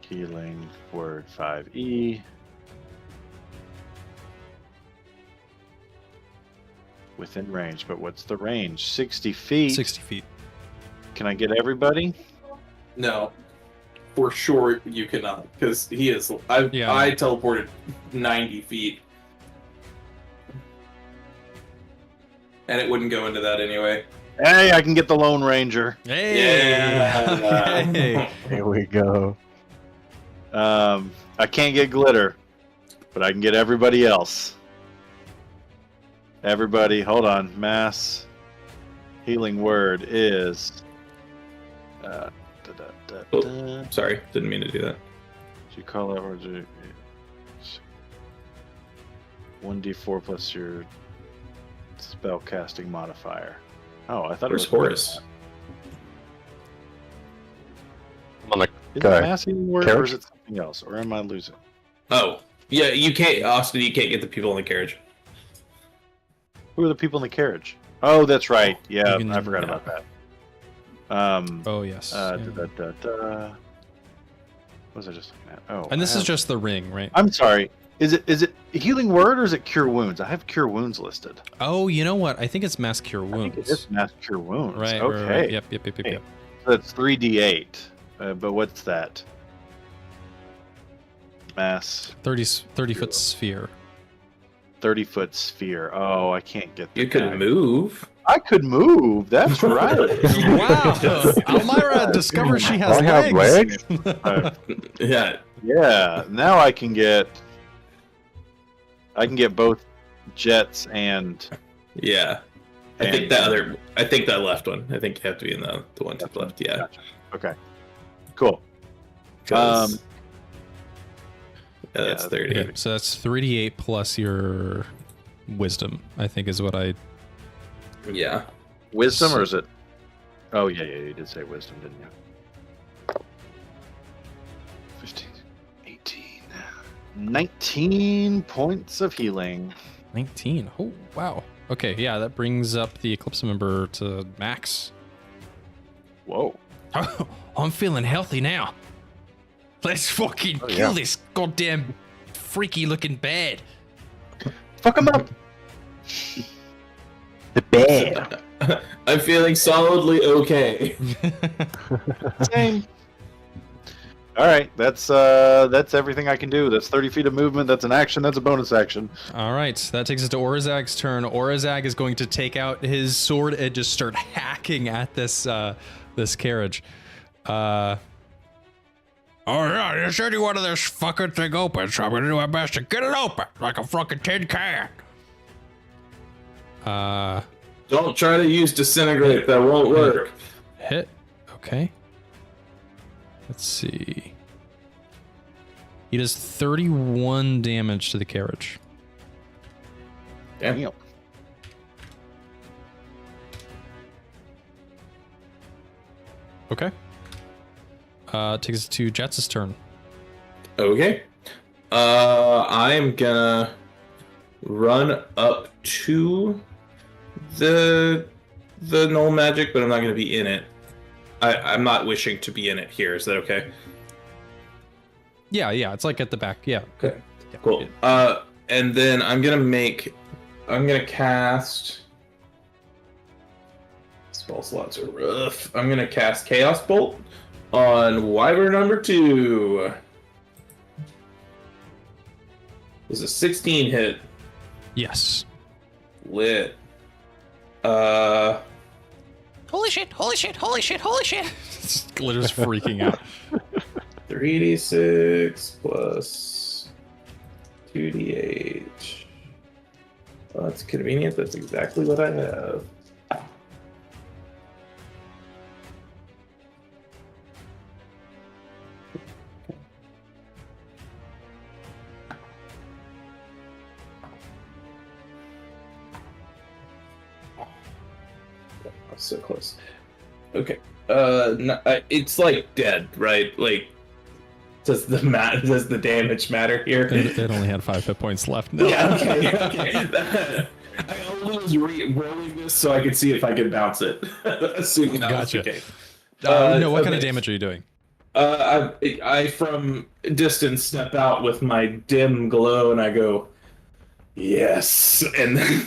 healing word 5e. Within range, but what's the range? 60 feet. 60 feet. Can I get everybody? No. For sure you cannot. Because he is... I teleported 90 feet. And it wouldn't go into that anyway. Hey, I can get the Lone Ranger. Hey! Yeah. Hey! Here we go. I can't get glitter, but I can get everybody else. Everybody, hold on. Mass healing word is... Sorry, didn't mean to do that. Did you call that word? 1d4 plus your spell casting modifier. Oh, I thought Where's it was Horace? I'm on the Is it guy. mass healing word or Carriage? is it something else? Or am I losing? Oh. Yeah, you can't... Austin, you can't get the people in the carriage. Who are the people in the carriage? Oh, that's right. Yeah, You can- I forgot about that. Oh, yes. Yeah. What was I just looking at? Oh, And this I is have- just the ring, right? I'm sorry. Is it healing word or is it cure wounds? I have cure wounds listed. Oh, you know what? I think it's mass cure I wounds. think it is mass cure wounds. Right, Okay. right. Yep. So that's 3d8. But what's that? Mass 30 foot sphere. 30-foot sphere. Oh, I can't get that. You could move. I could move. That's right. Wow! Almyre discovers she has I have legs. Yeah. Yeah. Now I can get both Jeatz and Yeah. I think that left one. I think you have to be in the one to the left. Yeah. Gotcha. Okay. Cool. 'Cause- yeah, that's yeah, 30. Okay, so that's 3d8 plus your wisdom, I think is what I... Yeah. Wisdom or is it? Oh yeah, you did say wisdom, didn't you? 15, 18, 19 points of healing. 19. Oh, wow. Okay, yeah, that brings up the Eclipse member to max. Whoa. Oh, I'm feeling healthy now. Let's fucking kill this goddamn freaky looking bad. Fuck him up. The bear. I'm feeling solidly okay. Same. All right, that's everything I can do. That's 30 feet of movement. That's an action. That's a bonus action. All right, that takes us to Orzag's turn. Orzag is going to take out his sword and just start hacking at this this carriage. Oh yeah, you said you wanted this fucking thing open, so I'm gonna do my best to get it open like a fucking tin can. Don't try to use disintegrate. That won't work. Hit. Okay. Let's see. He does 31 damage to the carriage. Damn. Okay. Takes us to Jeatz' turn. Okay. I'm gonna run up to the null magic, but I'm not gonna be in it. I'm not wishing to be in it here. Is that okay? Yeah, it's like at the back. Yeah. Okay. Yeah, Cool. yeah. And then I'm gonna cast. Spell slots are rough. I'm gonna cast Chaos Bolt on Wyvern number 2. This is a 16 hit. Yes. Lit. Holy shit, holy shit, holy shit, holy shit. Glitter's freaking out. 3d6 plus 2d8. Well, that's convenient. That's exactly what I have. So close. Okay. It's like dead, right? Like, does the damage matter here? It only had 5 hit points left. No. Yeah. Okay. I only was rolling this so I could see if I could bounce it. Assuming that was the Gotcha. case. No, what kind of okay. damage are you doing? I from distance step out with my dim glow and I go, yes, and then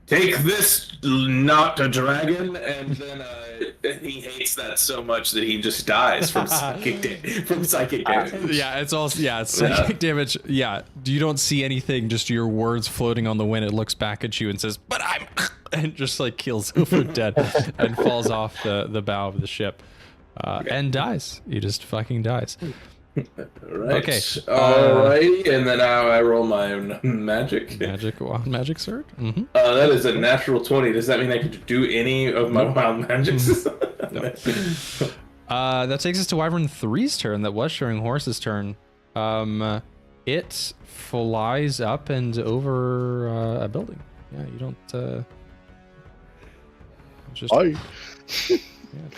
take this, not a dragon, and then he hates that so much that he just dies from psychic damage. Yeah, it's psychic damage. Yeah, you don't see anything, just your words floating on the wind. It looks back at you and says, "But I'm," and just like keels over dead and falls off the bow of the ship and dies. He just fucking dies. Right. Okay. Alrighty, and then I roll my own magic. Magic sword. Mm-hmm. That is a natural 20. Does that mean I could do any of my wild magics? That takes us to Wyvern 3's turn. That was showing Horace's turn. It flies up and over a building. Yeah, you don't. Just. Bye.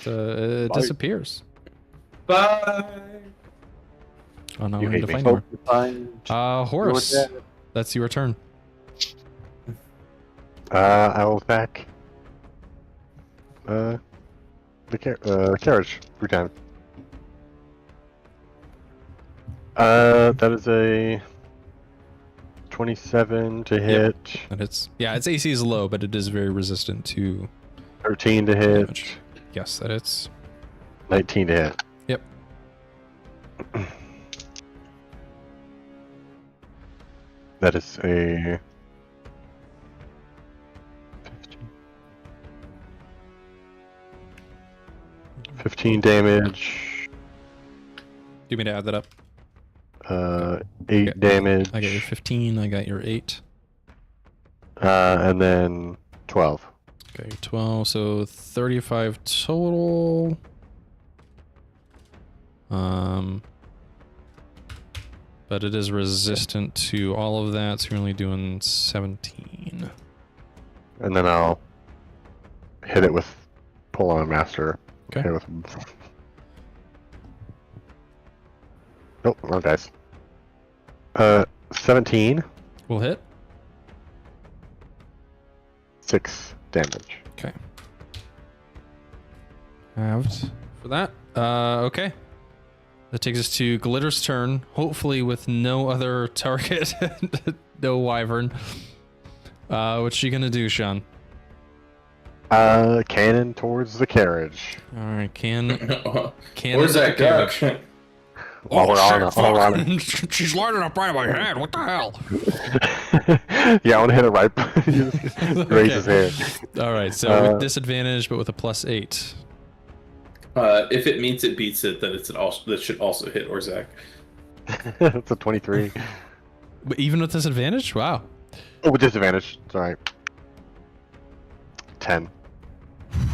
It disappears. Bye. Oh no, You we need hate to me. find more. Horace, that's your turn. I will attack the carriage 3 times. That is a 27 to hit. And its AC is low, but it is very resistant to 13 to hit. damage. Yes, that hits. 19 to hit. Yep. That is a 15 damage. Do you mean to add that up? 8 Okay. damage. I got your 15. I got your 8. And then 12. Okay, 12. So 35 total. But it is resistant to all of that, so you're only doing 17. And then I'll hit it with pull on master. Okay. Hit it with... Nope, wrong dice. 17. We'll hit. 6 damage. Okay. Halved for that. Okay. That takes us to Glitter's turn, hopefully with no other target, no wyvern. What's she gonna do, Sean? Cannon towards the carriage. All right, cannon. Where's that carriage. duck? While we're on it. She's lighting up right in my head. What the hell? Yeah, I want to hit it right. Raise his hand. All right, so with disadvantage, but with a +8. If it meets it beats it, then that should also hit Orzak. It's a 23. But even with disadvantage? Wow. Oh, with disadvantage. It's alright. 10.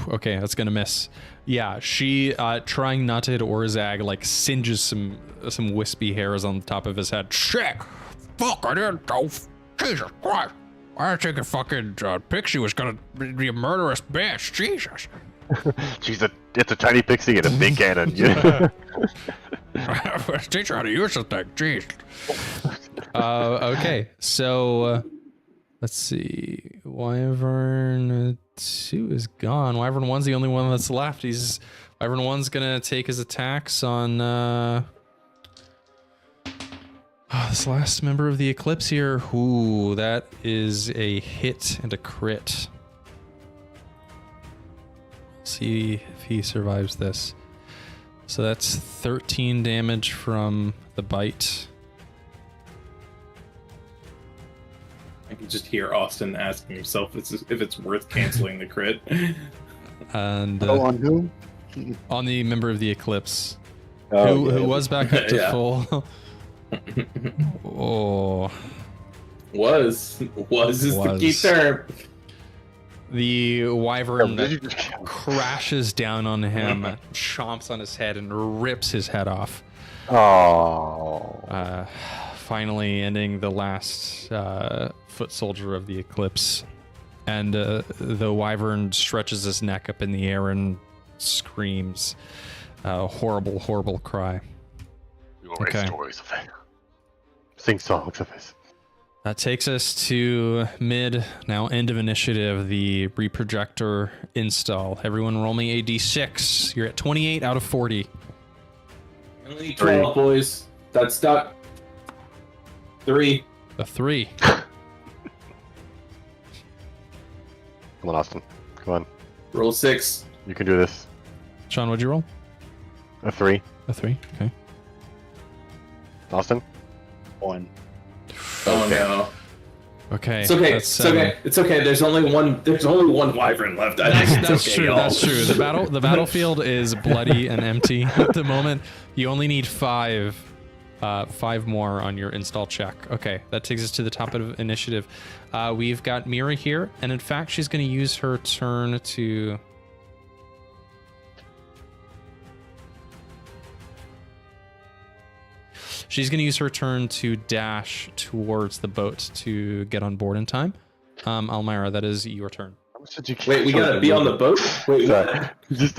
Okay, that's gonna miss. Yeah, she trying not to hit Orzag like singes some wispy hairs on the top of his head. Shit! Fuck, I didn't know. Jesus Christ! I didn't think a fucking pixie was gonna be a murderous bitch. Jesus. It's a tiny pixie and a big cannon. Yeah. Teach her how to use the thing. Jeez. Okay, so let's see. Wyvern 2 is gone. Wyvern 1's the only one that's left. Wyvern 1's gonna take his attacks on this last member of the Eclipse here. Ooh, that is a hit and a crit. See if he survives this. So that's 13 damage from the bite. I can just hear Austin asking himself if it's worth canceling the crit. And on who? on the member of the Eclipse, Oh, who was back up to Yeah. full. Oh, Was is the key Was. term. the wyvern Did you just- crashes down on him, chomps on his head, and rips his head off. Oh. Finally ending the last foot soldier of the Eclipse. And the wyvern stretches his neck up in the air and screams a horrible, horrible cry. We will write Okay. stories of it. Sing songs of it. That takes us to now end of initiative, the reprojector install. Everyone roll me a d6. You're at 28 out of 40. Only 12, boys. That's stuck. 3. A 3. Come on, Austin. Come on. Roll 6. You can do this. Sean, what'd you roll? A 3. A 3. Okay. Austin? 1. Oh no. Okay. It's okay. that's It's seven. okay. It's okay. There's only one wyvern left. That's It's okay, true. y'all. That's true. The battlefield is bloody and empty at the moment. You only need 5 more on your install check. Okay, that takes us to the top of initiative. We've got Mira here, and in fact, she's going to use her turn to. She's going to use her turn to dash towards the boat to get on board in time. Almyre, that is your turn. How much did you Wait, we gotta be on the boat? Wait, Sorry. Just,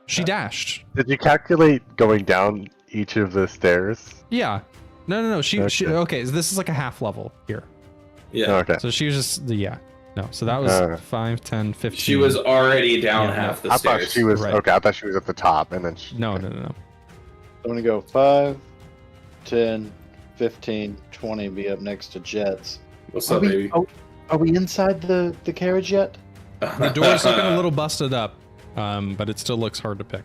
She dashed. did you calculate going down each of the stairs? Yeah. No. She Okay. okay, so this is like a half level here. Yeah. Okay. So she was just No. So that was 5, 10, 15. She was already down Yeah, half the I stairs. thought she was Right. okay. I thought she was at the top, and then she, No. I'm going to go 5, 10, 15, 20, be up next to Jeatz. What's up, baby? Are we inside the carriage yet? The door's looking a little busted up, but it still looks hard to pick.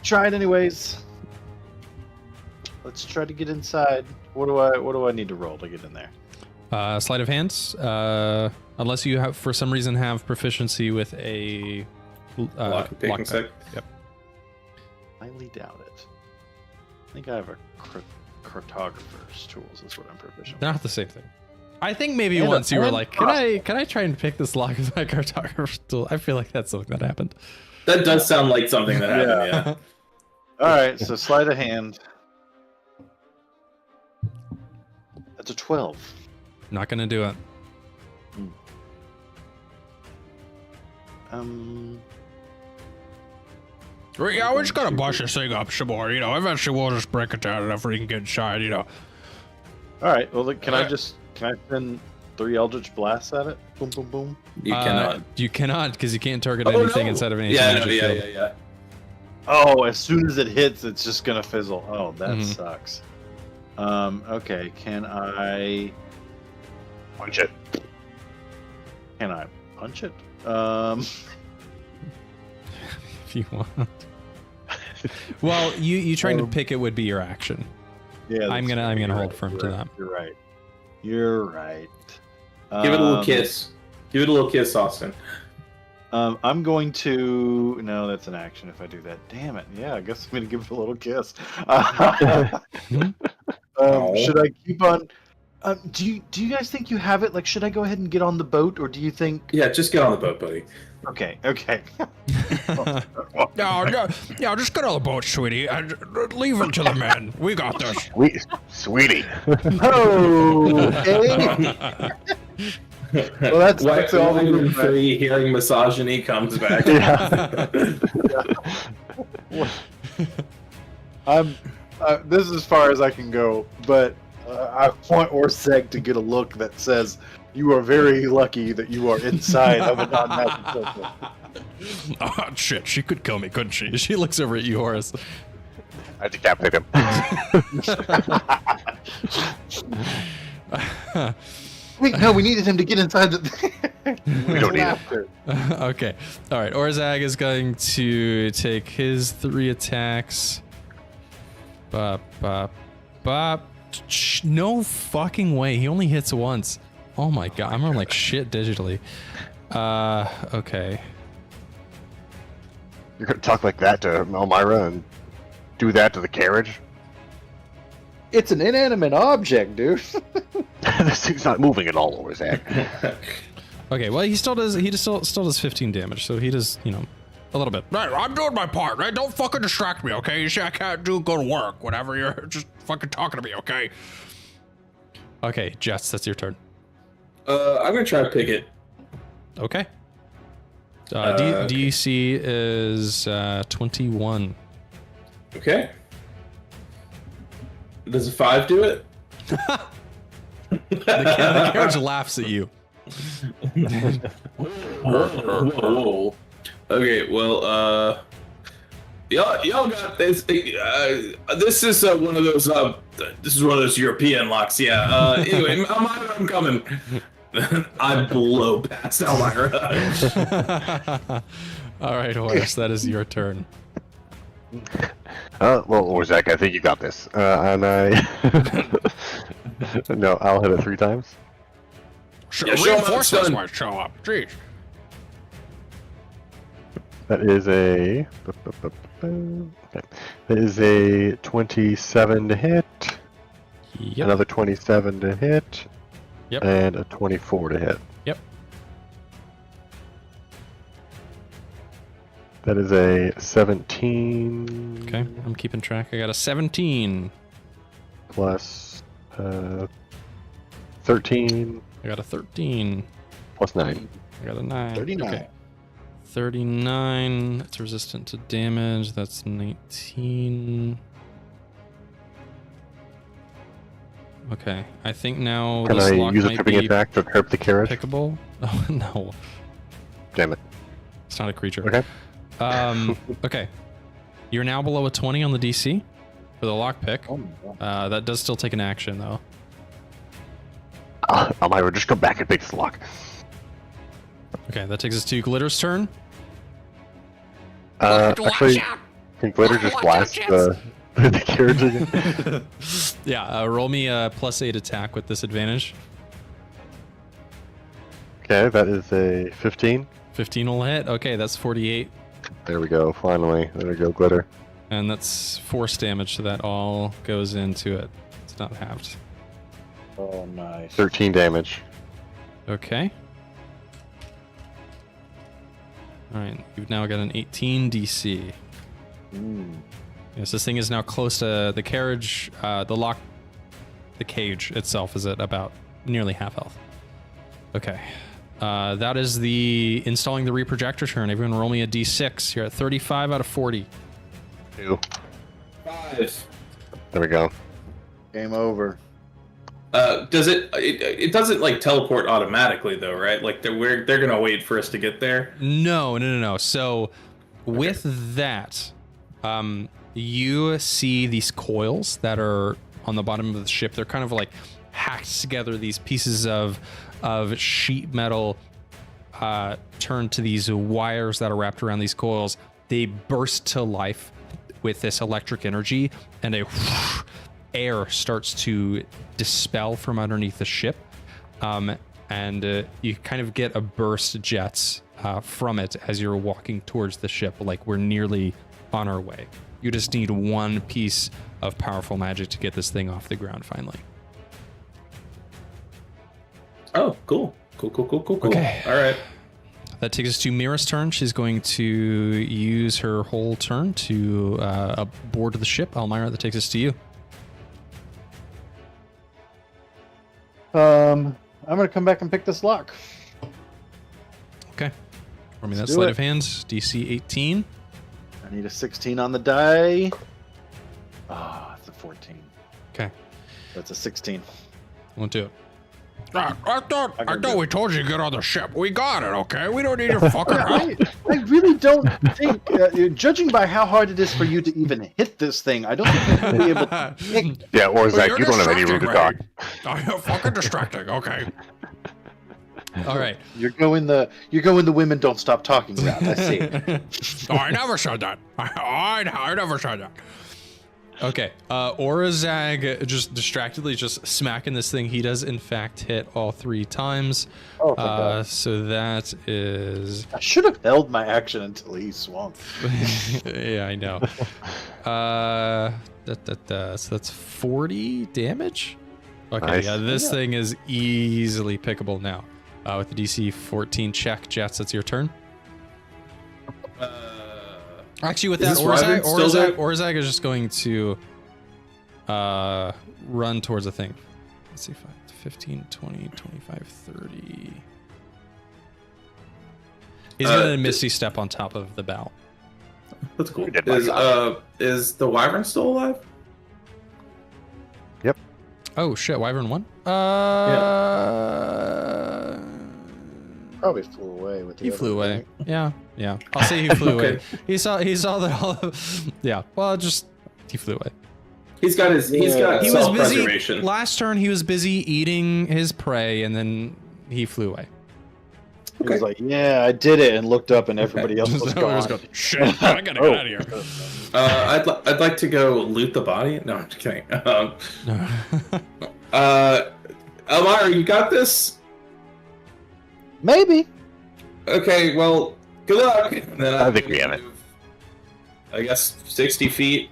Try it anyways. Let's try to get inside. What do I need to roll to get in there? Sleight of hands, unless you have for some reason have proficiency with a Lock and pick and lockpick. sec. Yep. Highly doubt it. I think I have a cartographer's tools is what I'm proficient They're not the same thing. I think maybe And a- once you were and like, can I try and pick this lock with my cartographer's tool? I feel like that's something that happened. That does sound like something that happened, yeah. All right, so sleight of hand. That's a 12. Not gonna do it. Yeah, we just gotta bust this thing up some more. Eventually we'll just break it down enough where you can get inside. All right, well, can I send 3 Eldritch Blasts at it? Boom, boom, boom. You cannot. You cannot because you can't target Oh, anything no. inside of any Yeah, magic field. yeah. Oh, as soon as it hits, it's just gonna fizzle. Oh, that Mhm. sucks. Okay, can I? punch it. Can I punch it? If you want. Well, you trying to pick it would be your action. Yeah, I'm gonna hold firm to that. You're right. You're right. Give it a little kiss. Give it a little kiss, Austin. I'm going to. No, that's an action if I do that. Damn it. Yeah, I guess I'm going to give it a little kiss. Should I keep on? Do you guys think you have it? Like, should I go ahead and get on the boat, or do you think? Yeah, just get on the boat, buddy. Okay. No, just get on the boat, sweetie. Leave it to the men. We got this. Sweetie. Oh, okay. Well, that's all. Free hearing misogyny comes back. I'm. This is as far as I can go, but I want Orseg to get a look that says, "You are very lucky that you are inside of a non-magic circle." Oh shit, she could kill me, couldn't she? She looks over at you, Horace. I decapitate him. Wait, no, we needed him to get inside the. We don't need him. Okay. All right. Orzag is going to take his 3 attacks. Bop, bop, bop. No fucking way. He only hits once. Oh my god. I'm rolling like shit digitally. Okay. You're gonna talk like that to Almyre and do that to the carriage? It's an inanimate object, dude. This thing's not moving at all, Orzag. Okay. Well, he still does 15 damage. So he does, a little bit. Right, I'm doing my part, right? Don't fucking distract me, okay? You see, I can't do good work whenever you're just fucking talking to me, okay? Okay, Jeatz, that's your turn. I'm gonna try to pick it. Okay. Okay. DC is 21. Okay. Does a 5 do it? The carriage laughs at you. Whoa. Okay, well, y'all got this. This is one of those. This is one of those European locks. Yeah. Anyway, I'm coming. I blow past Almyre. All right, Horace, that is your turn. Well, Orzag, I think you got this. And I... No, I'll hit it 3 times. Yeah, show 'em how it's Reinforcements done. might show up. Jeez. That is a... Okay. That is a 27 to hit. Yep. Another 27 to hit. Yep. And a 24 to hit. Yep. That is a 17. Okay, I'm keeping track. I got a 17. Plus 13. I got a 13. Plus 9. I got a 9. 39. Okay. 39. It's resistant to damage. That's 19. Okay, I think now Can this I lock use a might tripping be attack to hurt the carriage? pickable. Oh no, Damn it. it's not a creature. Okay. Okay. You're now below a 20 on the DC for the lockpick. Oh, my God. That does still take an action though. Almyre, just come back and pick this lock. Okay, that takes us to Glitter's turn. Actually, can Glitter just blast the carriage again? Yeah, roll me a +8 attack with disadvantage. Okay, that is a 15. 15 will hit. Okay, that's 48. There we go, finally. There we go, Glitter. And that's force damage, so that all goes into it. It's not halved. Oh, nice. 13 damage. Okay. Alright, you've now got an 18 DC. Yes, this thing is now close to the carriage, the cage itself is at about nearly half health. Okay. That is the installing the reprojector turn. Everyone roll me a d6. You're at 35 out of 40. 2. 5. There we go. Game over. Does it doesn't like teleport automatically though, right? Like they're gonna wait for us to get there. No. So with that, you see these coils that are on the bottom of the ship. They're kind of like hacked together, these pieces of sheet metal, turn to these wires that are wrapped around these coils. They burst to life with this electric energy, and air starts to dispel from underneath the ship. And you kind of get a burst, Jeatz, from it as you're walking towards the ship, like we're nearly on our way. You just need one piece of powerful magic to get this thing off the ground finally. Oh, cool. Cool. Okay. All right. That takes us to Mira's turn. She's going to use her whole turn to board the ship. Almyre, that takes us to you. I'm gonna come back and pick this lock. Okay. Roll me that Let's do sleight it. of hands. DC 18. I need a 16 on the die. Ah, it's a 14. Okay. That's a 16. Won't do it. I thought we told you to get on the ship. We got it, okay? We don't need your Yeah, fucking help. I really don't think, judging by how hard it is for you to even hit this thing, I don't think you'll be able to pick. Yeah, or Zach, you're you don't have any room to talk. distracting me. You're fucking distracting, okay? All right. You're going the women don't stop talking route. I see. Oh, I never said that. I never said that. Okay. Orazag just distractedly just smacking this thing. He does in fact hit all 3 times. Oh, thank God. So that is I should have held my action until he swung. yeah, I know. So that's 40 damage. Okay, Nice. yeah, this thing is easily pickable now. With the DC 14 check, Jeatz, it's your turn. Actually, with that, Is this Wyvern still there? Orazag is just going to run towards the thing. Let's see, 15, 20, 25, 30. He's going to Misty Step on top of the bow. That's cool. We did my Is the Wyvern still alive? Oh, shit, Wyvern won? Probably flew away with the He other flew away. thing. Yeah. I'll say he flew away. Okay. He saw that all of, yeah. Well, just he flew away. He's got He He was busy self-preservation. last turn. He was busy eating his prey, and then he flew away. He was like, "Yeah, I did it," and looked up, and everybody else was Everyone was gone. going, Shit, I gotta get out of here. I'd like to go loot the body. No, I'm just kidding. Almyre, you got this? Maybe. Okay, well, good luck. And then I think we have it. I guess 60 feet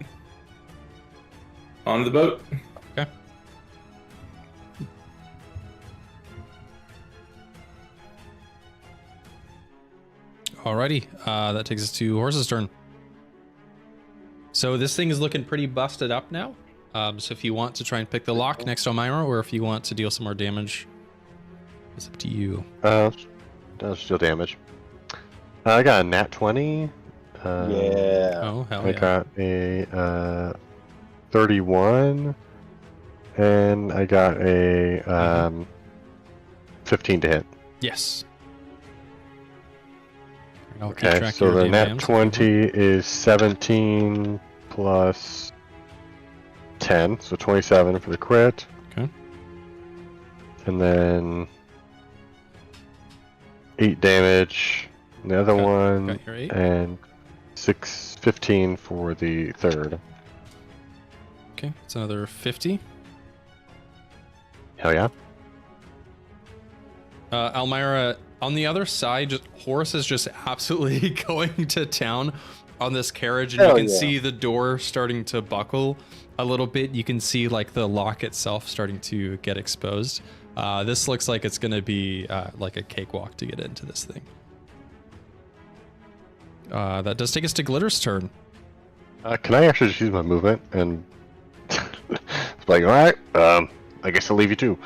on the boat. Okay. Alrighty, that takes us to Horace's turn. So this thing is looking pretty busted up now. So if you want to try and pick the lock next to Almyre, or if you want to deal some more damage, it's up to you. Does still damage. I got a nat 20. Yeah. Oh, hell I yeah. got a 31, and I got a 15 to hit. Yes. I'll keep Okay, track of so your the game nat names. 20 is 17 plus 10, so 27 for the crit. Okay. And then 8 damage, the other Okay, one, got your 8. and 15 for the third. Okay, it's another 50. Hell yeah. Almyre, on the other side, Horace is just absolutely going to town on this carriage, and Hell you can yeah. see the door starting to buckle a little bit. You can see like the lock itself starting to get exposed. This looks like it's going to be like a cakewalk to get into this thing. That does take us to Glitter's turn. Can I actually just use my movement and it's like, all right, I guess I'll leave you too,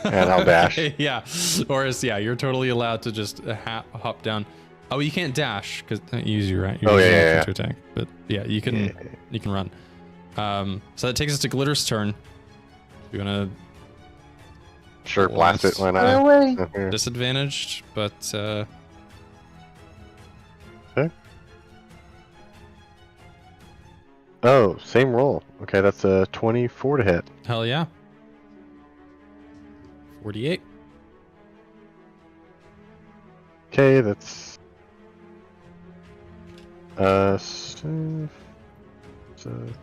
and I'll dash. Yeah, Horace, yeah, you're totally allowed to just hop down. Oh, you can't dash because use your right. Oh, yeah. To attack, but yeah, you can run. So that takes us to Glitter's turn. You wanna Sure, blast it when Fly I. away. disadvantaged, but Oh, same roll. Okay, that's a 24 to hit. hell yeah. 48. Okay, that's so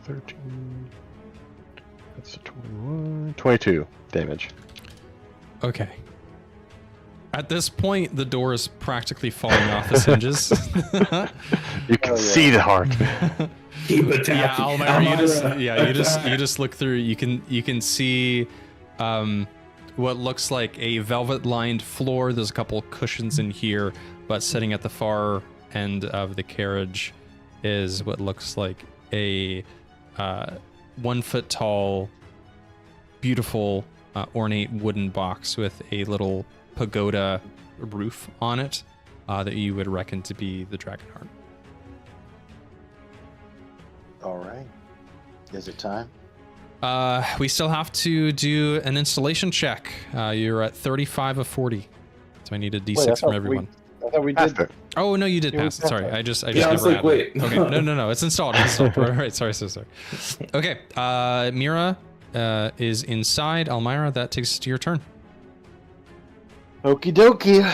13. That's a 21, 22 damage. Okay. At this point, the door is practically falling off its hinges. You can see the heart. Keep Yeah, attacking. Almyre, you just look through. You can see what looks like a velvet-lined floor. There's a couple cushions in here, but sitting at the far end of the carriage is what looks like a 1 foot tall, beautiful, ornate wooden box with a little pagoda roof on it that you would reckon to be the dragon heart. All right. Is it time? We still have to do an installation check. You're at 35 of 40. So I need a d6 from everyone. I thought we Passed did. it. Oh no, you did pass it. Sorry, I just I never was like, had wait. it. Okay, no, it's installed. It's installed. All right, sorry. Okay, Mira is inside. Almyre, that takes us to your turn. Okie dokie.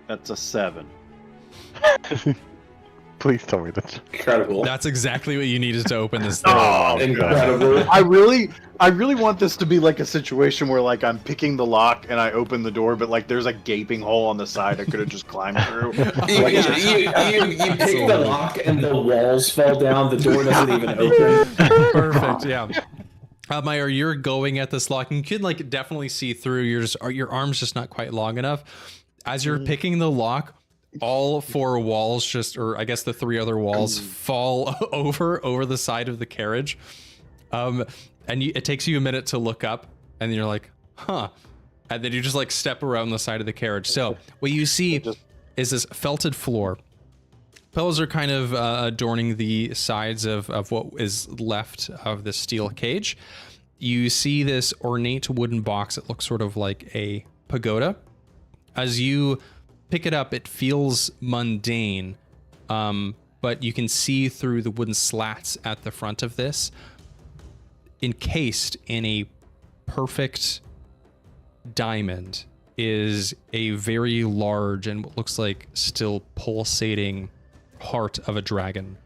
That's a 7. Please tell me that. Incredible. That's exactly what you needed to open this door. Oh, Incredible. I really want this to be like a situation where like I'm picking the lock and I open the door, but like there's a gaping hole on the side I could have just climbed through. You pick the lock and the walls fall down. The door doesn't even open. Perfect. Yeah. Almyre, you're going at this lock, and you can like definitely see through. Your arm's just not quite long enough. As you're picking the lock, all 4 walls or I guess the 3 other walls fall over the side of the carriage. And it takes you a minute to look up, and then you're like, huh. And then you just like step around the side of the carriage. So what you see is this felted floor. Pillows are kind of adorning the sides of what is left of the steel cage. You see this ornate wooden box that looks sort of like a pagoda. As you pick it up, it feels mundane, but you can see through the wooden slats at the front of this. Encased in a perfect diamond is a very large and what looks like still pulsating heart of a dragon.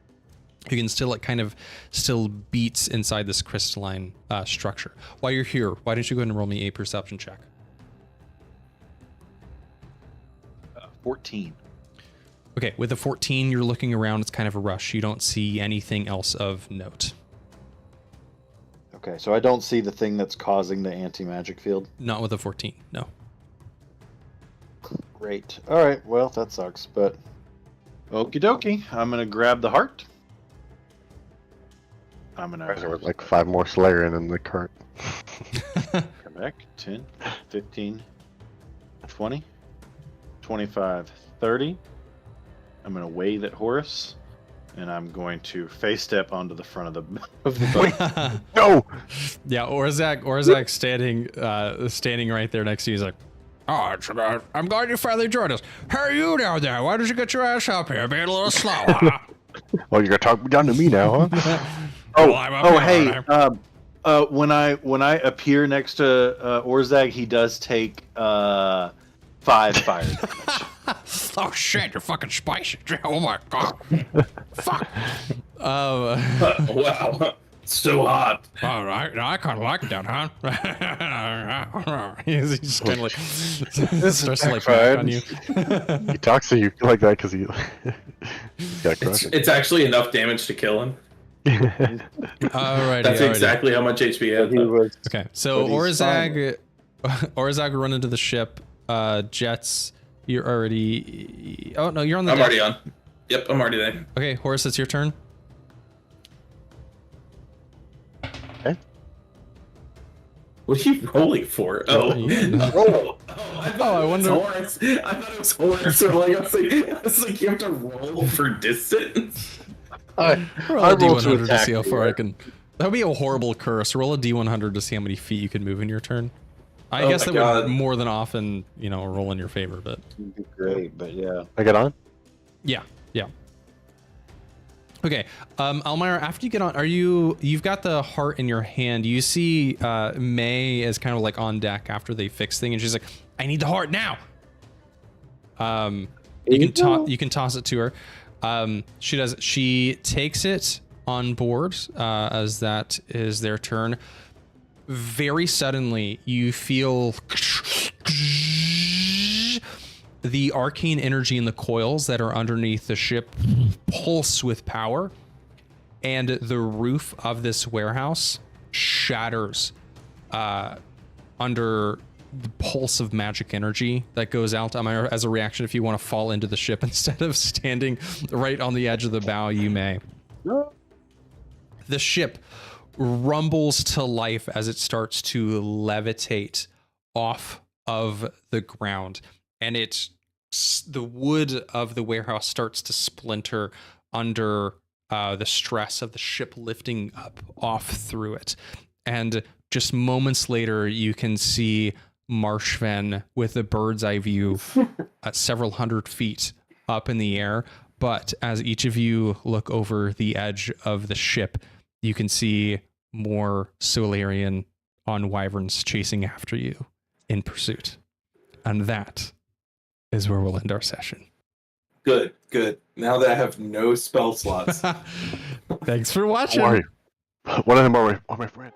You can still, it kind of still beats inside this crystalline structure. While you're here, why don't you go ahead and roll me a perception check? 14. Okay, with a 14, you're looking around, it's kind of a rush. You don't see anything else of note. Okay, so I don't see the thing that's causing the anti-magic field. Not with a 14, no. Great. All right, well, that sucks, but okie dokie. I'm going to grab the heart. I'm going There were to... like 5 more Slayer in the cart. Come back. 10, 15, 20, 25, 30. I'm going to wave at Horace, and I'm going to face step onto the front of the boat. No! Yeah, Orzak standing right there next to you. He's like, oh, I'm glad you finally joined us. Hey, you down there, why don't you get your ass up here? Being a little slow, huh? Well, you're gonna talk down to me now, huh? When I appear next to Orzak, he does take 5 fire damage. Oh shit, you're fucking spicy. Oh my god. Fuck. Wow. So hot. All right, now I kind of like that, huh? He's just kind of like starts to like backfired. back on you. He talks to you like that because he's got crush. It's actually enough damage to kill him. Alrighty, That's alrighty. exactly how much HP he had. He was, Okay, so But he's Orzag will run into the ship. Jeatz, you're already. Oh no, you're on the. I'm deck. already on. Yep, I'm already there. Okay, Horace, it's your turn. What are you rolling for? Oh, Oh, I wonder. Horace. I thought it was Horace. So like, I was like, you have to roll for distance. Roll a roll to D100 to attack see how you, far I right? can. That would be a horrible curse. Roll a D100 to see how many feet you can move in your turn. I Oh guess my that would God. more than often, roll in your favor, but It'd be great, but yeah. I get on? yeah. Okay, Almyre, after you get on, you've got the heart in your hand. You see May is kind of like on deck after they fix things, and she's like, I need the heart now. You can toss it to her. She does. She takes it on board as that is their turn. Very suddenly, you feel the arcane energy in the coils that are underneath the ship pulse with power, and the roof of this warehouse shatters under the pulse of magic energy that goes out as a reaction. If you want to fall into the ship instead of standing right on the edge of the bow, you may. The ship rumbles to life as it starts to levitate off of the ground, and the wood of the warehouse starts to splinter under the stress of the ship lifting up off through it. And just moments later, you can see Marshven with a bird's eye view at several hundred feet up in the air. But as each of you look over the edge of the ship, you can see more Solarian on wyverns chasing after you in pursuit. And that is where we'll end our session. Good. Now that I have no spell slots. Thanks for watching. One of them are my friend.